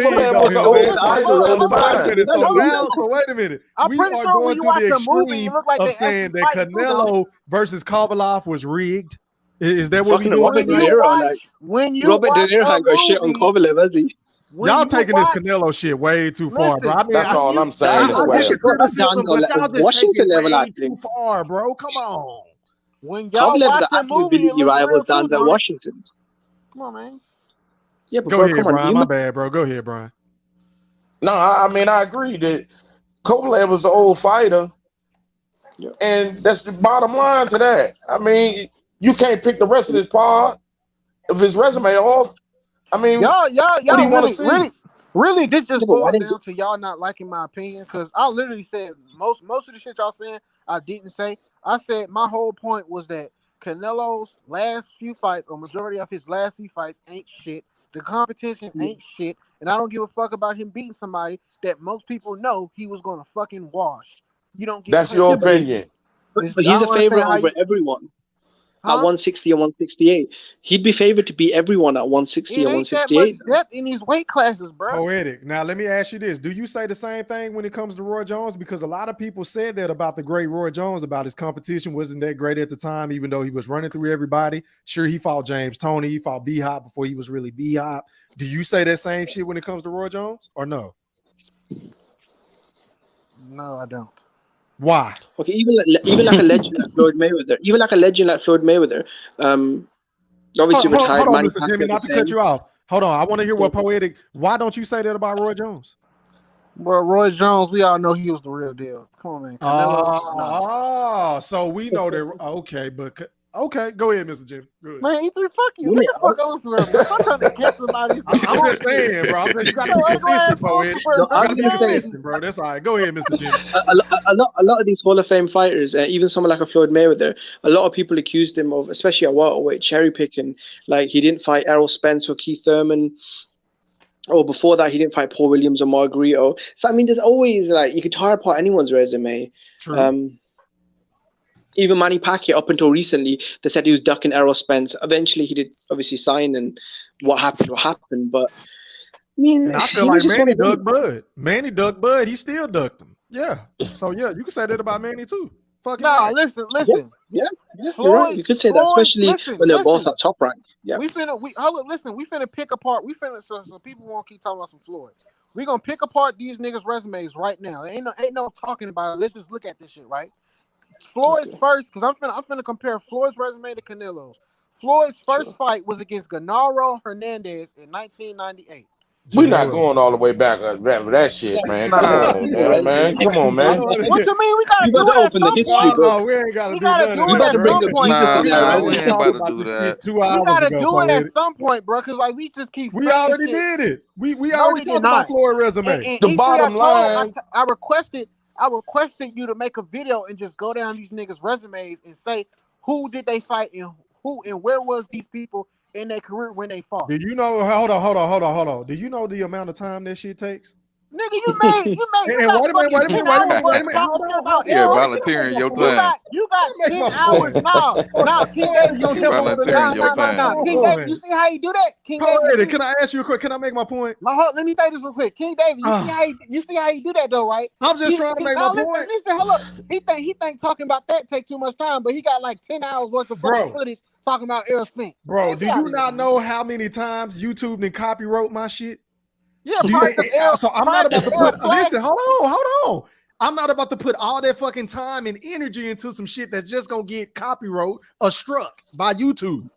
wait a minute. I'm We pretty are sure when going you to watch the the movie, it extreme looked like of they saying actually that fighting too, though. Canelo versus Kovalev was rigged. Is that what we Fucking doing? Robert De tonight? Niro, When you Robert De watch Niro a ain't got shit on movie, Kovalev, has he? when Y'all you taking watch- this Canelo shit way too far, bro. I mean, That's all I'm saying as I well. get the criticism, but y'all just take Washington it level way acting. too far, bro. Come on. When y'all Kovalev's watch a acting movie, it ability looks real rivals too, Denzel don't it? Washington's. Come on, man. Yeah, but Go bro, ahead, come on. Brian. My bad, bro. Go ahead, Brian. No, I mean I agree that Kovalev was an old fighter, and that's the bottom line to that. I mean, you can't pick the rest of his part of his resume off. I mean, Y'all what do you want to see? really, this just Yeah, but why boils didn't down to y'all not liking my opinion because I literally said most of the shit y'all saying I didn't say. I said my whole point was that Canelo's last few fights, or majority of his last few fights, ain't shit. The competition ain't shit, and I don't give a fuck about him beating somebody that most people know he was gonna fucking wash. You don't get. That's your opinion. But he's a favorite over everyone. At 160 and 168, he'd be favored to beat everyone at 160 It and ain't that 168. much depth in these weight classes, bro. Poetic. Now, let me ask you this. Do you say the same thing when it comes to Roy Jones? Because a lot of people said that about the great Roy Jones, about his competition wasn't that great at the time, even though he was running through everybody. Sure, he fought James Toney. He fought B-Hop before he was really B-Hop. Do you say that same shit when it comes to Roy Jones or no? No, I don't. Why? Okay, even like a legend like Floyd Mayweather. Obviously retired. Hold on, Manny Mr. Jimmy, Pacquiao not the to cut same. you off. Hold on, I want to hear what Poetic. Why don't you say that about Roy Jones? Bro, Roy Jones, we all know he was the real deal. Come on, man. Canelo, nah. So we know that. Okay, but okay, go ahead, Mr. Jim. Good. Man, E3, fuck you. Get the fuck on somewhere, bro. Stop trying to get somebody's. I'm just saying, bro. I'm saying you gotta be consistent, poet. No, You I'm gotta be gonna say consistent, bro. That's all right. Go ahead, Mr. Jim. a lot of these Hall of Fame fighters, even someone like a Floyd Mayweather, a lot of people accused him of, especially at welterweight, cherry picking. Like he didn't fight Errol Spence or Keith Thurman, or before that he didn't fight Paul Williams or Margarito. So I mean, there's always like you could tear apart anyone's resume. True. Even Manny Pacquiao, up until recently, they said he was ducking Errol Spence. Eventually, he did obviously sign, and what happened. But I mean, and I feel like Manny ducked Bud. Manny ducked Bud. He still ducked him. Yeah. So yeah, you can say that about Manny too. Fucking nah, listen. Yeah, Floyd, right. You could say that, especially when they're both at top rank. Yeah. We finna pick apart. So people won't keep talking about some Floyd. We gonna pick apart these niggas' resumes right now. Ain't no talking about it. Let's just look at this shit, right? Floyd's first, because I'm finna compare Floyd's resume to Canelo's. Floyd's first fight was against Genaro Hernandez in 1998. We're not going all the way back that shit, man. Come on, man. Come on, man. What you mean? We gotta do it at some point. No, we ain't gotta do that. We gotta do it at some point. Nah, we ain't about to do that. We gotta do it at some point, bro. Because like we just keep. We already did it. We already talked about Floyd resume. And the bottom line. I requested you to make a video and just go down these niggas' resumes and say who did they fight and who and where was these people in their career when they fought. Did you know? Hold on. Do you know the amount of time that shit takes? Nigga, you made. Wait a minute. Yeah, volunteering your time. You got 10 hours now. Now, King David, volunteering your time. King David, you see how you do that? King David, can I ask you a quick? Can I make my point? Let me say this real quick. King David, you see how you do that though, right? I'm just trying to make my point. Listen, hold up. He think talking about that take too much time, but he got like 10 hours worth of footage talking about Errol Spence. Bro, do you not know how many times YouTube and copyright my shit? Yeah, so I'm not about to put. Listen, hold on. I'm not about to put all that fucking time and energy into some shit that's just gonna get copyright or struck by YouTube.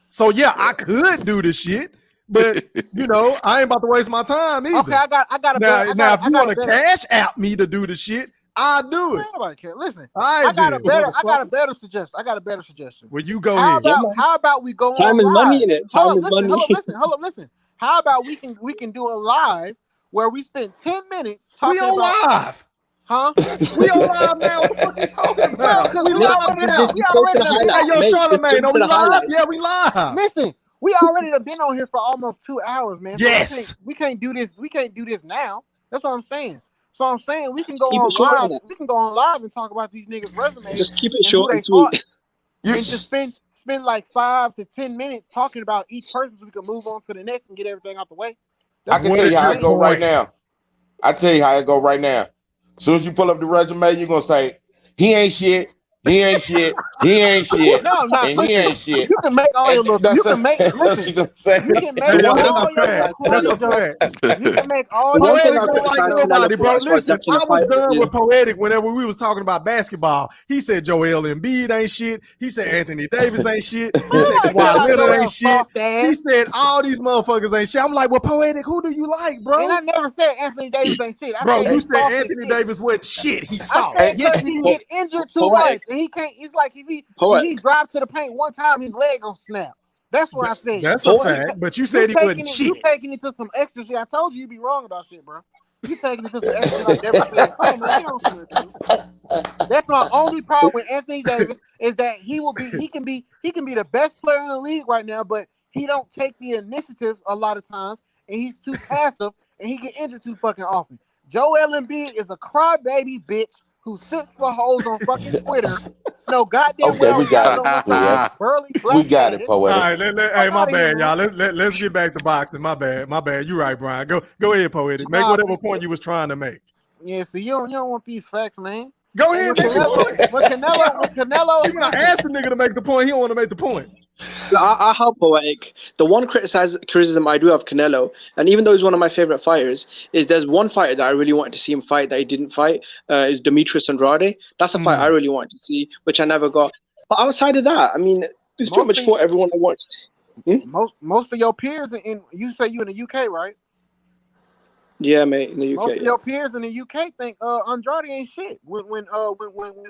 So yeah, I could do this shit, but I ain't about to waste my time either. Okay, I got a now if you want to cash out me to do the shit, I'll do it. Nobody care. Listen, I got a better suggestion. Well, you go ahead. How about we go time on is live? money in it. Hold up, listen. How about we can do a live where we spend 10 minutes talking about... We on live. Huh? We on live now. What the fuck you talking about? We live now. We already Hey, yo, Charlamagne, are we live? Yeah, we live. Listen, we already have been on here for almost 2 hours, man. So yes. We can't do this. We can't do this now. That's what I'm saying. So I'm saying we can go on live. We can go on live and talk about these niggas' resumes. Just keep it short and sweet. And just spend like 5 to 10 minutes talking about each person so we can move on to the next and get everything out the way. I can tell you how it go right now. As soon as you pull up the resume, you're gonna say, he ain't shit. No, and he ain't shit. You can make all your little. You can make. Listen, you can make all your. That's a fact. You can make all your. Poetic don't like nobody, bro. Listen, I was done with Poetic whenever we was talking about basketball. He said Joel Embiid ain't shit. He said Anthony Davis ain't shit. He said Kawhi Leonard ain't shit. He said all these motherfuckers ain't shit. I'm like, well, Poetic, who do you like, bro? And I never said Anthony Davis ain't shit. Bro, you said Anthony Davis wasn't shit. He saw it. He get injured too much. And he can't. It's like if he drive to the paint one time, his leg gonna snap. That's what I said. That's a fact. But you said he wasn't shit. You taking it to some extra shit. I told you be wrong about shit, bro. You taking it to some extra shit I never said. Come on, man. You don't see it. That's my only problem with Anthony Davis is that he can be the best player in the league right now, but he don't take the initiative a lot of times, and he's too passive, and he get injured too fucking often. Joel Embiid is a crybaby bitch who sits for hoes on fucking Twitter. No goddamn well. We got it. We got it, Poetic. All right, hey, my bad, y'all. Let's get back to boxing. My bad. You right, Brian. Go ahead, Poetic. Make whatever point you was trying to make. Yeah, see, you don't want these facts, man. Go ahead, make the point. When Canelo, you gonna ask the nigga to make the point. He don't want to make the point. I help Poetic. The one criticism I do have Canelo, and even though he's one of my favorite fighters, is there's one fighter that I really wanted to see him fight that he didn't fight. Is Demetrius Andrade. That's a fight I really wanted to see, which I never got. But outside of that, I mean, it's pretty much for everyone I wanted. Most of your peers, and you say you in the UK, right? Yeah, mate, in the UK. Most of your peers in the UK think Andrade ain't shit. When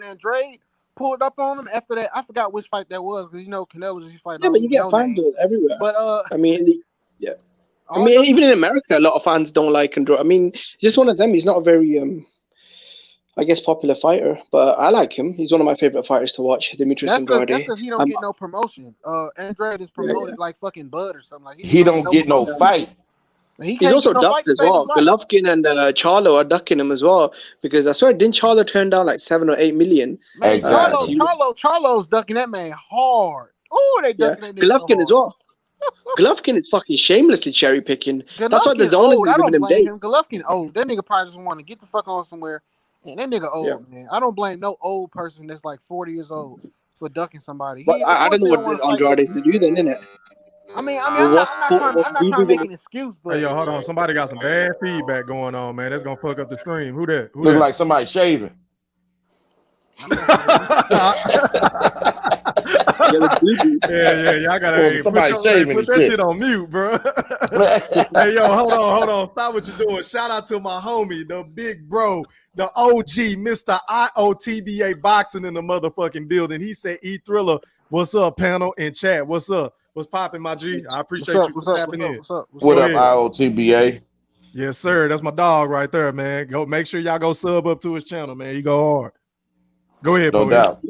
Andrade pulled up on him after that, I forgot which fight that was because Canelo just fighting all but you these get no fans names. everywhere. But I mean, yeah. I all mean, your even in America, a lot of fans don't like Andrade. I mean, he's just one of them. He's not a very, I guess, popular fighter, but I like him. He's one of my favorite fighters to watch, Demetrius that's Andrade. because he don't get no promotion. Andrade is promoted like fucking Bud or something. Like He don't get no promotion. fight. He He's can't also get no fight ducked to as save well. his life. Golovkin and Charlo are ducking him as well because I swear, didn't Charlo turn down like 7 or 8 million? Man, Exactly. Charlo's ducking that man hard. Oh, they ducking that nigga so Golovkin hard. as well. Golovkin is fucking shamelessly cherry picking. That's why the Golovkin zone old. is I giving don't him blame dates. him. Golovkin old. That nigga probably just want to get the fuck on somewhere. And that nigga old, man. I don't blame no old person that's like 40 years old for ducking somebody. But I don't know what Andrade is to do then, innit? I'm not trying to make an excuse, but hey, yo, hold on. Somebody got some bad feedback going on, man. That's gonna fuck up the stream. Who that? Look like somebody shaving. Yeah, y'all gotta somebody shaving put that shit on mute, bro. Hey, yo, hold on. Stop what you're doing. Shout out to my homie, the big bro, the OG, Mr. IOTBA boxing in the motherfucking building. He said, "E Thriller, what's up, panel and chat? What's up? What's popping, my G? I appreciate you for tapping in. What up, IOTBA? Yes, sir. That's my dog right there, man. Go make sure y'all go sub up to his channel, man. He go hard. Go ahead, no doubt.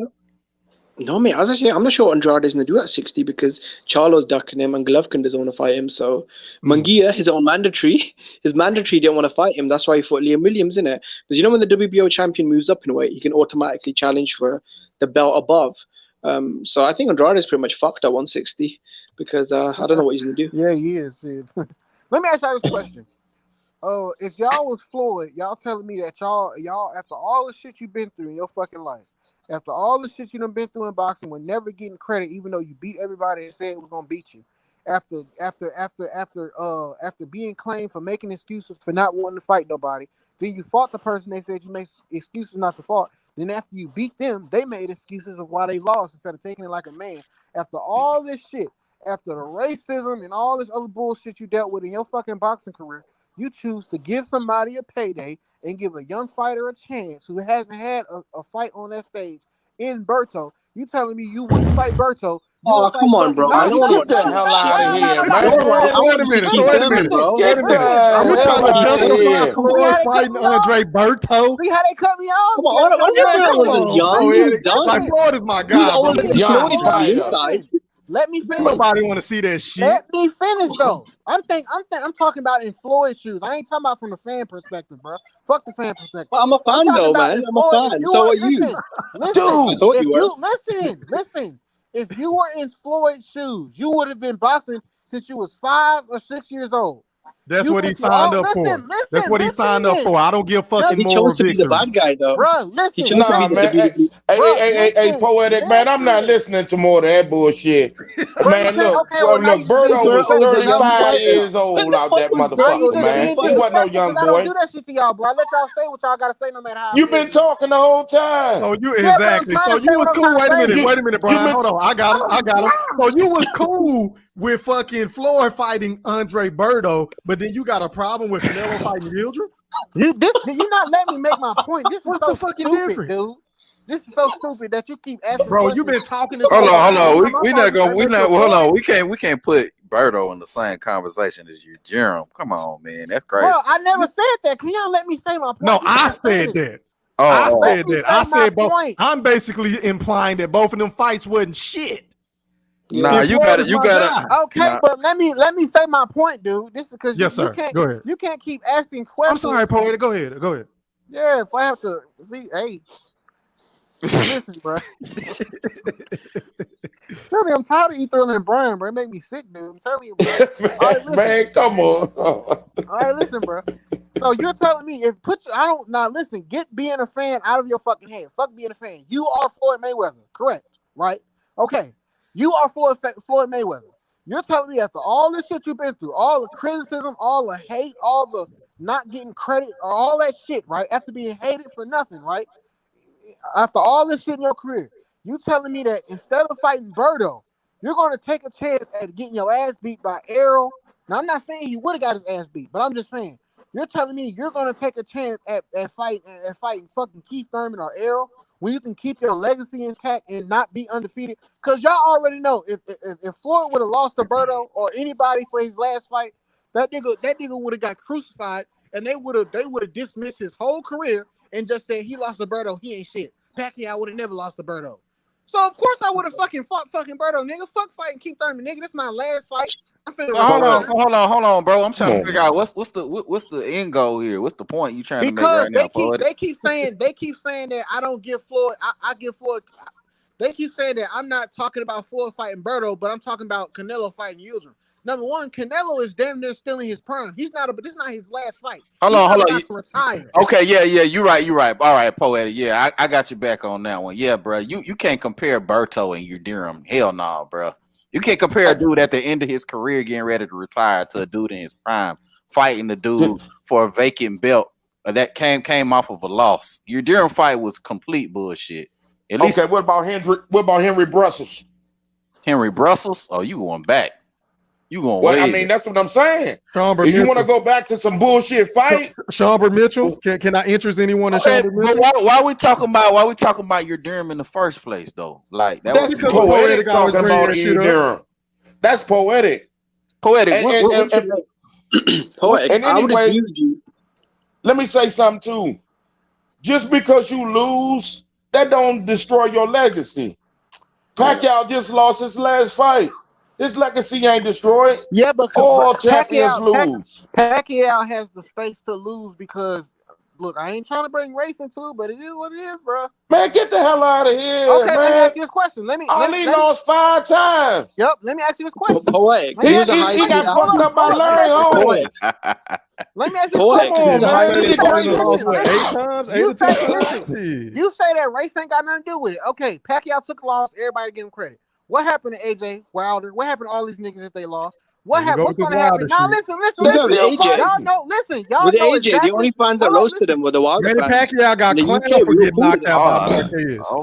No, mate, I'm not sure what Andrade is going to do at 60 because Charlo's ducking him and Golovkin doesn't want to fight him. So Munguia, his own mandatory, didn't want to fight him. That's why he fought Liam Williams, innit? Because when the WBO champion moves up in weight, he can automatically challenge for the belt above. So I think Andrade is pretty much fucked at 160 because I don't know what he's going to do. Yeah, he is. Let me ask y'all this question. If y'all was Floyd, y'all telling me that y'all after all the shit you've been through in your fucking life, after all the shit you done been through in boxing, with never getting credit, even though you beat everybody and said it was gonna beat you, after being claimed for making excuses for not wanting to fight nobody, then you fought the person they said you make excuses not to fight. Then after you beat them, they made excuses of why they lost instead of taking it like a man. After all this shit, after the racism and all this other bullshit you dealt with in your fucking boxing career, you choose to give somebody a payday and give a young fighter a chance who hasn't had a fight on that stage in Berto. You telling me you wouldn't fight Berto? Come on, bro. I don't want Get the hell out of here, man. Wait a minute. Get the hell out of here. Floyd fighting Andre Berto. See how they cut me off? Come on, Like Floyd is my guy. Let me finish. Nobody want to see that shit. Let me finish though. I'm talking about in Floyd's shoes. I ain't talking about from the fan perspective, bro. Fuck the fan perspective. Well, I'm a fan though, man. I'm a fan. So are you. Listen. If you were in Floyd's shoes, you would have been boxing since you was 5 or 6 years old. That's what he signed up for. That's what he signed up for. I don't give fucking more victory. He chose to be the bad guy, though. Bro, listen. Nah, man. Hey, Poetic, man, I'm not listening to more of that bullshit. Man, look, Berto was 35 years old out that motherfucker, man. He wasn't no young boy. I don't do that shit to y'all, bro. I let y'all say what y'all gotta say no matter how. You've been talking the whole time. Oh, you exactly. So you was cool. Wait a minute, Brian. Hold on. I got him. So you was cool with fucking Floyd fighting Andre Berto, but then you got a problem with Canelo fighting Yildirim? You not letting me make my point. This is so fucking stupid, dude. This is so stupid that you keep asking. Bro, you've been talking this. Hold on. We not gonna. Hold on. We can't put Berto in the same conversation as you, Jerem. Come on, man. That's crazy. Bro, I never said that. Can y'all let me say my point? No, I said that. I said both. I'm basically implying that both of them fights wasn't shit. Nah, you got it. Okay, but let me say my point, dude. This is because Go ahead. You can't keep asking questions. I'm sorry, Poeta. Go ahead. Yeah, if I have to see, hey, listen, bro. Really, I'm tired of E Thriller and Brian, bro. It make me sick, dude. I'm telling you, bro. Man, come on. All right, listen, bro. So you're telling me get being a fan out of your fucking head. Fuck being a fan. You are Floyd Mayweather, correct? Right? Okay. You are Floyd Mayweather. You're telling me after all this shit you've been through, all the criticism, all the hate, all the not getting credit, or all that shit, right? After being hated for nothing, right? After all this shit in your career, you telling me that instead of fighting Berto, you're going to take a chance at getting your ass beat by Errol. Now, I'm not saying he would have got his ass beat, but I'm just saying, You're telling me you're gonna take a chance at fighting fucking Keith Thurman or Errol when you can keep your legacy intact and not be undefeated? Because y'all already know if Floyd would have lost to Berto or anybody for his last fight, that nigga would have got crucified, and they would have dismissed his whole career and just said he lost to Berto, he ain't shit. Pacquiao would have never lost to Berto. So of course I would have fucking fought fucking Berto, nigga. Fuck fighting Keith Thurman, nigga. This my last fight. So hold on, bro. I'm trying to figure out what's the end goal here. What's the point you trying to make right now, they keep saying that I don't give Floyd. I give Floyd. They keep saying that I'm not talking about Floyd fighting Berto, but I'm talking about Canelo fighting Yildirim. Number one, Canelo is damn near still in his prime. This is not his last fight. Hold on. Retire. Okay, yeah, you're right. All right, Poetic. Yeah, I got you back on that one. Yeah, bro. You can't compare Berto and Yildirim. Hell no, bro. You can't compare a dude at the end of his career getting ready to retire to a dude in his prime fighting the dude for a vacant belt that came off of a loss. Yildirim fight was complete bullshit. At least, okay, what about Henry Brussels? Henry Brussels? Oh, you going back? You going well, way I mean, that's what I'm saying. Schomburg if you want to go back to some bullshit fight, Schomburg Mitchell, can I interest anyone in Schomburg Mitchell? Why are we talking about Yildirim in the first place though? Like that's poetic talking about Yildirim. That's poetic. Poetic. And anyway, let me say something too. Just because you lose, that don't destroy your legacy. Pacquiao just lost his last fight. His legacy ain't destroyed. Yeah, but all champions lose. Pacquiao has the space to lose because, look, I ain't trying to bring race into it, but it is what it is, bro. Man, get the hell out of here, okay, man. let me ask you this question. He lost 5 times. Yep, let me ask you this question. Poetic. He got fucked up by Larry Holmes. Let me ask you this question. Come on, man. You say that race ain't got nothing to do with it. Okay, Pacquiao took a loss. Everybody give him credit. What happened to AJ Wilder? What happened to all these niggas that they lost? What happened? What's going to happen? Now listen. Y'all know. Listen, y'all know AJ, the only fans that roasted him were the Wilder fans. Manny Pacquiao got clowned for getting knocked out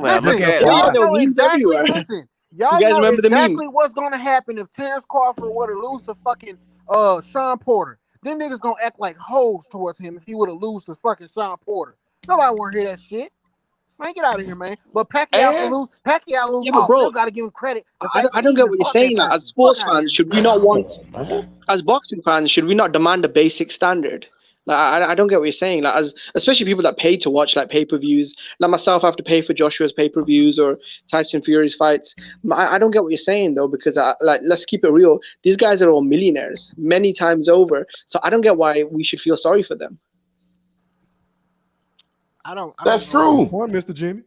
by Marquez. Y'all know exactly. Listen, y'all know exactly what's going to happen if Terrence Crawford were to lose to fucking Sean Porter. Them niggas gonna act like hoes towards him if he would have lose to fucking Sean Porter. Nobody want to hear that shit. Man, get out of here, man. But Pacquiao lose. Yeah, but bro, still gotta give him credit. I don't get what you're saying. Like, as sports fans, should we not want? As boxing fans, should we not demand a basic standard? Like, I don't get what you're saying. Like, especially people that pay to watch like pay-per-views. Like myself, I have to pay for Joshua's pay-per-views or Tyson Fury's fights. I don't get what you're saying though, because let's keep it real. These guys are all millionaires many times over. So I don't get why we should feel sorry for them. That's true. One, Mr. Jimmy.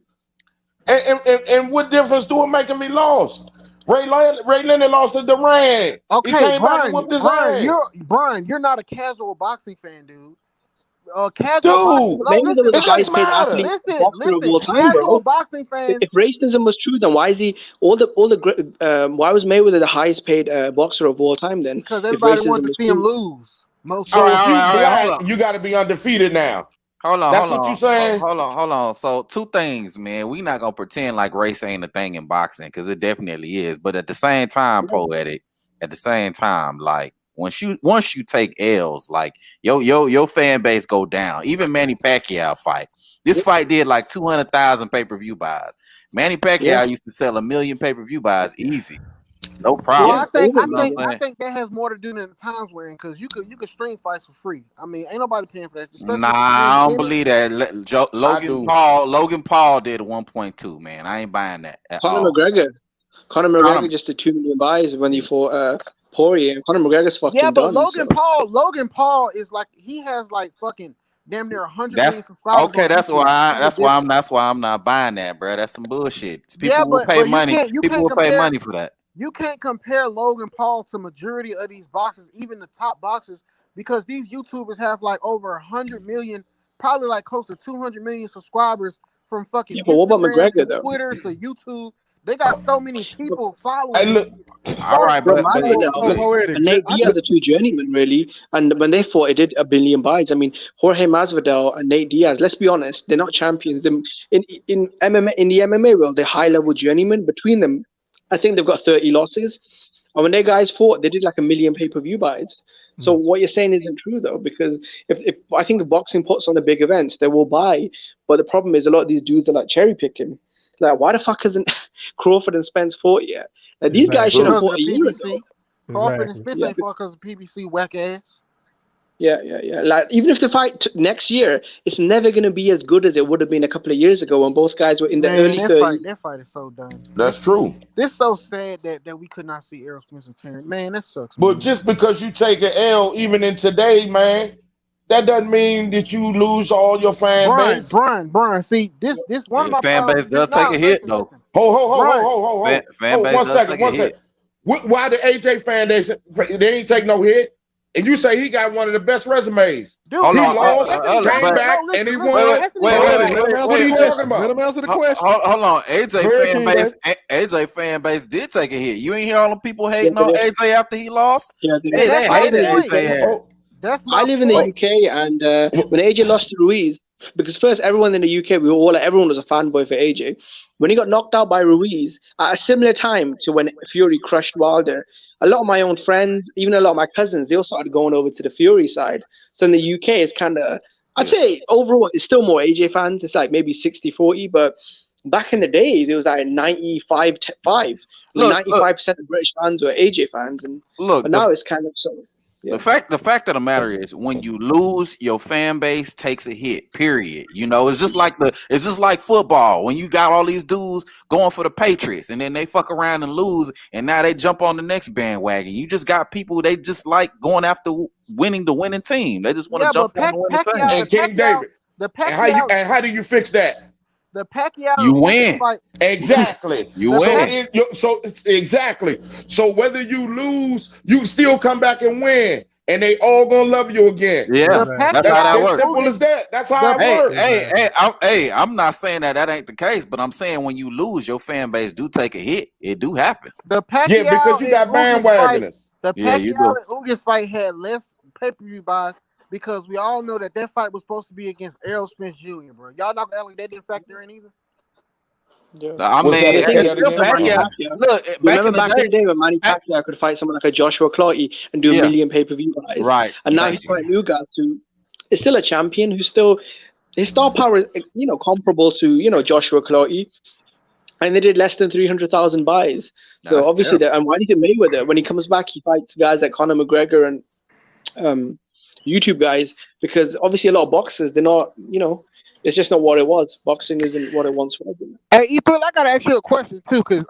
And what difference do it make him he lost? Ray Leonard lost to Durant. Okay, he came back and whooped his ass. You're not a casual boxing fan, dude. Dude, maybe there was the highest paid athlete boxer of all time, bro. Boxing fans. If racism was true, then why is he why was Mayweather the highest paid boxer of all time then? Because everybody wanted to see him lose. So you got to be undefeated now. Hold on. That's what you saying? Hold on. So 2 things, man. We not gonna pretend like race ain't a thing in boxing because it definitely is. But at the same time, Poetic, at the same time, like once you take L's, like your fan base go down. Even Manny Pacquiao fight. This fight did like 200,000 pay-per-view buys. Manny Pacquiao used to sell 1 million pay-per-view buys easy. No problem. Well, I think that has more to do than the times we're in, because you could stream fights for free. I mean, ain't nobody paying for that. Nah, I don't believe that. Logan Paul did 1.2. Man, I ain't buying that. Conor McGregor just did 2 million buys when he fought Poirier. And Conor McGregor's fucking done. But Logan Paul is like, he has like fucking damn near 100 million subscribers. Okay, that's why I'm not buying that, bro. That's some bullshit. People will pay money. People will pay money for that. You can't compare Logan Paul to majority of these boxers, even the top boxers, because these YouTubers have like over 100 million, probably like close to 200 million subscribers from fucking but what about McGregor, to Twitter to YouTube. They got so many people following. Hey, look, all right, but Nate Diaz are 2 journeymen, really. And when they fought, it did 1 billion buys. I mean, Jorge Masvidal and Nate Diaz, let's be honest, they're not champions. In MMA, in the MMA world, they're high-level journeymen. Between them, I think they've got 30 losses. And when their guys fought, they did like 1 million pay-per-view buys. So what you're saying isn't true though, because if I think if boxing puts on the big events, they will buy. But the problem is a lot of these dudes are like cherry picking. Like, why the fuck hasn't Crawford and Spence fought yet? Like, these guys should have Because of fought the a year PBC. ago. Crawford and Spence ain't fought because of PBC whack ass. Yeah. Like, even if they fight next year, it's never going to be as good as it would have been a couple of years ago when both guys were in the early 30s. That fight is so done. That's true. It's so sad that we could not see Errol Spence and Terrence. Man, that sucks. But just because you take an L, even in today, man, that doesn't mean that you lose all your fan base. Brian, see, this one of my fan base does take a hit though. Ho. Fan base 1 second. Why the AJ fan base they ain't take no hit? And you say he got one of the best resumes. Dude, he lost, came back, and he won. What are you talking about? Let him answer the question. Hold on. AJ fan base did take a hit. You ain't hear all the people hating on AJ after he lost? Yeah, they hated AJ. I live in the UK, and when AJ lost to Ruiz, because first everyone in the UK, everyone was a fanboy for AJ. When he got knocked out by Ruiz at a similar time to when Fury crushed Wilder, a lot of my own friends, even a lot of my cousins, they all started going over to the Fury side. So in the UK, it's kind of, I'd say overall, it's still more AJ fans. It's like maybe 60-40, but back in the days, it was like 95-5. 95% of British fans were AJ fans, but now it's kind of so. Yeah. The fact of the matter is, when you lose, your fan base takes a hit. Period. You know, it's just like football. When you got all these dudes going for the Patriots, and then they fuck around and lose, and now they jump on the next bandwagon. You just got people, they just like going after winning the winning team. They just want to jump on the winning team. And King David. And how do you fix that? The Pacquiao, you win. Fight. Exactly. You win. Exactly. So whether you lose, you still come back and win, and they all gonna love you again. Yeah, that's how that works. Simple as that. That's how it works. Hey, I'm not saying that ain't the case, but I'm saying when you lose, your fan base do take a hit. It do happen. The Pacquiao because you got bandwagoners. The Pacquiao and Ugas fight had less pay-per-view buys because we all know that fight was supposed to be against Errol Spence Jr., bro. Y'all not gonna act like that didn't factor in either. Yeah. I mean, look, remember back in the day when Manny Pacquiao could fight someone like a Joshua Clottey and do 1 million pay-per-view buys, right? And now he's fighting Ugas, who is still a champion, who's still his star power is comparable to Joshua Clottey, and they did less than 300,000 buys. So that's obviously, and why do you think Mayweather, when he comes back, he fights guys like Conor McGregor and YouTube guys, because obviously a lot of boxers, they're not, it's just not what it was. Boxing isn't what it once was. Hey, Ethan, I gotta ask you a question too, because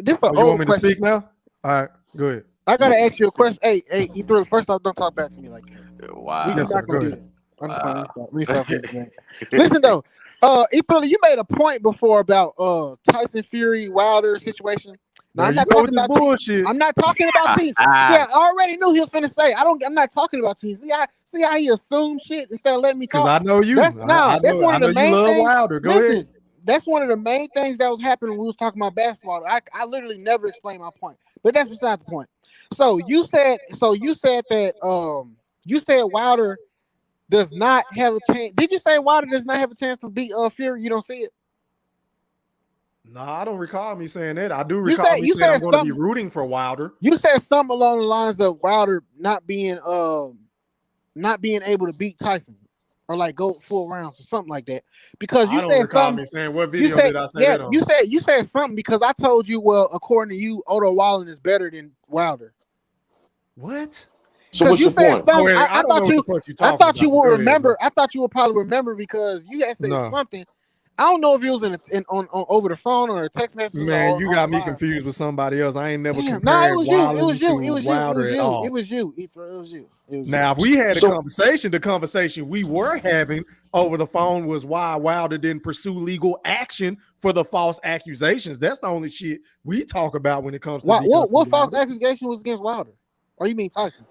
this is an you old want me to question. speak now? All right, go ahead. I gotta ask you a question. Hey, Ethan, first off, don't talk back to me like that. Wow. We not gonna do that. I'm just playing. Listen though, Ethan, you made a point before about Tyson Fury Wilder situation. Now, I'm not talking about bullshit. I'm not talking about teams. Yeah, I already knew he was finna say. I'm not talking about teams. See how he assumes shit instead of letting me talk. Because I know you. That's one of the main things. Wilder. Go ahead. That's one of the main things that was happening when we was talking about basketball. I literally never explained my point, but that's beside the point. So you said that you said Wilder does not have a chance. Did you say Wilder does not have a chance to beat Fury? You don't see it? No, I don't recall me saying that. I do recall me saying I'm going to be rooting for Wilder. You said something along the lines of Wilder not being able to beat Tyson or like go full rounds or something like that. Because you said something. Saying what video did I say that on? You said something because I told you, well, according to you, Otto Wallen is better than Wilder. What? So what's your point? I thought you would remember. I thought you would probably remember because you had said something. I don't know if it was on over the phone or a text message. Man, you got me confused with somebody else. I ain't never compared it was you. Now, if we had a conversation, the conversation we were having over the phone was why Wilder didn't pursue legal action for the false accusations. That's the only shit we talk about when it comes to what false accusation was against Wilder? Or you mean Tyson?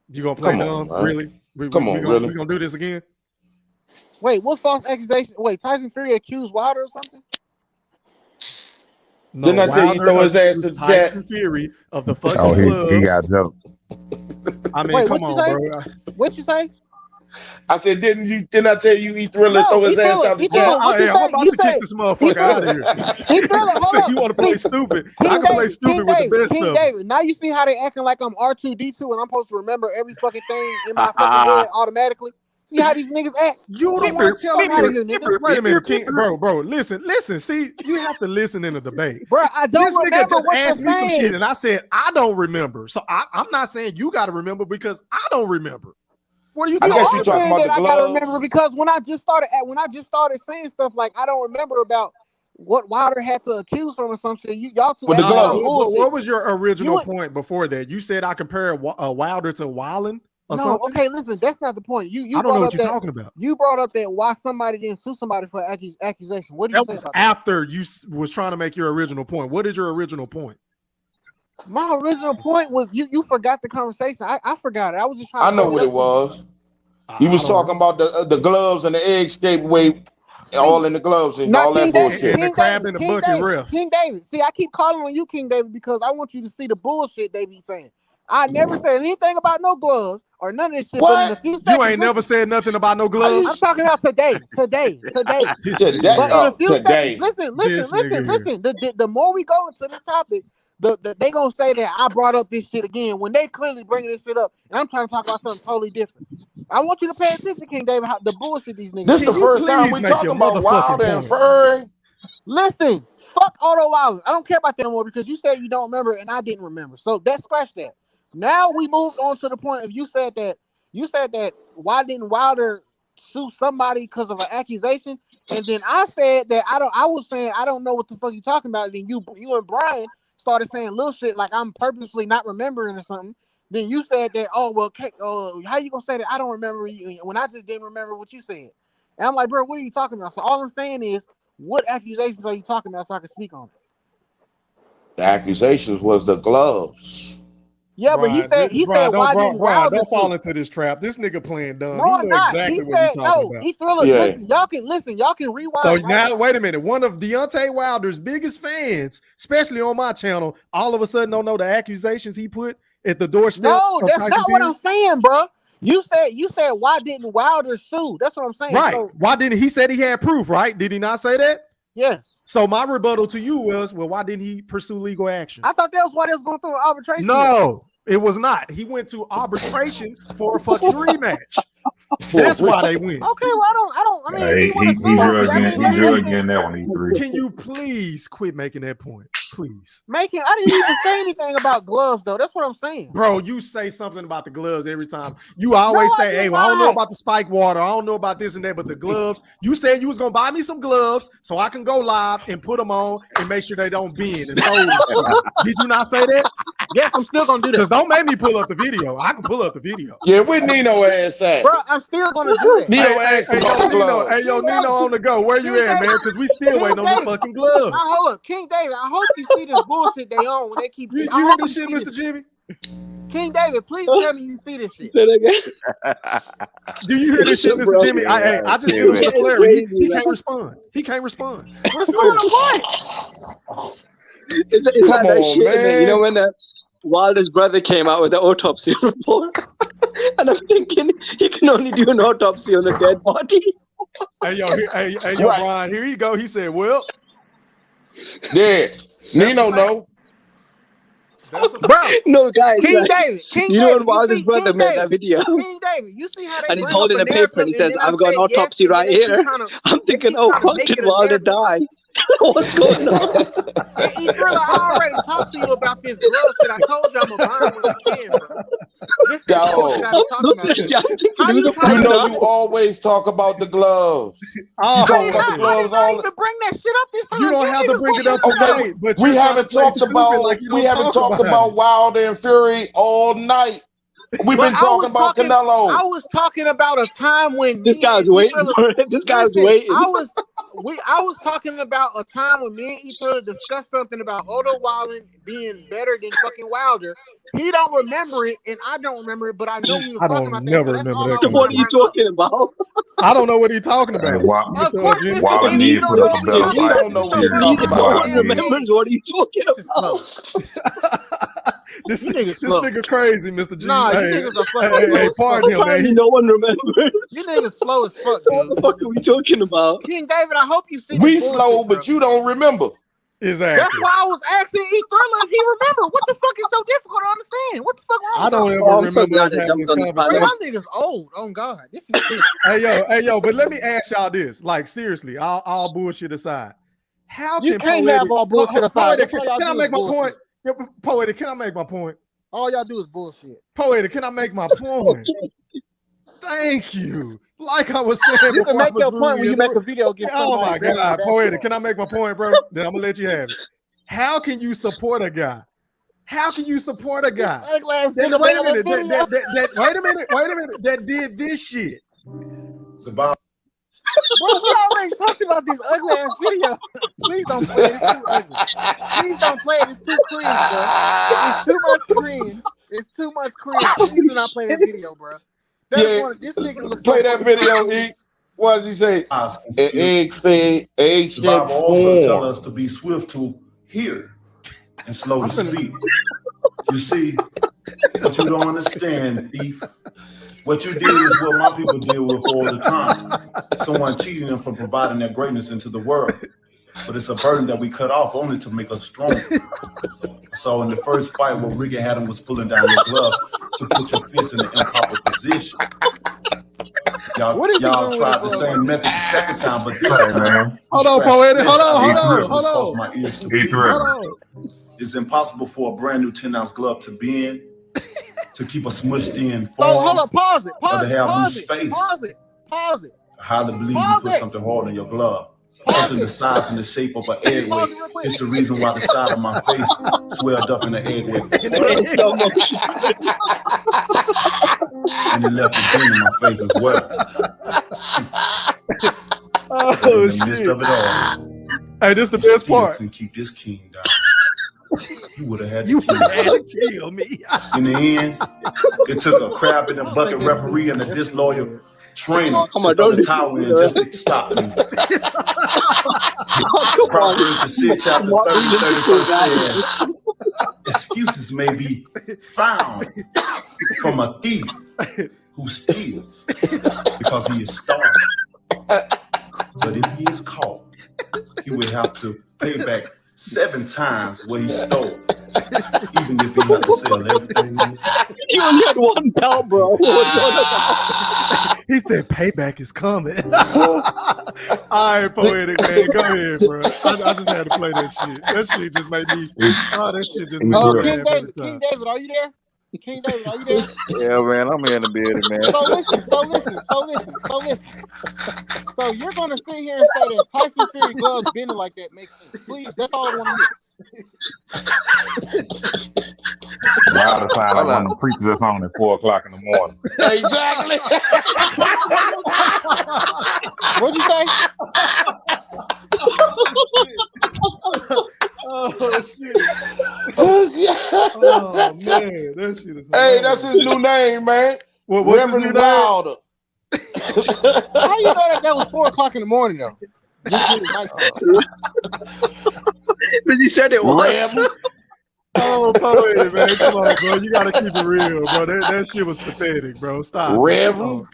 You gonna play dumb? Really? Come on, really? We gonna do this again? Wait, what false accusation? Wait, Tyson Fury accused Wilder or something? No, didn't I tell you throw his ass to Tyson Fury of the fucking gloves. He got jumped. I mean, come on, bro. What'd you say? I said, didn't I tell you E-Thriller No, throw his ass out the E-Thriller, jet? what you I'm say? about You to kick say this motherfucker out of here. E-Thriller, So hold you up. want to play See, stupid? I King can play David, stupid King with the David, best King of them. David. Now you see how they acting like I'm R2D2 and I'm supposed to remember every fucking thing in my fucking head automatically. See how these niggas act? You the one telling Fuck out of me. here, nigga. Wait a minute, King, bro. Listen. See, you have to listen in the debate. Bro, I don't This nigga remember just what you're asked me some shit, saying. and I said I don't remember. So I'm not saying you got to remember because I don't remember. What are you I talking guess I'm you about? talking saying about that the I gotta gloves. remember because when I just started saying stuff like I don't remember about what Wilder had to accuse from or some shit. Y'all two With the acting like gloves. bullshit. What was your original You went- point before that? You said I compared Wilder to Wildin or No, something. okay, listen, that's not the point. You I don't know brought what up you're that talking about. you brought up that why somebody didn't sue somebody for accusation. What did you That say was about that? after you was trying to make your original point. What is your original point? My original point was you forgot the conversation. I forgot it. I was just trying I to know bring what it it up to you. was. He was talking about the gloves and the egg escape weight, all in the gloves and Now, all that King David, bullshit. And the crab in the bucket ref. King David. See, I keep calling on you, King David, because I want you to see the bullshit they be saying. I never said anything about no gloves or none of this shit. But in a few seconds, You ain't never said nothing about no gloves. I'm talking about today. Today. But in a few Today. seconds, listen. The more we go into this topic, they gonna say that I brought up this shit again when they clearly bringing this shit up, and I'm trying to talk about something totally different. I want you to pay attention, King David, how the bullshit these niggas. This is the first time we make talking your about Wilder and Fury. Listen, fuck Otto Wilder. I don't care about that anymore because you said you don't remember and I didn't remember. So that's scratch that. Now we moved on to the point of you said that why didn't Wilder sue somebody because of an accusation? And then I said that I was saying I don't know what the fuck you talking about. And then you and Brian started saying little shit like I'm purposely not remembering or something. Then you said that, oh well, how you gonna say that I don't remember when I just didn't remember what you said? And I'm like, bro, what are you talking about? So all I'm saying is, what accusations are you talking about so I can speak on it? The accusations was the gloves. Yeah, but he said why didn't Wilder don't fall sue? into this trap. This nigga playing dumb. No, I'm not. Exactly He what said you're talking about. E-Thriller. Yeah. Listen, y'all can rewind. So right now, wait a minute. One of Deontay Wilder's biggest fans, especially on my channel, all of a sudden don't know the accusations he put at the doorstep. No, that's not what I'm saying, bro. You said why didn't Wilder sue? That's what I'm saying. Right. So, Why didn't he said he had proof, right? Did he not say that? yes. So my rebuttal to you was, well, why didn't he pursue legal action? I thought that was why they was going through an arbitration. No, it was not. He went to arbitration for a fucking rematch. That's why they win. Okay, well, I mean, if he He want to sue, drew I mean, again that one. E3. Can you please quit making that point? Please. I didn't even say anything about gloves, though. That's what I'm saying. Bro, you say something about the gloves every time. You always No, say, hey, well, I don't know about the spike water. I don't know about this and that, but the gloves. You said you was going to buy me some gloves so I can go live and put them on and make sure they don't bend and fold and shit. Did you not say that? Yes, I'm still going to do that. Because don't make me pull up the video. I can pull up the video. Yeah, where Nino ass at? Bro, I'm still going to do that. Nino asked about the gloves. Hey, yo, Nino on the go. Where you at, man? Because we still waiting on the fucking gloves. Now, hold up. King David, I hope you see this bullshit they on when they keep. You hear this shit, Mr. Jimmy? King David, please tell me you see this shit. Do you hear this shit, Mr. Jimmy? I just get a little clarity. He can't respond. Respond to what? It's like that on, shit, man. you know, when Wilder's brother came out with the autopsy report, and I'm thinking he can only do an autopsy on a dead body. Hey, yo, Right. Brian, here you go. He said, well. Yeah, Nino know. Bro, No, guys, King like, David, you know when Wilder's brother made that video, King David, you see how they and he's bring up holding a paper and he says, "I've got an autopsy right here." I'm thinking, oh, fuck, did Wilder die? What's going on? E-Thriller, I already talked to you about this glove shit. I told you I'm gonna burn when I can, bro. This is the bullshit I be talking about. How you trying You to know you always talk about the gloves. Oh, talk I about the did gloves not all even bring that shit up this time. you don't have to bring it up Okay, tonight, but we you're trying haven't to play talked stupid about like you don't we haven't talk talked about it. Wilder and Fury all night. We've been talking about Canelo. I was talking about a time when This guy's waiting for it. This guy's waiting. I was talking about a time when me and E-Thriller discussed something about Otto Wilder being better than fucking Wilder. He don't remember it, and I don't remember it, but I know we was talking about that. Never So that's remember all that. I was What are you trying to bring up. talking about? I don't know what he's talking about. Of course, Jimmy. Mr. Wilder Jimmy, you needs don't to know look what better we're life talking about. don't know what This you're is talking the about. fucking Remembers what are you talking about? This niggas slow. nigga crazy, Mr. G. Nah, you Hey, niggas are fucking slow hey, as pardon him, man. Apparently no one remembers. You niggas slow as fuck, What dude. the fuck are we talking about? King David, I hope you see We this bullshit, slow, bro. but you don't remember. Exactly. That's why I was asking E Thriller if he remember. What the fuck is so difficult to understand? What the fuck wrong I with don't y'all? ever Oh, I'm so remember glad us I having jumped this on this Bro, conversation. y'all niggas old. Oh God, this is shit. Hey yo, but let me ask y'all this. Like seriously, all bullshit aside. How You can can't Poetic, have all bullshit aside. Poetic, That's all y'all can I do make is my bullshit. point? Yeah, Poetic, can I make my point? All y'all do is bullshit. Poetic, can I make my point? Thank you. Like I was saying You can before, I make was your point when rudely you make a interrupted. video against Oh somebody my better God, than that Poetic, shit. can I make my point, bro? Then I'm gonna let you have it. How can you support a guy? How can you support a guy? Ugly ass That, nigga wait made a minute. video. Wait a minute. That did this shit. Bro, we already talked about this ugly ass video. Please don't play it. It's too ugly. Please don't play it. It's too cringe, bro. It's too much cringe. It's too much cringe. Please do not play that video, bro. This nigga looks Play so that fucking video, cringe. E. What does he say? Egg The shaped Bible also tells form. us to be swift to hear and slow to I'm finna- speak. You see, what you don't understand, thief, what you did is what my people deal with all the time. Someone cheating them from providing their greatness into the world. But it's a burden that we cut off only to make us stronger. So in the first fight where Ricky Hatton was pulling down your glove to put your fist in the improper position. What is he Y'all doing tried with the his same method the second time, but this Hey, time man. Hold on, Poetic. Hold on. Which caused my ears to bleed. Hold on. It's impossible for a brand new 10-ounce glove to bend, to keep a smushed in So form, hold on, pause it. or Pause to it. have Pause loose it. space. Pause it. Pause it. I highly believe you Pause put it. something hard in your glove. Pause Something it. the size and the shape of an egg Pause weight. it real quick. It's the reason why the side of my face swelled up in an egg weight form. In slow motion. And it left a dent in my face as well. But Oh in the midst shit. of it all, Hey, this is the you best still part. couldn't keep this king down. You would have had to You kill had him. to kill me. In the end, it took a crab in the I don't bucket think that's referee and a that's disloyal weird. trainer Oh, come to on, throw don't the do towel in it. just to stop me. Oh, come on. Proverbs, the 6th chapter, Not 30, reading 31st that. says, excuses may be found from a thief who steals because he is starving. But if he is caught, he will have to pay back 7 times what he stole, even if he had to sell everything in his house. He only had one belt, bro. What was on about? He said payback is coming. All right, Poetic, man. Go ahead, bro. I just had to play that shit. That shit just made me. Oh, that shit just made me King laugh every David, King time. David, are you there? King David, are you there? Yeah, man, I'm here in the building, man. So you're gonna sit here and say that Tyson Fury gloves bending like that makes sense. Please, that's all I want to hear. Wow, to sound like one of the preachers that's on at 4 o'clock in the morning. Exactly. What'd you say? Oh shit. Oh, Oh man, that shit is. hey, that's his new name, man. What's his new Reverend name? Wilder. How you know that was 4 o'clock in the morning though? Just really nighttime. Because he said it was. Reverend. Oh, Poetic, man, come on, bro. You gotta keep it real, bro. That shit was pathetic, bro. Stop. Reverend.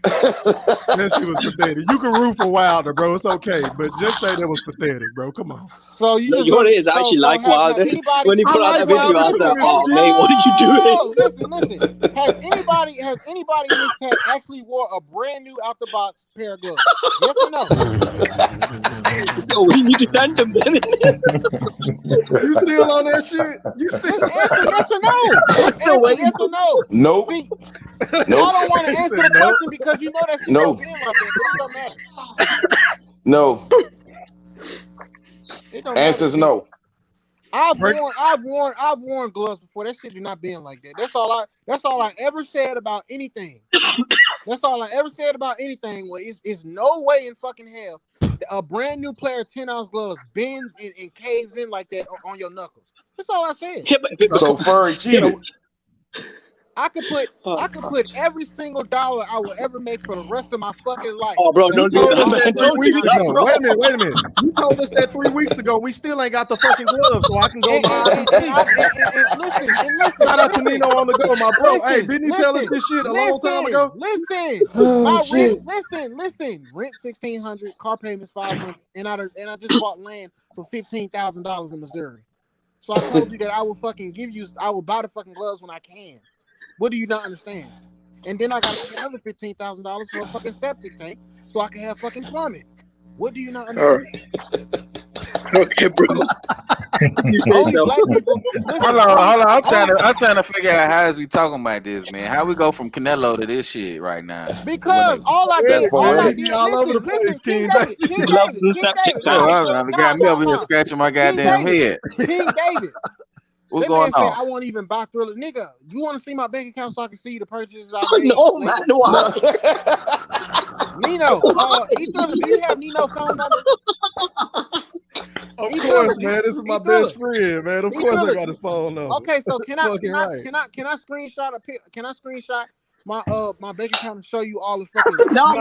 That shit was pathetic. You can root for Wilder, bro. It's okay, but just say that was pathetic, bro. Come on. So you just You know what it is actually like Wilder? anybody, When he put out like that video, I was Wilder like, too, oh, Mr. G. mate, what are you doing? Listen. Has anybody in this chat actually wore a brand new out the box pair of gloves? Yes or no? Yo, we need to send him then. You still on that shit? You still? Just answer yes or no. Just Still answer waiting. yes or no. Nope. See, Nope. y'all don't want to He answer said the no. question because you know that shit No. don't bend like that, but it don't matter. No. It don't Answer's matter. no. I've worn gloves before. That shit do not bend like that. That's all I ever said about anything. That's all I ever said about anything. Well, it's no way in fucking hell a brand new pair of 10-ounce gloves bends and caves in like that on your knuckles. That's all I said. So Furry cheated. I could put every single dollar I will ever make for the rest of my fucking life. Oh, bro, And don't you do told that, us man. that 3 Don't weeks do that, ago. bro. Wait a minute. You told us that 3 weeks ago. We still ain't got the fucking gloves, so I can go live and see. listen. Shout out to Nino on the go, my bro. Hey, didn't he tell us Listen, this shit a long time ago? Listen. Oh, My shit. rent, listen. Rent $1,600, car payments $500, and I just bought land for $15,000 in Missouri. So I told you that I will buy the fucking gloves when I can. What do you not understand? And then I gotta pay another $15,000 for a fucking septic tank so I can have fucking plumbing. What do you not understand? Okay, bro. Only black people. Listen, Hold on. I'm trying to figure out how is we talking about this, man. How we go from Canelo to this shit right now? Because all I did, all over the place, King King David, King Love David, the King Snapchat David. They got me over here scratching my goddamn head. King David. What's That going man said, on? I won't even buy Thriller. Nigga, you want to see my bank account so I can see the purchases I Oh, made? no, man. Wow. Nino, E-Thriller, do you have Nino's phone number? Of course, man. This is my best friend, man. Of course, I got his phone number. Okay, so can I screenshot a pic? Can I screenshot my bank account to show you all the fucking? No, We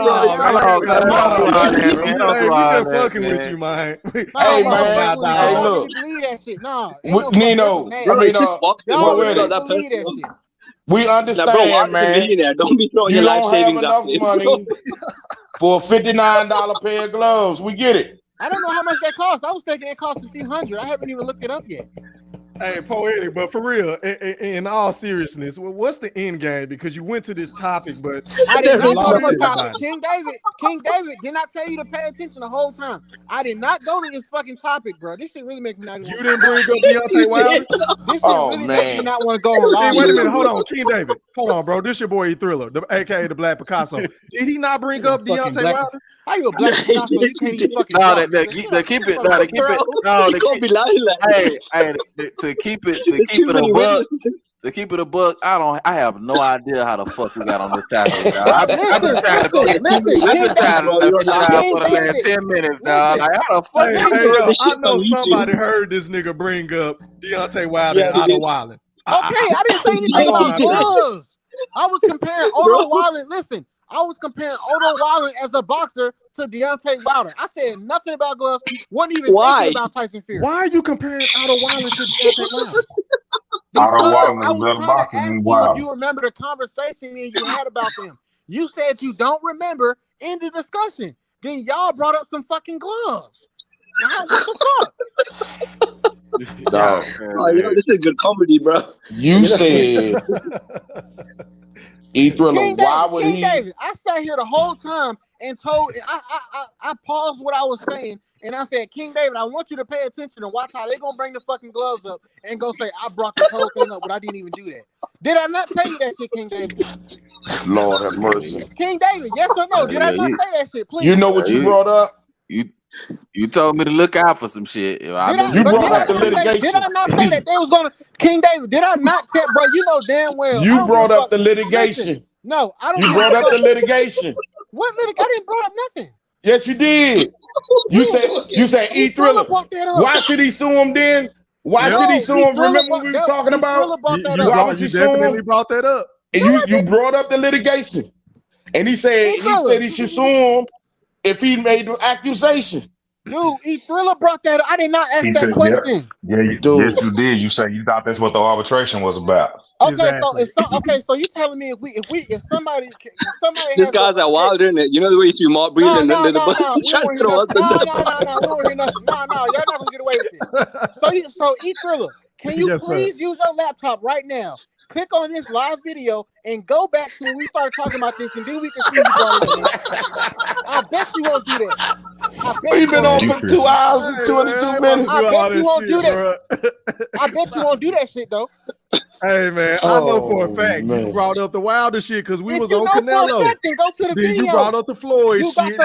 just fucking with you, man. Hey, man. Hey, look. Believe that shit. Nah, Nino, believe that shit. we understand, man. Millionaire. Don't be throwing You your life don't have savings enough out there. money for a $59 pair of gloves. We get it. I don't know how much that costs. I was thinking it cost a few hundred. I haven't even looked it up yet. Hey, Poetic, but for real, in all seriousness, what's the end game? Because you went to this topic, but I did not go to lost this topic. King David, did not tell you to pay attention the whole time. I did not go to this fucking topic, bro. This shit really make me not. You didn't bring up Deontay Wilder. This shit really make me not want to go on live. Wait a minute, hold on, King David, hold on, bro. This your boy E Thriller, aka the Black Picasso. Did he not bring up Deontay Wilder? How you a Black Picasso? You can't even fucking. No, to keep it. To keep it a buck. I have no idea how the fuck we got on this topic. I've been trying to let this shit out for the last 10 minutes, dog. Like, how the fuck? I know somebody heard this nigga bring up Deontay Wilder and Otto Wilder. Okay, I didn't say anything about gloves. I was comparing Otto Wilder. Listen, I was comparing Otto Wilder as a boxer to Deontay Wilder. I said nothing about gloves. Wasn't even thinking about Tyson Fury. Why are you comparing Otto Wilder to Deontay Wilder? Because I was trying to ask you if you remember the conversation you had about them. You said you don't remember in the discussion. Then y'all brought up some fucking gloves. What the fuck? Dog. This is good comedy, bro. You said E-Thriller, why would King David, I sat here the whole time and told I paused what I was saying and I said, King David, I want you to pay attention and watch how they're gonna bring the fucking gloves up and go say I brought this whole thing up, but I didn't even do that. Did I not tell you that shit, King David? Lord have mercy. King David, yes or no? Did I not say that shit? Please. You know what you brought up? You told me to look out for some shit. You brought up the litigation. Did I not say that they was gonna King David? Did I not tell, bro? You know damn well. You brought up the litigation. Listen, no, I don't. You brought up the litigation. What litigation? I didn't brought up nothing. Yes, you did. You said E-Thriller. Why should he sue him then? Why should he sue him? Remember what we were talking about? Why would you definitely brought that up. You brought up the litigation, and he said he should sue him if he made the accusation. Dude, E-Thriller brought that up. I did not ask that question. Yes, you did. You said you thought that's what the arbitration was about. Okay, so you telling me if somebody this guy's at Wilder, and you know the way you mock breathing no, under the bus. No, we don't hear nothing. No, y'all not gonna get away with it. So E-Thriller, can you please use your laptop right now? Click on this live video and go back to when we started talking about this, and then we can see you brought it in. I bet you won't do that. We've been on for 2 hours and 22 minutes. I bet you won't do that. I bet you won't do that shit though. Hey man, I know for a fact you brought up the Wilder shit because we was on Canelo. Then go to the video. You brought up the Floyd shit.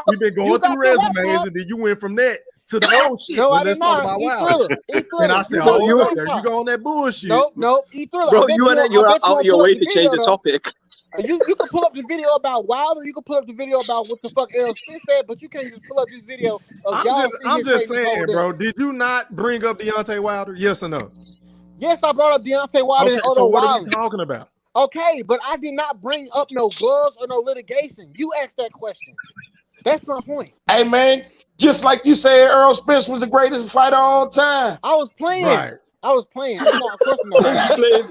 We've been going through resumes, and then you went from that to the old shit. No, I let's did talk not. about Wilder. And I said, hold up there. You go on that bullshit. No, E-Thriller. Bro, you're out your way to change the topic. You can pull up the video about Wilder. You can pull up the video about what the fuck Errol Spence said, but you can't just pull up this video of y'all. I'm just saying, bro. Did you not bring up Deontay Wilder? Yes or no? Yes, I brought up Deontay Wilder and Otto so what Wilder. are we talking about? Okay, but I did not bring up no gloves or no litigation. You asked that question. That's my point. Hey man, just like you said, Earl Spence was the greatest fighter of all time. I was playing. Right. I was playing. I'm not. Of course, I'm not. Why you playing?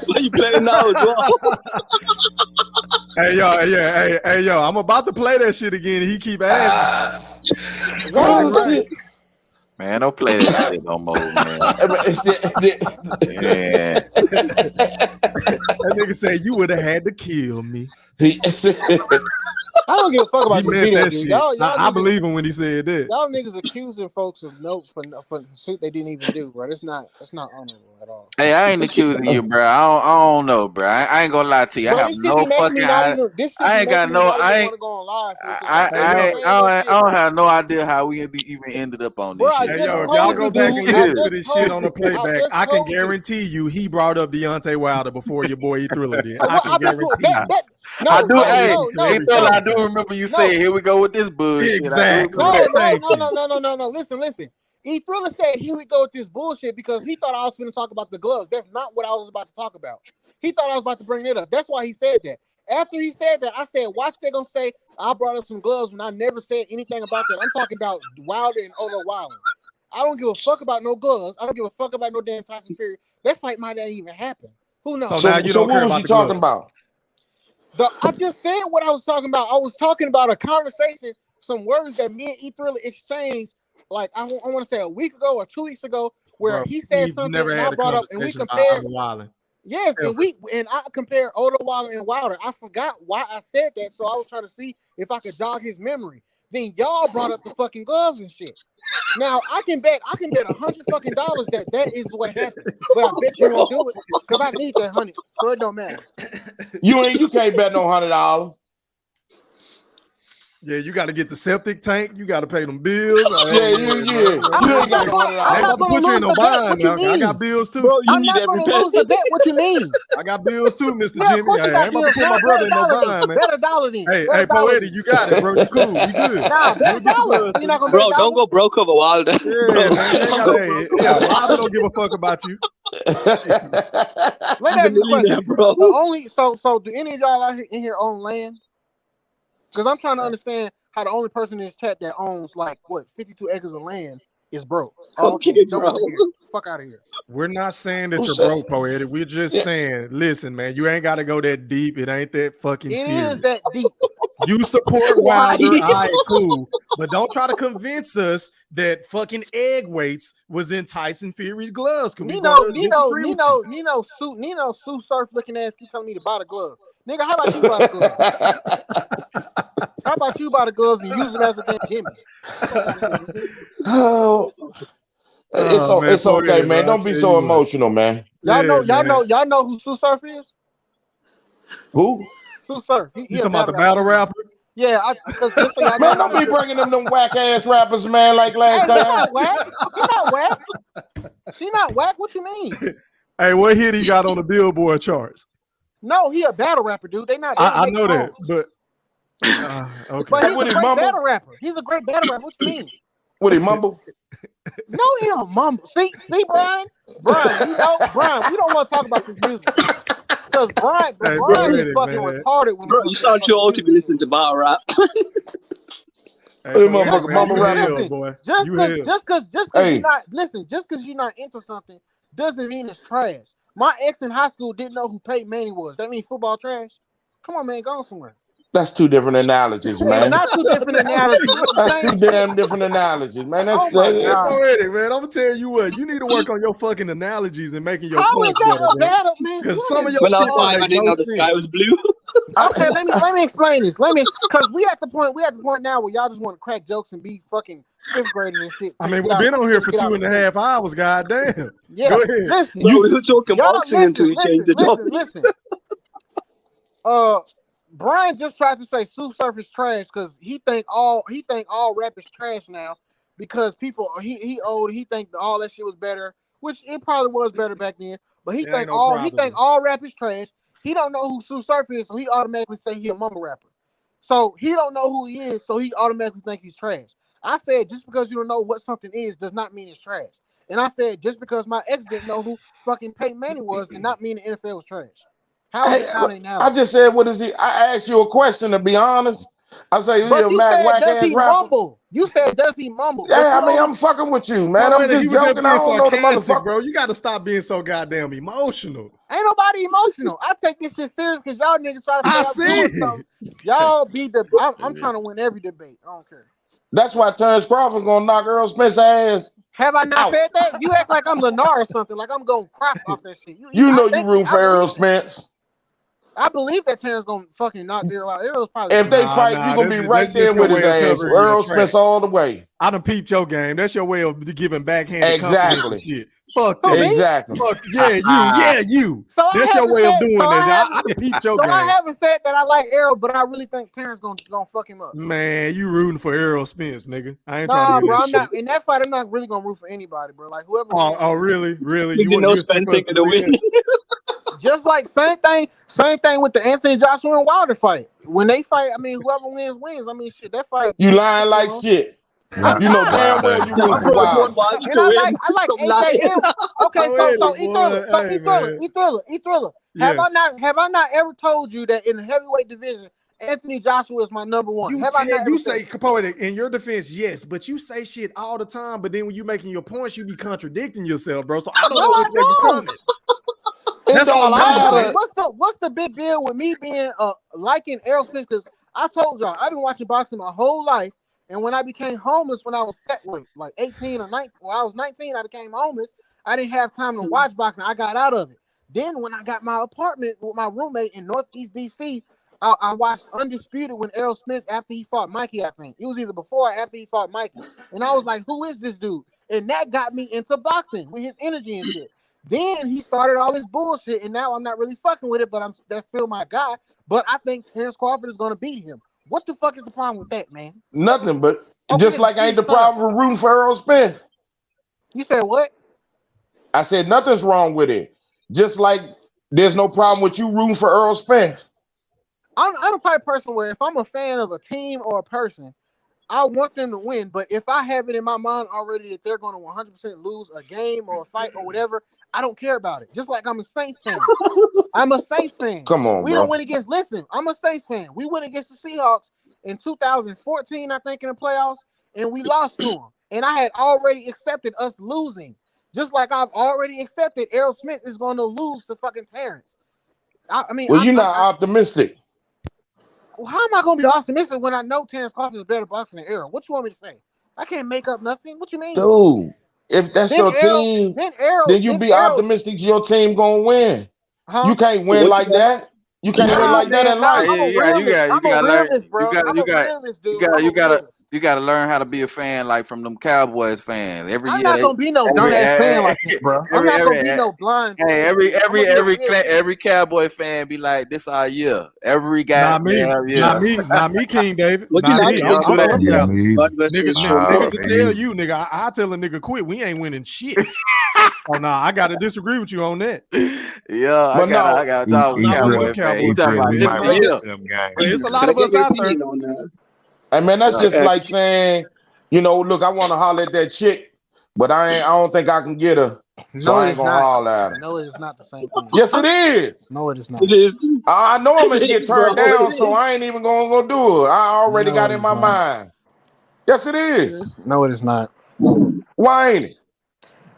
Why you playing now as well? Hey yo, hey yo, I'm about to play that shit again. And he keep asking. Oh shit. Man, don't play that shit no more, man. Yeah. That nigga said you would have had to kill me. I don't give a fuck about He this meant video, that dude. shit. Y'all I niggas, believe him when he said that. y'all niggas accusing folks of for shit they didn't even do, bro. That's not honorable at all. Hey, I ain't accusing you, bro. I don't know, bro. I ain't gonna lie to you. Bro, I have this shit no be making fucking. me not even. This shit I be ain't got making no. me not I even ain't. want to go on live. I don't have no idea how we even ended up on this Bro, I shit. Hey just yo, if told y'all you, go back and dude. I listen to just this told shit on the you. playback, just I can told you. guarantee you he brought up Deontay Wilder before your boy E Thriller did. Oh, I well, can I before guarantee you. that. No, I do. no, Hey, no, E Thriller, I do remember you saying, "Here we go with this bullshit." Exactly. No. Thank you. No. Listen. E Thriller said, "Here we go with this bullshit," because he thought I was going to talk about the gloves. That's not what I was about to talk about. He thought I was about to bring it up. That's why he said that. After he said that, I said, "Watch, they're gonna say I brought up some gloves when I never said anything about that." I'm talking about Wilder and Otto Wilder. I don't give a fuck about no gloves. I don't give a fuck about no damn Tyson Fury. That fight might not even happen. Who knows? So now you don't what care was about you the talking gloves. about? I just said what I was talking about. I was talking about a conversation, some words that me and E Thriller exchanged, like I want to say a week ago or 2 weeks ago, where Bro, he said we've something never and I had a brought up and we conversation about compared. Otto Wilder. Yes, Ever. and I compared Otto Wilder and Wilder. I forgot why I said that, so I was trying to see if I could jog his memory. Then y'all brought up the fucking gloves and shit. Now I can bet $100 fucking that is what happened, but I bet you won't do it because I need that 100, so it don't matter. You can't bet no $100. Yeah, you got to get the septic tank. You got to pay them bills. Yeah. You ain't got no $100. I'm not gonna put you in no bind. I got bills too. Bro, you I'm need not every going to penny. lose the bet. What you mean? I got bills too, Mr. Yeah, of Jimmy. course you I got ain't about to bills. put my Now, brother in no bind, man. Bet $1 then. Hey, Bet $1 Poetic, then. you got it, bro. You cool. We good. Nah, bet We'll get the $1. gloves You're not too. going to bet Bro, don't $1? go broke over Wilder. Yeah, Bro, man. You ain't don't got go to. broke Yeah, over Wilder don't give a fuck about you. Let me He's a ask you a millionaire, question. bro. The only so do any of y'all out here in here own land? Because I'm trying to understand how the only person in this chat that owns like 52 acres of land is broke. Oh, okay. Okay, Don't bro. want to hear. Fuck out of here. We're not saying that Who you're said- broke, Poetic. We're just Yeah. saying, listen, man, you ain't got to go that deep. It ain't that fucking It serious. is that deep. You support Why? Wilder, all right, cool. But don't try to convince us that fucking egg weights was in Tyson Fury's gloves. Can we Nino disagree with you? Sue Surf looking ass keep telling me to buy the gloves. Nigga, how about you buy the gloves? How about you buy the gloves and use them as a damn Jimmy? Oh, Man, it's okay, Poetic, man. bro, Don't be so emotional, man. Y'all know who Sue Surf is? Who? Sue Surf. You talking about the battle rapper? Yeah, because just so y'all Man, know. don't be bringing them whack ass rappers, man, like last Hey, he's time. not whack. He's not whack. He's not whack. What you mean? Hey, what hit he got on the Billboard charts? No, he a battle rapper, dude. They not. I know that, but okay. But he's Would a he great mumble? battle rapper. He's a great battle rapper. What you mean? Would he mumble? No, he don't mumble. See, Brian, we don't want to talk about this music because Brian is fucking retarded when Bro, you sound too old to be listening to battle rap. Hey, motherfucker, mumble rapper. boy. Just because Hey. you're not into something doesn't mean it's trash. My ex in high school didn't know who Peyton Manning was. That means football trash. Come on, man, go somewhere. That's two different analogies, man. It's not two different analogies. It's the That's same two shit. damn different analogies, man. That's Oh my God. Poetic, man. I'm gonna tell you what. You need to work on your fucking analogies and making your How is points that better, a man. battle, man? Because some of your When I shit was don't 5, I make didn't no know the sky sense. was blue. Okay, let me explain this. Because we at the point now where y'all just want to crack jokes and be fucking fifth graders and shit. I mean, we've been on here for 2.5 hours. Goddamn. Yeah, Go ahead. listen. Bro, we were talking Y'all boxing until you changed the topic. listen. Brian just tried to say Sue Surf is trash because he think all rap is trash now because people he old, he think all that shit was better, which it probably was better back then. But he think all rap is trash. He don't know who Sue Surf is, so he automatically say he a mumble rapper. So he don't know who he is, so he automatically think he's trash. I said just because you don't know what something is does not mean it's trash. And I said just because my ex didn't know who fucking Peyton Manning was did not mean the NFL was trash. How is Hey, it not an I analysis? just said, what is he? I asked you a question, to be honest. I say, he But a you mad said, whack does ass he rapper. mumble? You said, does he mumble? But Yeah, you I mean, only I'm fucking with you, man. I'm Poetic, he just was just joking. I being don't know the sarcastic, motherfucker. bro. You got to stop being so goddamn emotional. ain't nobody emotional. I take this shit serious because y'all niggas try to say I I'm doing see. something. Y'all be the. I'm trying to win every debate. I don't care. That's why Terrence Crawford gonna knock Earl Spence ass Have I not out. said that? You act like I'm Lennar or something. Like I'm gonna cry off that shit. You know I you think root I for Earl believe that. Spence. I believe that Terrence gonna fucking knock Errol out. Errol's probably If they good. fight, you gonna be right That's there just your with his way of ass. covering your Earl track. Spence all the way. I done peeped your game. That's your way of giving backhanded compliments and Exactly. shit. Fuck Who, that. me? Exactly. Fuck yeah, you. Yeah, you. So I That's your haven't way of said. So doing I this. I haven't. done peeped your So I game. haven't said that I like Errol, but I really think Terrence gonna fuck him up. Man, you rooting for Errol Spence, nigga. I ain't trying Nah, to hear bro, that I'm shit. not in that fight. I'm not really gonna root for anybody, bro. Like whoever wins. Oh, really? Really? Did you know Spence ain't gonna win? Just like same thing with the Anthony Joshua and Wilder fight. When they fight, I mean, whoever wins. I mean, shit, that fight. You lying like shit. I'm You know not. damn well you rooting for Joshua would want Wilder. Wilder And to win. I like Stop AJ. lying. Okay, so Hey, E Thriller. Have yes. I not ever told you that in the heavyweight division, Anthony Joshua is my number one? You Have I not ever say said Poetic, in your defense, yes, but you say shit all the time. But then when you making your points, you be contradicting yourself, bro. So I don't no, know I which way you don't. coming. It That's all don't I'm No, saying. matter. what's the big deal with me being liking Errol Spence? Because I told y'all I've been watching boxing my whole life, and when I became homeless when I was like 18 or 19, when I was 19, I became homeless. I didn't have time to watch boxing. I got out of it. Then when I got my apartment with my roommate in Northeast DC, I watched Undisputed when Errol Spence after he fought Mikey. I think it was either before or after he fought Mikey, and I was like, "Who is this dude?" And that got me into boxing with his energy and shit. Then he started all this bullshit, and now I'm not really fucking with it, but that's still my guy. But I think Terrence Crawford is gonna beat him. What the fuck is the problem with that, man? Nothing, but Okay, just like ain't the shut up. problem with rooting for Earl Spence. You said what? I said nothing's wrong with it. Just like there's no problem with you rooting for Earl Spence. I'm the type of person where if I'm a fan of a team or a person, I want them to win. But if I have it in my mind already that they're going to 100% lose a game or a fight or whatever, I don't care about it. Just like I'm a Saints fan. I'm a Saints fan. Come on, We bro. don't win against. Listen, I'm a Saints fan. We went against the Seahawks in 2014, I think, in the playoffs, and we lost to them. And I had already accepted us losing, just like I've already accepted Errol Smith is going to lose to fucking Terrence. I mean, Well, you're not optimistic. how am I going to be optimistic when I know Terrence Crawford is a better boxer than Errol? What you want me to say? I can't make up nothing. What you mean? Dude, if that's Then your team, then you be Errol, optimistic your team gonna win. huh? You can't win What like that. You can't win Nah, like that man, in nah. life. I'm a You realist. I'm a gotta learn. realist, bro. I'm a realist, dude. I'm a realist. You gotta learn how to be a fan like from them Cowboys fans. Every I'm year not gonna be no dumbass fan like this, bro. I'm not gonna be no blind. Hey, fan. every Cowboy fan be like, "This our year." Every guy, Not me, King David. What you Not like me. to I'm from Yeah, Dallas. me either. Bud versus Niggas me will tell either. you, nigga. I tell a nigga quit. We ain't winning shit. Oh no, I gotta disagree with you on that. Yeah, But no, I got a He, dog he Not one of said, them Cowboy fan. Cowboy He talking about we fans. this might my win year. some game. It's a lot Can I of get us your out there. opinion on that? hey man, that's just like Could you- saying, look, I want to holler at that chick, but I don't think I can get her, so No, I it ain't is gonna not. holler at her. No, it is not the same thing. Yes, it is. No, it is not. It is. I know I'm gonna get turned Bro, down, it so is. I ain't even gonna go do it. I already No, got it in is my not. mind. Yes, it is. No, it is not. Why ain't it?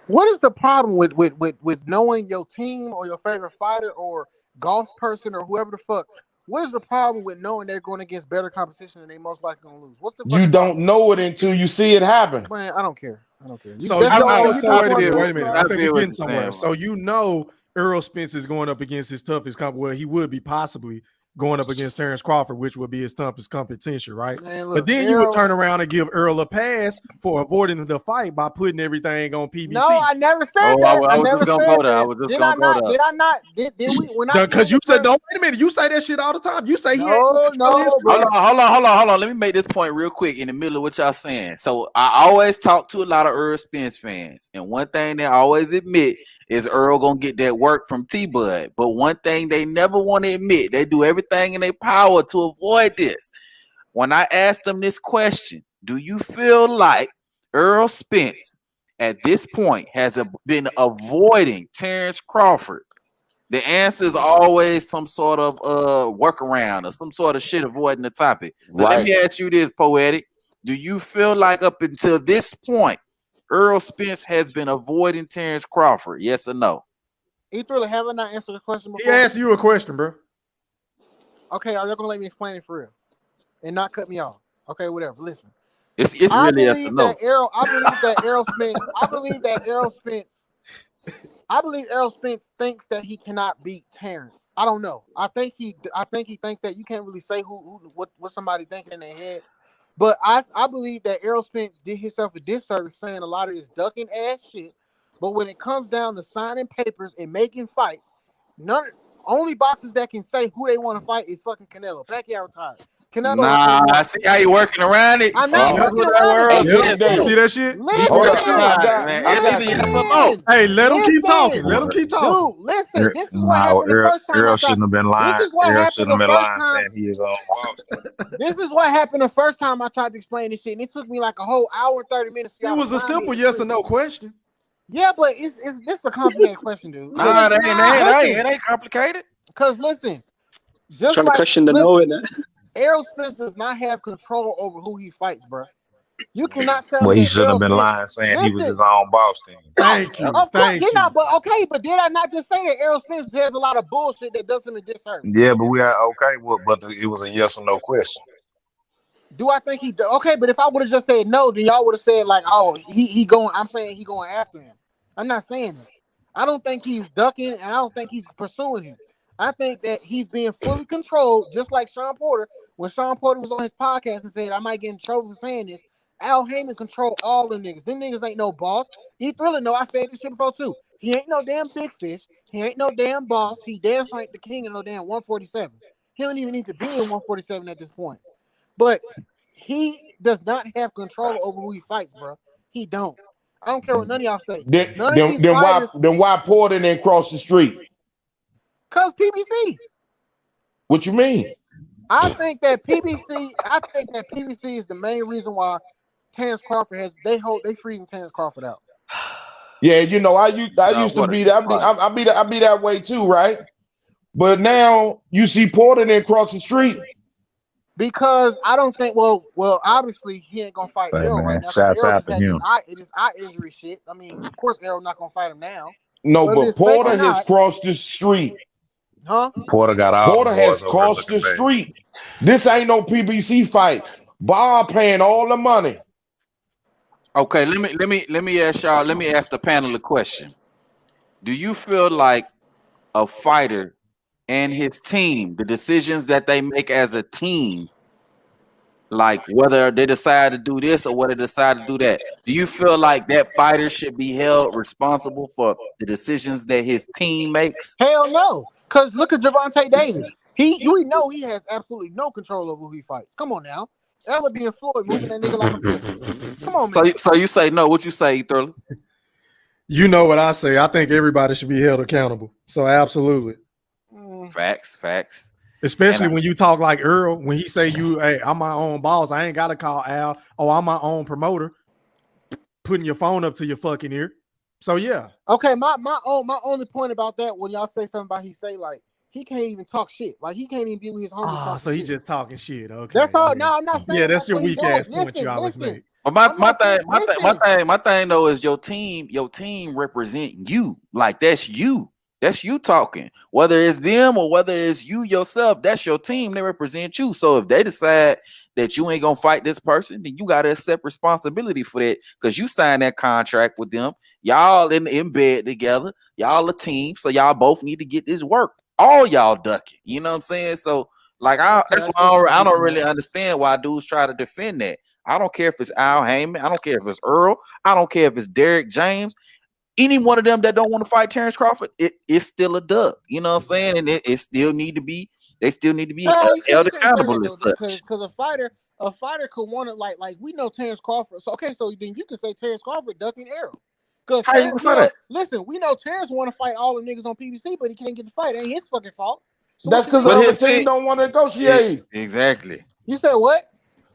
What is the problem with knowing your team or your favorite fighter or golf person or whoever the fuck? What is the problem with knowing they're going against better competition and they most likely gonna lose? What's the You fucking problem? don't know it until you see it happen. Man, I don't care. I don't care. So That's you your know, own. You do so what wait you a want minute, to wait a do. minute. I I think feel we're what getting you're somewhere. saying, So you know Earl Spence is going up against his toughest well, he would be possibly going up against Terrence Crawford, which would be his toughest competition, right? Man, But look, then you would Errol. turn around and give Earl a pass for avoiding the fight by putting everything on PBC. No, I never said Oh, that. I I was never just gonna said go there. I that. was just Did gonna I go not? there. Did I not? Did we? When I Because came you to said, terms, don't wait a minute. You say that shit all the time. You say he ain't no, control his bro. Hold on. Let me make this point real quick in the middle of what y'all saying. So I always talk to a lot of Earl Spence fans, and one thing they always admit is Earl gonna get that work from T-Bud. But one thing they never want to admit, they do everything in their power to avoid this. When I asked them this question, do you feel like Earl Spence at this point has been avoiding Terrence Crawford The answer is always some sort of workaround or some sort of shit avoiding the topic. So let me ask you this, Poetic. Do you feel like up until this point, Earl Spence has been avoiding Terrence Crawford? Yes or no? Really, have I not answered the question before? He asked you a question, bro. Okay, are you gonna let me explain it for real and not cut me off? Okay, whatever. Listen, it's really yes or no. I believe that Errol Spence. I believe Errol Spence thinks that he cannot beat Terrence. I don't know. I think he thinks that you can't really say what somebody thinking in their head. But I believe that Errol Spence did himself a disservice saying a lot of this ducking ass shit. But when it comes down to signing papers and making fights, only boxers that can say who they want to fight is fucking Canelo. Pacquiao retired. Canelo. Nah, I see how you working around it. I'm not working around it. You see that shit? Hey, let him keep talking. Let him keep talking. Dude, listen. This is what happened the first time. Earl shouldn't have been lying. This is what happened the first time. Saying he is on Boston. This is what happened the first time I tried to explain this shit, and it took me like a whole hour and 30 minutes. It was a simple yes or no question. Yeah, but this is a complicated question, dude. Nah, it ain't complicated. Because listen, just trying to question the no in it. Errol Spence does not have control over who he fights, bro. You cannot tell. Well, he shouldn't have been lying saying he was his own boss team. Thank you. Of course, did I not just say that Errol Spence has a lot of bullshit that does him a disservice? Yeah, but we are okay. But it was a yes or no question. Do I think he? Okay, but if I would have just said no, then y'all would have said like, oh, he going. I'm saying he going after him. I'm not saying that. I don't think he's ducking, and I don't think he's pursuing him. I think that he's being fully controlled, just like Sean Porter. When Sean Porter was on his podcast and said, I might get in trouble for saying this, Al Heyman controlled all them niggas. Them niggas ain't no boss. He really know. I said this shit before too. He ain't no damn big fish. He ain't no damn boss. He damn ain't the king of no damn 147. He don't even need to be in 147 at this point. But he does not have control over who he fights, bro. He don't. I don't care what none of y'all say. Then why Porter didn't cross the street? Cause PBC. What you mean? I think that PBC is the main reason why Terrence Crawford they freezing Terrence Crawford out. Yeah, you know, I used to be that. I be that way too, right? But now you see Porter didn't cross the street. Because I don't think well, obviously he ain't gonna fight Errol right now. Shouts out to him. It is eye injury shit. I mean, of course Errol not gonna fight him now. No, but Porter has crossed the street. Huh? Porter has crossed the street. This ain't no PBC fight. Bob paying all the money. Okay, let me ask y'all. Let me ask the panel a question. Do you feel like a fighter and his team, the decisions that they make as a team, like whether they decide to do this or whether they decide to do that, do you feel like that fighter should be held responsible for the decisions that his team makes? Hell no. Because look at Gervonta Davis. We know he has absolutely no control over who he fights. Come on now. That would be in Floyd moving that nigga like a bitch. Come on, man. So you say no. What you say, Thurley? You know what I say. I think everybody should be held accountable. So absolutely. Facts. Especially when you talk like Earl, when he say hey, I'm my own boss. I ain't got to call Al. Oh, I'm my own promoter. Putting your phone up to your fucking ear. So yeah. Okay, my only point about that when y'all say something about he say like he can't even talk shit. Like he can't even be with his homies. So he's just talking shit. Okay. That's all. No, I'm not saying. Yeah, that's your weak ass point you always make. But my thing though is your team represent you. Like that's you. That's you talking. Whether it's them or whether it's you yourself, that's your team. They represent you. So if they decide that you ain't gonna fight this person, then you gotta accept responsibility for that because you signed that contract with them. Y'all in bed together. Y'all a team, so y'all both need to get this work. All y'all ducking. You know what I'm saying? So like that's why I don't really understand why dudes try to defend that. I don't care if it's Al Heyman. I don't care if it's Earl. I don't care if it's Derek James. Any one of them that don't want to fight Terrence Crawford, it's still a duck. You know what I'm saying? And they still need to be held accountable as such. Because a fighter could want to like we know Terrence Crawford. So so then you can say Terrence Crawford ducking Errol. Because listen, we know Terrence want to fight all the niggas on PBC, but he can't get the fight. It ain't his fucking fault. So that's because his team don't want to negotiate. Exactly. You said what?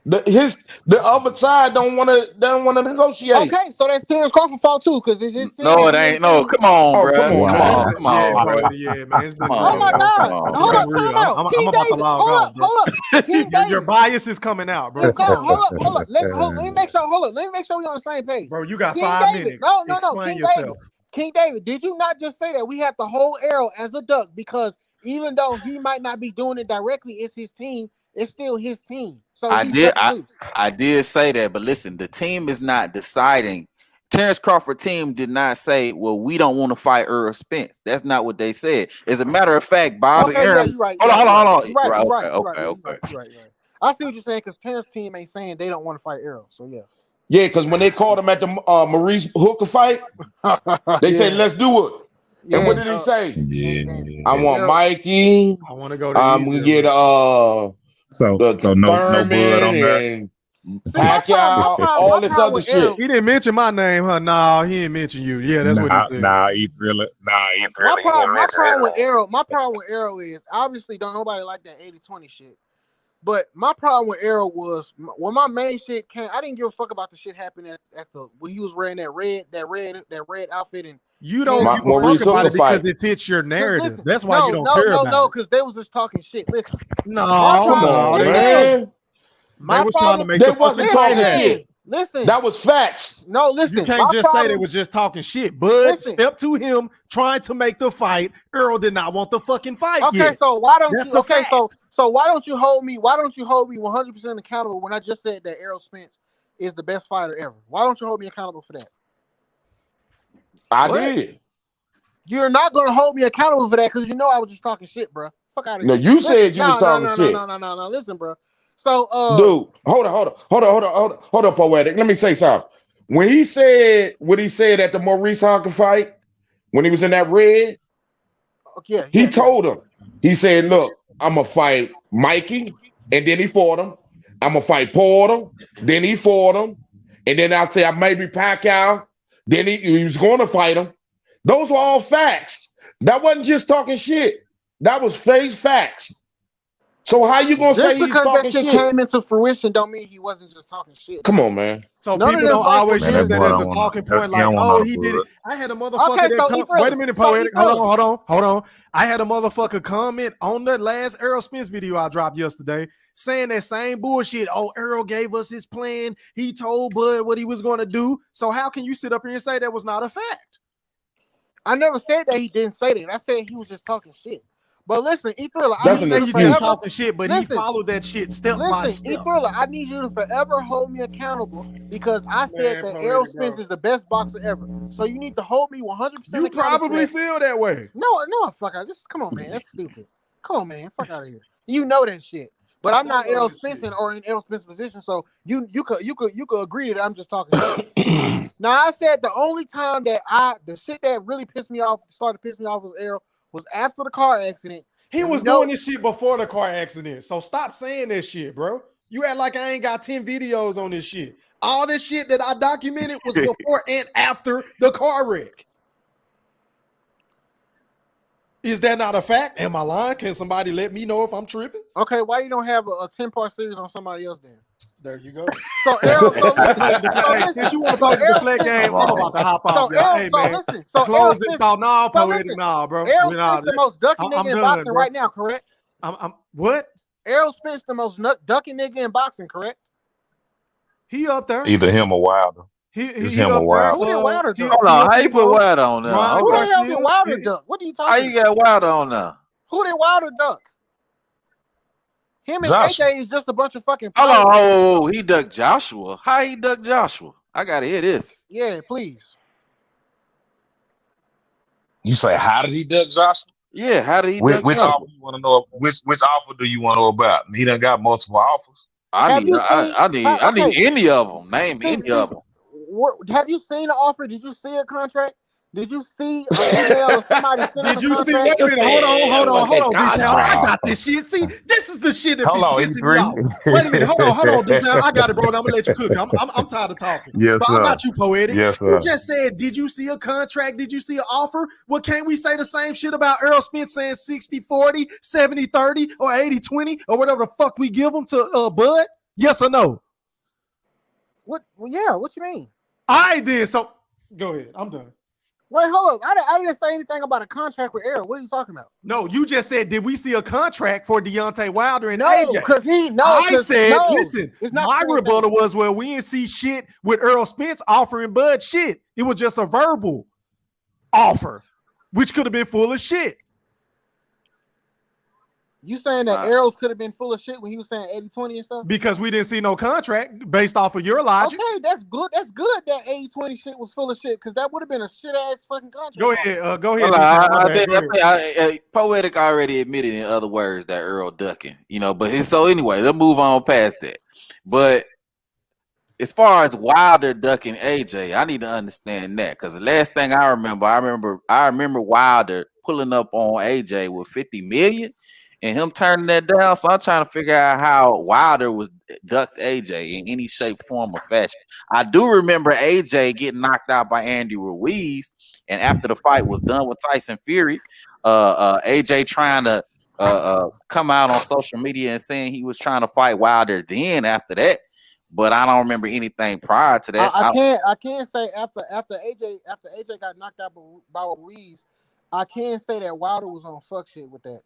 The other side don't want to negotiate. Okay, so that's Terrence Crawford fault too, because it's his team. No, it ain't. No, come on, Oh, bro. come on, man. Come on, bro. Yeah, man. It's been Oh my God! Hold up, real. time out. I'm King about to David, log hold off, up, bro. hold up. King Your David, bias is coming out, bro. it's not. Hold up. Let me make sure. Hold up. Let me make sure we're on the same page. Bro, you got King 5 David, minutes. no. Explain King yourself. David, King David, did you not just say that we have to hold Errol as a duck because even though he might not be doing it directly, it's his team. It's still his team. So I did say that, but listen, the team is not deciding. Terrence Crawford team did not say, well, we don't want to fight Earl Spence. That's not what they said. As a matter of fact, Bob and Aaron. Yeah, you're right. Hold on. You're right. I see what you're saying because Terrence's team ain't saying they don't want to fight Errol. So yeah. Yeah, because when they called him at the Maurice Hooker fight, they said, let's do it. Yeah, and what did he say? I want Errol. Mikey. I want to go to I'm gonna get so no Thurman blood on there. and Pacquiao, all this other shit. He didn't mention my name, huh? No, he didn't mention you. Yeah, that's what he said. He thriller. My problem with Errol is obviously don't nobody like that 80-20 shit. But my problem with Errol was when my main shit came, I didn't give a fuck about the shit happening at the when he was wearing that red outfit and you don't give a fuck about it because it fits your narrative. Listen, that's why you don't care about it. No, because they was just talking shit. Listen, come on, man. They was trying to make they wasn't talking shit. Listen, that was facts. No, listen. You can't just say they was just talking shit. But step to him trying to make the fight. Earl did not want the fucking fight. Okay, so why don't That's you? Okay, so why don't you hold me? Why don't you hold me 100% accountable when I just said that Errol Spence is the best fighter ever? Why don't you hold me accountable for that? I did. You're not going to hold me accountable for that because you know I was just talking shit, bro. Fuck out of here. No, you said you was talking shit. No. Listen, bro. So, dude, hold up, Poetic. Let me say something. When he said what he said at the Maurice Hooker fight, when he was in that red, he told him. He said, "Look, I'm gonna fight Mikey," and then he fought him. I'm gonna fight Porter, then he fought him, and then I say I maybe Pacquiao. Then he was going to fight him. Those were all facts. That wasn't just talking shit. That was facts. So how you gonna say he's talking shit? Just because that shit came into fruition don't mean he wasn't just talking shit. Come on, man. So people don't always use that as a talking point, like, oh, he did it. I had a motherfucker wait a minute, Poetic. Hold on. I had a motherfucker comment on the last Errol Spence video I dropped yesterday saying that same bullshit. Oh, Errol gave us his plan. He told Bud what he was going to do. So how can you sit up here and say that was not a fact? I never said that he didn't say that. I said he was just talking shit. But listen, E-Thriller, I need you just talking shit, but he followed that shit step by step. E-Thriller, I need you to forever hold me accountable because I said that Errol Spence is the best boxer ever. So you need to hold me 100%. You probably feel that way. No, fuck out. Come on, man. That's stupid. Come on, man. Fuck out of here. You know that shit. But I'm not Errol Spence or in Errol Spence's position, so you could agree that I'm just talking shit. Now I said the only time that the shit that really started to piss me off was Errol was after the car accident. He was doing this shit before the car accident. So stop saying that shit, bro. You act like I ain't got 10 videos on this shit. All this shit that I documented was before and after the car wreck. Is that not a fact? Am I lying? Can somebody let me know if I'm tripping? Okay, why you don't have a 10-part series on somebody else then? There you go. So Errol, since you want to play the deflect game, I'm about to hop off. Hey man, close it out. No, Poetic, nah, bro. Errol Spence the most ducking nigga in boxing right now, correct? I'm what? Errol Spence the most ducking nigga in boxing, correct? He up there. Either him or Wilder. He's him or Wilder. Who did Wilder duck? Hold on, how you put Wilder on there? Who the hell did Wilder duck? What are you talking about? How you got Wilder on there? Who did Wilder duck? Him and AJ is just a bunch of fucking. Hold on, he ducked Joshua. How he ducked Joshua? I gotta hear this. Yeah, please. You say how did he duck Joshua? Yeah, how did he duck which Joshua? offer you want to know? Which offer do you want to know about? He done got multiple offers. I need any of them. Name any of them. Have you seen the offer? Did you see a contract? Did you see an email of somebody sending Did you see? Wait a minute. Hold on, D-Town. I got this shit. See, this is the shit that be pissing me off. Wait a minute. Hold on, D-Town. I got it, bro. I'm gonna let you cook. I'm tired of talking. Yes, sir. I got you, Poetic. Yes, sir. You just said, did you see a contract? Did you see an offer? Well, can't we say the same shit about Errol Spence saying 60-40, 70-30, or 80-20, or whatever the fuck we give him to Bud? Yes or no? What? Well, yeah. What you mean? I did. So go ahead. I'm done. Wait, hold up. I didn't say anything about a contract with Errol. What are you talking about? No, you just said, did we see a contract for Deontay Wilder and No, AJ? because I said, listen, it's not my rebuttal was, well, we didn't see shit with Earl Spence offering Bud shit. It was just a verbal offer, which could have been full of shit. You saying that Errol's could have been full of shit when he was saying 80-20 and stuff? Because we didn't see no contract based off of your logic. Okay, that's good. That's good that 80-20 shit was full of shit, because that would have been a shit ass fucking contract. Go ahead. Go ahead. I think Poetic already admitted in other words that Earl ducking, but so anyway, let's move on past that. But as far as Wilder ducking AJ, I need to understand that, because the last thing I remember Wilder pulling up on AJ with 50 million and him turning that down. So I'm trying to figure out how Wilder was ducked AJ in any shape, form, or fashion. I do remember AJ getting knocked out by Andy Ruiz, and after the fight was done with Tyson Fury, AJ trying to come out on social media and saying he was trying to fight Wilder then after that. But I don't remember anything prior to that. I can't say after AJ got knocked out by Ruiz, I can't say that Wilder was on fuck shit with that.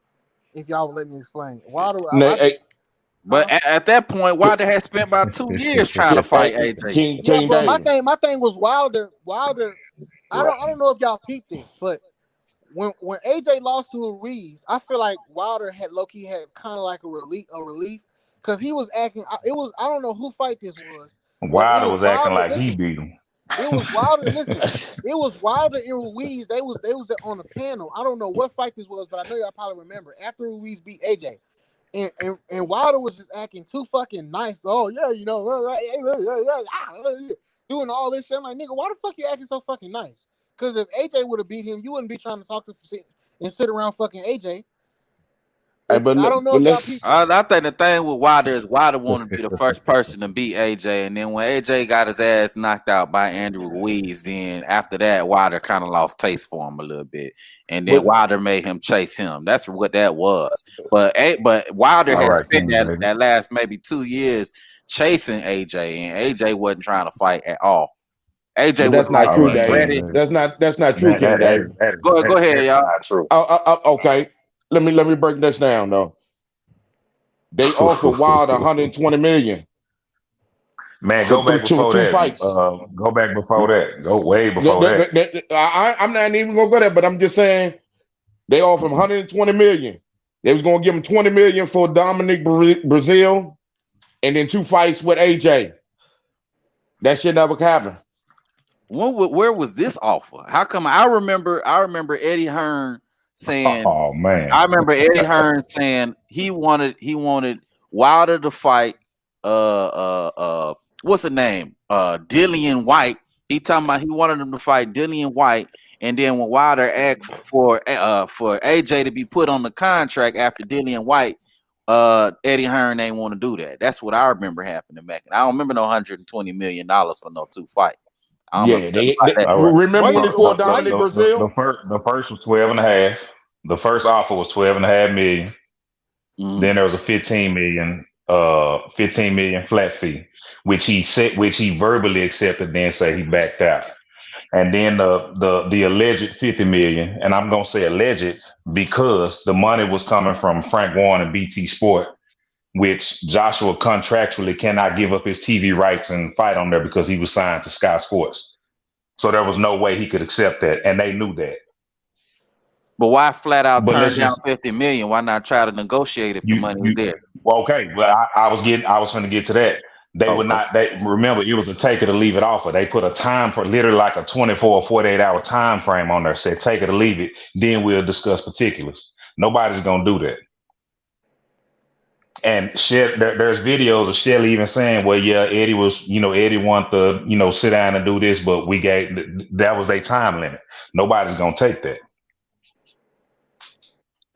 If y'all would let me explain, Wilder. But at that point, Wilder had spent about 2 years trying to fight AJ. Yeah, but my thing was Wilder. I don't know if y'all peeped this, but when AJ lost to Ruiz, I feel like Wilder had low-key had kind of like a relief. Because he was acting, I don't know who fight this was. Wilder was acting like he beat him. It was Wilder. Listen, it was Wilder and Ruiz. They was on the panel. I don't know what fight this was, but I know y'all probably remember. After Ruiz beat AJ, and Wilder was just acting too fucking nice. Oh yeah, doing all this shit. I'm like, nigga, why the fuck you acting so fucking nice? Because if AJ would have beat him, you wouldn't be trying to talk to and sit around fucking AJ. I don't know if y'all people. I think the thing with Wilder is Wilder wanted to be the first person to beat AJ, and then when AJ got his ass knocked out by Andrew Ruiz, then after that Wilder kind of lost taste for him a little bit, and then Wilder made him chase him. That's what that was. But Wilder had spent that last maybe 2 years chasing AJ, and AJ wasn't trying to fight at all. AJ was not true, Dave. That's not true, Dave. Go ahead, y'all. Not true. Okay. Let me break this down though. They offered Wilder 120 million. Man, go back before that. Fights. Go back before that. Go way before that. I'm not even gonna go there, but I'm just saying they offered him 120 million. They was gonna give him 20 million for Dominic Brazil, and then 2 fights with AJ. That shit never happened. Where was this offer? How come I remember Eddie Hearn saying, "Oh man!" I remember Eddie Hearn saying he wanted Wilder to fight what's the name? Dillian White. He talking about he wanted him to fight Dillian White, and then when Wilder asked for AJ to be put on the contract after Dillian White, Eddie Hearn ain't want to do that. That's what I remember happening back. I don't remember no $120 million for no 2 fights. Yeah, remember when they fought Dominic Brazil? The first was 12 and a half. The first offer was 12.5 million. Mm-hmm. Then there was a 15 million flat fee, which he verbally accepted, then say he backed out. And then the alleged 50 million, and I'm gonna say alleged because the money was coming from Frank Warren and BT Sport, which Joshua contractually cannot give up his TV rights and fight on there because he was signed to Sky Sports. So there was no way he could accept that, and they knew that. But why flat out turn down 50 million? Why not try to negotiate if the money was there? Well, okay, well, I was going to get to that. They would not. Remember, it was a take it or leave it offer. They put a time for literally like a 24 or 48 hour time frame on there. Said take it or leave it. Then we'll discuss particulars. Nobody's gonna do that. And there's videos of Shelly even saying, well, yeah, Eddie wanted to, sit down and do this, but that was their time limit. Nobody's going to take that.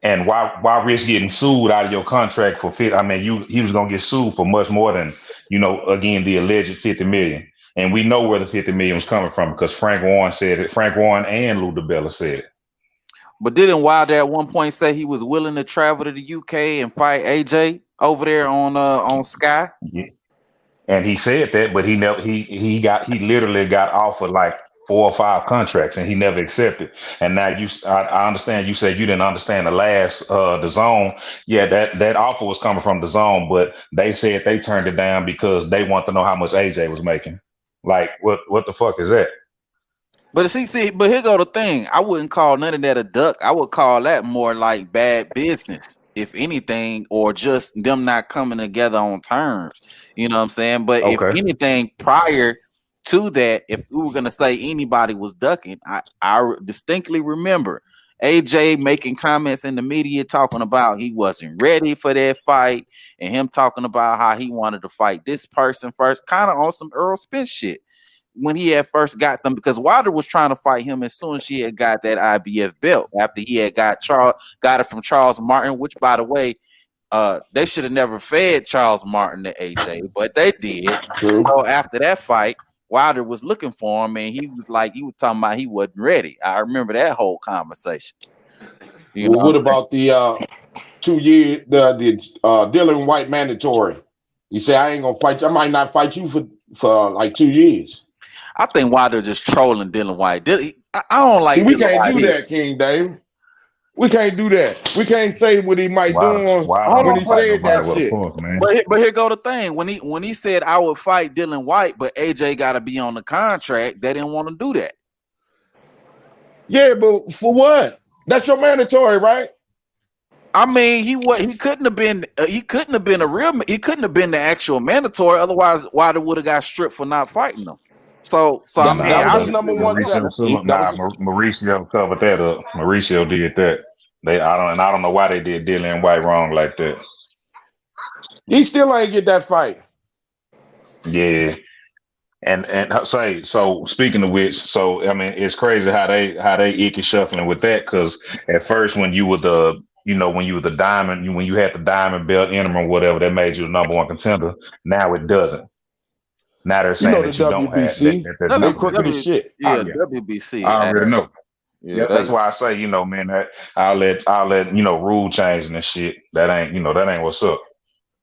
And why risk getting sued out of your contract for 50? I mean, he was going to get sued for much more than, again, the alleged 50 million. And we know where the 50 million was coming from because Frank Warren said it. Frank Warren and Lou DiBella said it. But didn't Wilder at one point say he was willing to travel to the UK and fight AJ over there on Sky? And he said that, but he never he literally got offered like 4 or 5 contracts, and he never accepted. And now I understand you said you didn't understand the last the zone. Yeah, that offer was coming from the zone, but they said they turned it down because they want to know how much AJ was making. Like what the fuck is that? But but here go the thing. I wouldn't call none of that a duck. I would call that more like bad business, if anything, or just them not coming together on terms. You know what I'm saying? But if Okay. anything, prior to that, if we were gonna say anybody was ducking, I distinctly remember AJ making comments in the media talking about he wasn't ready for that fight, and him talking about how he wanted to fight this person first, kind of on some Earl Spence shit when he had first got them, because Wilder was trying to fight him as soon as he had got that IBF belt after he had got it from Charles Martin, which by the way, they should have never fed Charles Martin to AJ, but they did. True. So after that fight, Wilder was looking for him, and he was talking about he wasn't ready. I remember that whole conversation. Well, what about the 2 year the Dylan White mandatory? You say I ain't gonna fight you. I might not fight you for like 2 years. I think Wilder just trolling Dylan White. I don't like. See, we Dylan can't White do either. that, King Dave. We can't do that. We can't say what he might do when he said that shit. But here go the thing. When he said I would fight Dylan White, but AJ got to be on the contract, they didn't want to do that. Yeah, but for what? That's your mandatory, right? I mean, he couldn't have been the actual mandatory. Otherwise, Wilder would have got stripped for not fighting him. So I mean, that was his number one. Mauricio covered that up. Mauricio did that. I don't know why they did Dylan White wrong like that. He still ain't get that fight. Yeah. And say, so speaking of which, so I mean, it's crazy how they icky shuffling with that, because at first when you were the diamond, when you had the diamond belt interim or whatever, that made you the number one contender. Now it doesn't. Now they're saying that you don't have that. They crooked as shit. Yeah, WBC. I already know. Yeah, that's why I say, man, that I'll let rule changing and shit. That ain't what's up.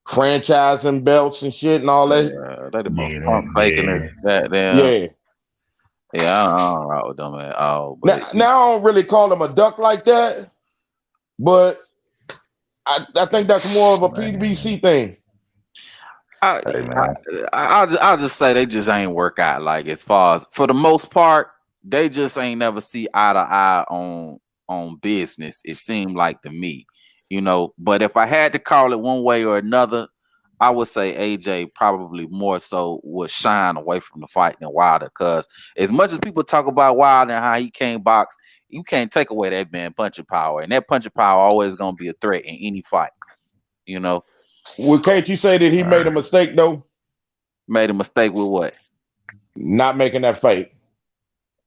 Franchising belts and shit and all that. They're the most pump faking that. Yeah, I don't rock with them at all. But now I don't really call them a duck like that, but I think that's more of a PBC thing. I'll just say they just ain't work out. Like, as far as, for the most part, they just ain't never see eye to eye on business. It seemed like to me, But if I had to call it one way or another, I would say AJ probably more so would shine away from the fight than Wilder. Because as much as people talk about Wilder and how he can't box, you can't take away that man punching power, and that punching power always gonna be a threat in any fight. Well, can't you say that he made a mistake though? Made a mistake with what? Not making that fight.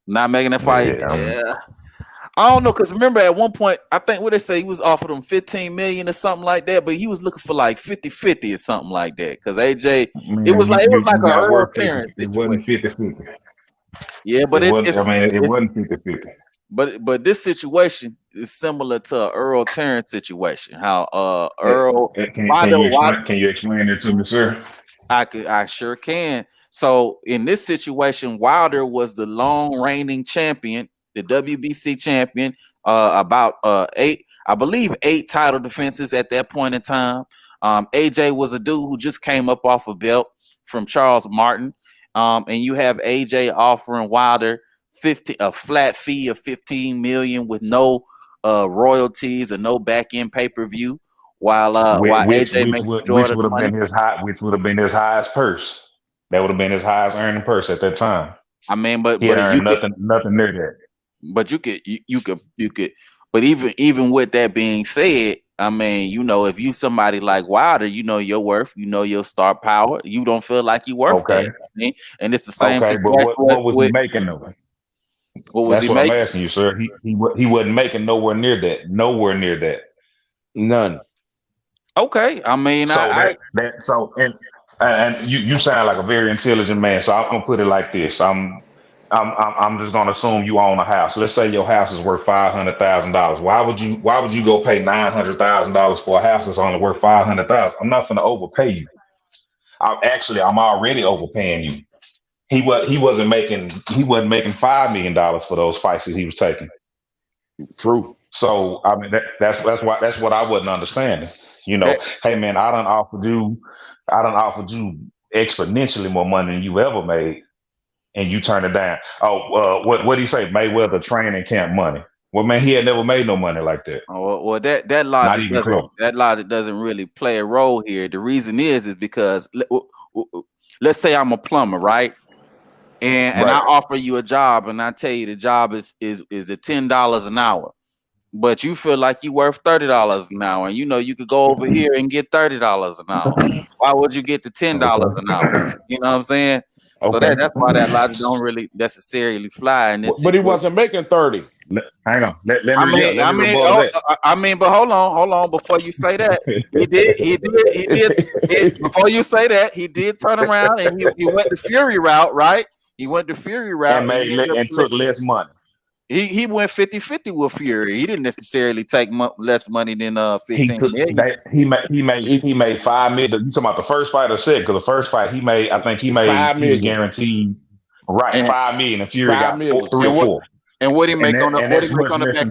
Not making that fight. Yeah. I don't know, because remember at one point, I think what they say, he was offered him $15 million or something like that, but he was looking for like 50-50 or something like that. Because AJ, it was like a Earl Terrence situation. It wasn't 50-50. Yeah, but it wasn't 50-50. But this situation is similar to an Earl Terrence situation. How Earl can you explain it to me, sir? I sure can. So in this situation, Wilder was the long reigning champion, the WBC champion, about eight title defenses at that point in time. AJ was a dude who just came up off a belt from Charles Martin. And you have AJ offering Wilder a flat fee of $15 million with no royalties or no back end pay-per-view, while AJ makes which would have been his highest purse. That would have been his highest earning purse at that time. I mean, but he earned nothing near that. But you could. But even with that being said, I mean, if you somebody like Wilder, your worth, your star power, you don't feel like you worth that. And it's the same. Okay, but what was he making of it? What was he making? I'm asking you, sir. He wasn't making nowhere near that. Nowhere near that. None. Okay, I mean, and you sound like a very intelligent man. So I'm gonna put it like this. I'm just gonna assume you own a house. Let's say your house is worth $500,000. Why would you go pay $900,000 for a house that's only worth $500,000? I'm not gonna overpay you. I'm already overpaying you. He wasn't making $5 million for those fights that he was taking. True. So I mean that's what I wasn't understanding. You know, hey man, I done offered you exponentially more money than you ever made, and you turn it down. Oh, what did he say? Mayweather training camp money. Well, man, he had never made no money like that. Well, that Not even close. That logic doesn't really play a role here. The reason is because let's say I'm a plumber, right? And I offer you a job, and I tell you the job is at $10 an hour, but you feel like you worth $30 an hour, and you know you could go over here and get $30 an hour. Why would you get the $10 an hour? You know what I'm saying? So that's why that logic don't really necessarily fly in this. But he wasn't making 30. Hang on. Let me rebuttal that. I mean, but hold on. Before you say that, he did. Before you say that, he did turn around and he went the Fury route, right? He went the Fury route and took less money. He went 50-50 with Fury. He didn't necessarily take less money than 15 million. He made $5 million. You talking about the first fight or second? Because the first fight he made, I think he was guaranteed $5 million, and Fury got 3 or 4. And what he make on the back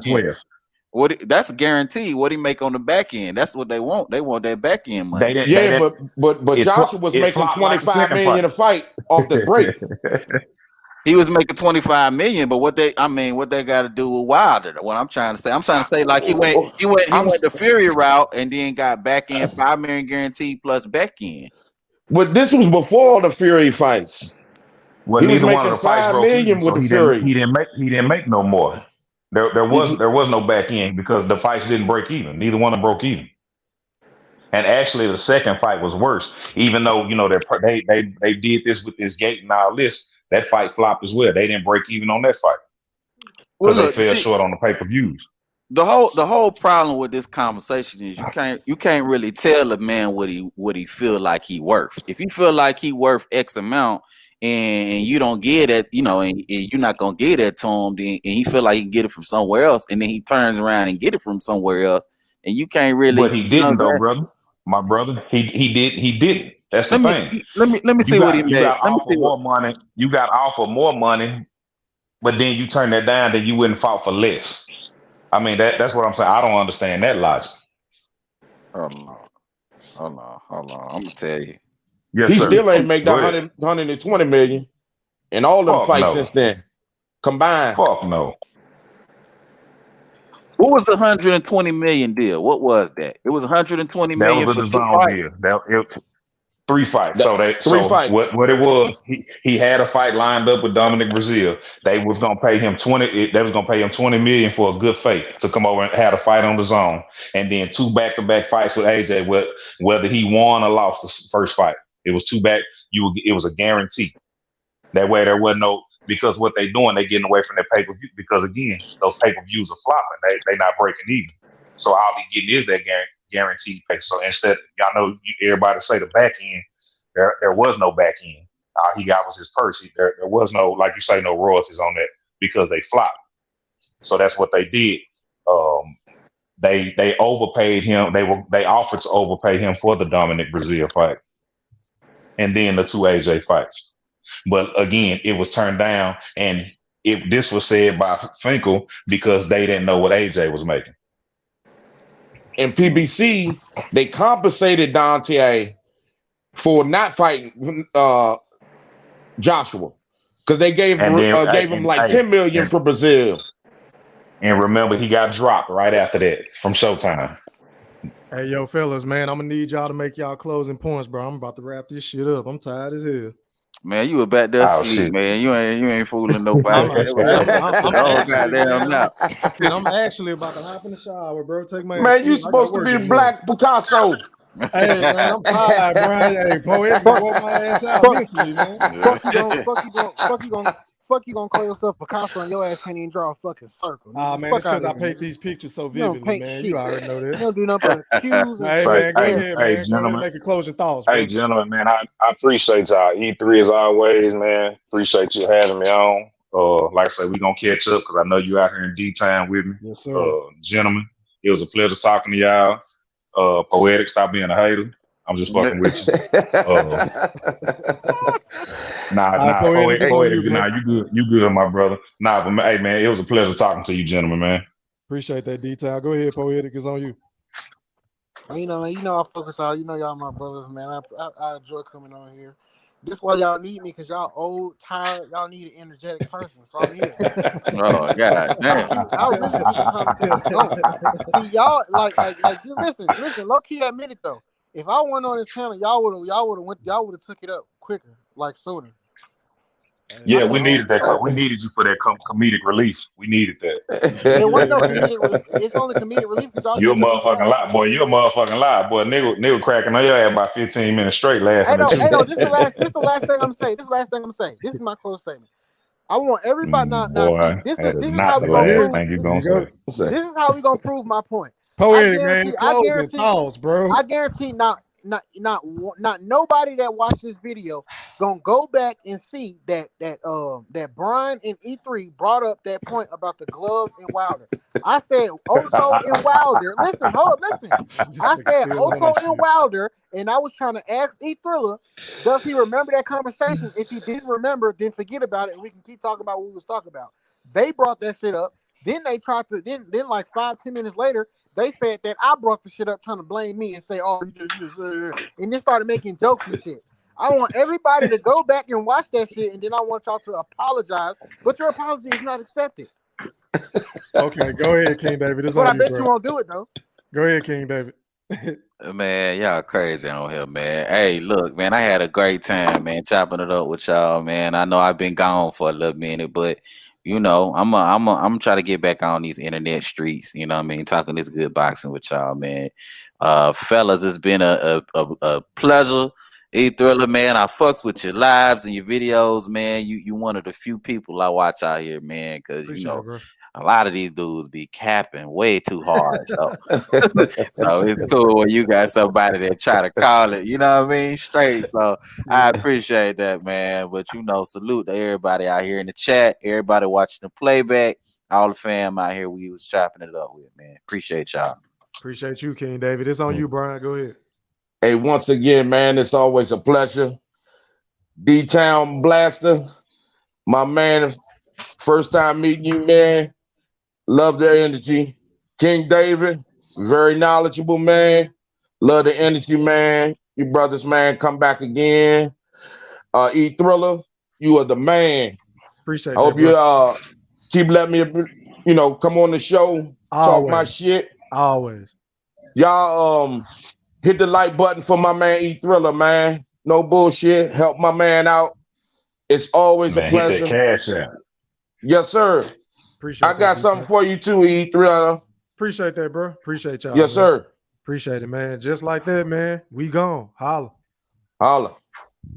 end? That's guaranteed. What he make on the back end? That's what they want. They want that back end money. But Joshua was making $25 million a fight off the break. He was making $25 million, but what they got to do with Wilder? What I'm trying to say, like he went the Fury route and then got back end $5 million guaranteed plus back end. But this was before the Fury fights. Well, he was neither making one of the fights $5 broke million even, with so the Fury. He didn't make no more. There was no back end because the fights didn't break even. Neither one of them broke even. And actually, the second fight was worse. Even though they did this with this gate and all this, that fight flopped as well. They didn't break even on that fight because they fell short on the pay-per-views. The whole problem with this conversation is you can't really tell a man what he feel like he worth. If you feel like he worth X amount and you don't get it, and you're not gonna get it to him, and he feel like he can get it from somewhere else, and then he turns around and get it from somewhere else, and you can't really. But he didn't though, brother. My brother, he didn't. That's the thing. Let me see what he made. You got offer more money. You got offer more money, but then you turn that down, then you wouldn't fight for less. I mean that's what I'm saying. I don't understand that logic. Hold on. I'm gonna tell you. Yes, he still ain't make that 120 million in all them fights since then combined. Fuck no. What was the 120 million deal? What was that? It was 120 million for the zone deal. 3 fights. What it was, he had a fight lined up with Dominic Brazil. They was gonna pay him 20. They was gonna pay him 20 million for a good faith to come over and have a fight on the zone, and then 2 back-to-back fights with AJ. Whether he won or lost the first fight, it was 2 back. It was a guarantee. That way there wasn't no, because what they doing, they getting away from their pay-per-view, because again, those pay-per-views are flopping. They not breaking even. So all he getting is that guaranteed pay. So instead, y'all know everybody say the back end, there was no back end. All he got was his purse. There was no, like you say, no royalties on that because they flopped. So that's what they did. They overpaid him. They offered to overpay him for the Dominic Brazil fight, and then the 2 AJ fights. But again, it was turned down, and this was said by Finkel because they didn't know what AJ was making. In PBC, they compensated Dante for not fighting Joshua because they gave him like 10 million for Brazil. And remember, he got dropped right after that from Showtime. Hey, yo, fellas, man, I'm gonna need y'all to make y'all closing points, bro. I'm about to wrap this shit up. I'm tired as hell. Man, you were back there asleep, man. You ain't fooling nobody. I'm actually about to hop in the shower, bro. Take my man. You supposed to be Black Picasso. Hey, man, I'm tired, bro. Hey, poet, blow my ass out mentally, man. Fuck you gonna call yourself Picasso and your ass can't even draw a fucking circle. Man, it's because I paint these pictures so vividly, man. You already know that. You don't do nothing but accuse. Hey, man, go ahead, man. Gentlemen, make a closing thoughts. Hey, gentlemen, man, I appreciate y'all. E3 as always, man. Appreciate you having me on. Like I said, we're gonna catch up because I know you out here in D-Town with me. Yes, sir. Gentlemen, it was a pleasure talking to y'all. Poetic, stop being a hater. I'm just fucking with you. Poetic, it's on you, bro. Nah, you good, my brother. Nah, but hey, man, it was a pleasure talking to you, gentlemen, man. Appreciate that detail. Go ahead, Poetic, it's on you. You know, I focus on. You know, y'all my brothers, man. I enjoy coming on here. This is why y'all need me, because y'all old, tired. Y'all need an energetic person, so I'm here. Oh God, damn! I really get the conversation going. See, y'all like you listen. Low key, admit it though. If I went on this panel, y'all would have took it up quicker, like sooner. Yeah, we needed that. We needed you for that comedic relief. We needed that. It wasn't no comedic. It's only comedic relief because y'all You're a can listen motherfucking back. lie, boy. You're a motherfucking lie, boy. Nigga cracking on your ass about 15 minutes straight laughing at you. Hey, no, this is the last thing I'm saying. This is my close statement. I want everybody now. Boy, See, this that is not how the we gonna last prove. thing you're gonna say. This is how we gonna prove my point. Poetic, man. Closing thoughts, bro. I guarantee not nobody that watched this video gonna go back and see that Brian and E3 brought up that point about the gloves and Wilder. I said Otto and Wilder. Listen. I said Otto and Wilder, and I was trying to ask E-Thriller, does he remember that conversation? If he didn't remember, then forget about it, and we can keep talking about what we was talking about. They brought that shit up. Then they tried to then like 5-10 minutes later, they said that I brought the shit up trying to blame me and say, "Oh, you just," and then started making jokes and shit. I want everybody to go back and watch that shit, and then I want y'all to apologize, but your apology is not accepted. Okay, go ahead, King David. It's But on I bet bro. you won't do it though. Go ahead, King David. Man, y'all crazy on here, man. Hey, look, man, I had a great time, man, chopping it up with y'all, man. I know I've been gone for a little minute, but you know, I'm trying to get back on these internet streets. You know what I mean? Talking this good boxing with y'all, man. Fellas, it's been a pleasure. E-Thriller, man, I fucks with your lives and your videos, man. You one of the few people I watch out here, man, because you know. A lot of these dudes be capping way too hard. So, so it's cool when you got somebody that try to call it, you know what I mean? Straight. So I appreciate that, man. But you know, salute to everybody out here in the chat, everybody watching the playback, all the fam out here we was chopping it up with, man. Appreciate y'all. Appreciate you, King David. It's on you, Brian. Go ahead. Hey, once again, man, it's always a pleasure. D-Town Blaster, my man, first time meeting you, man. Love their energy. King David, very knowledgeable, man. Love the energy, man. You brothers, man, come back again. E-Thriller, you are the man. Appreciate I hope you keep letting me, come on the show, talk my shit. Always. Y'all hit the like button for my man E-Thriller, man. No bullshit. Help my man out. It's always a pleasure. Hit that cash out. Yes, sir. Appreciate I got something for you too, E-Thriller. Appreciate that, bro. Appreciate y'all. Yes, sir. Appreciate it, man. Just like that, man. We gone. Holla. Holla.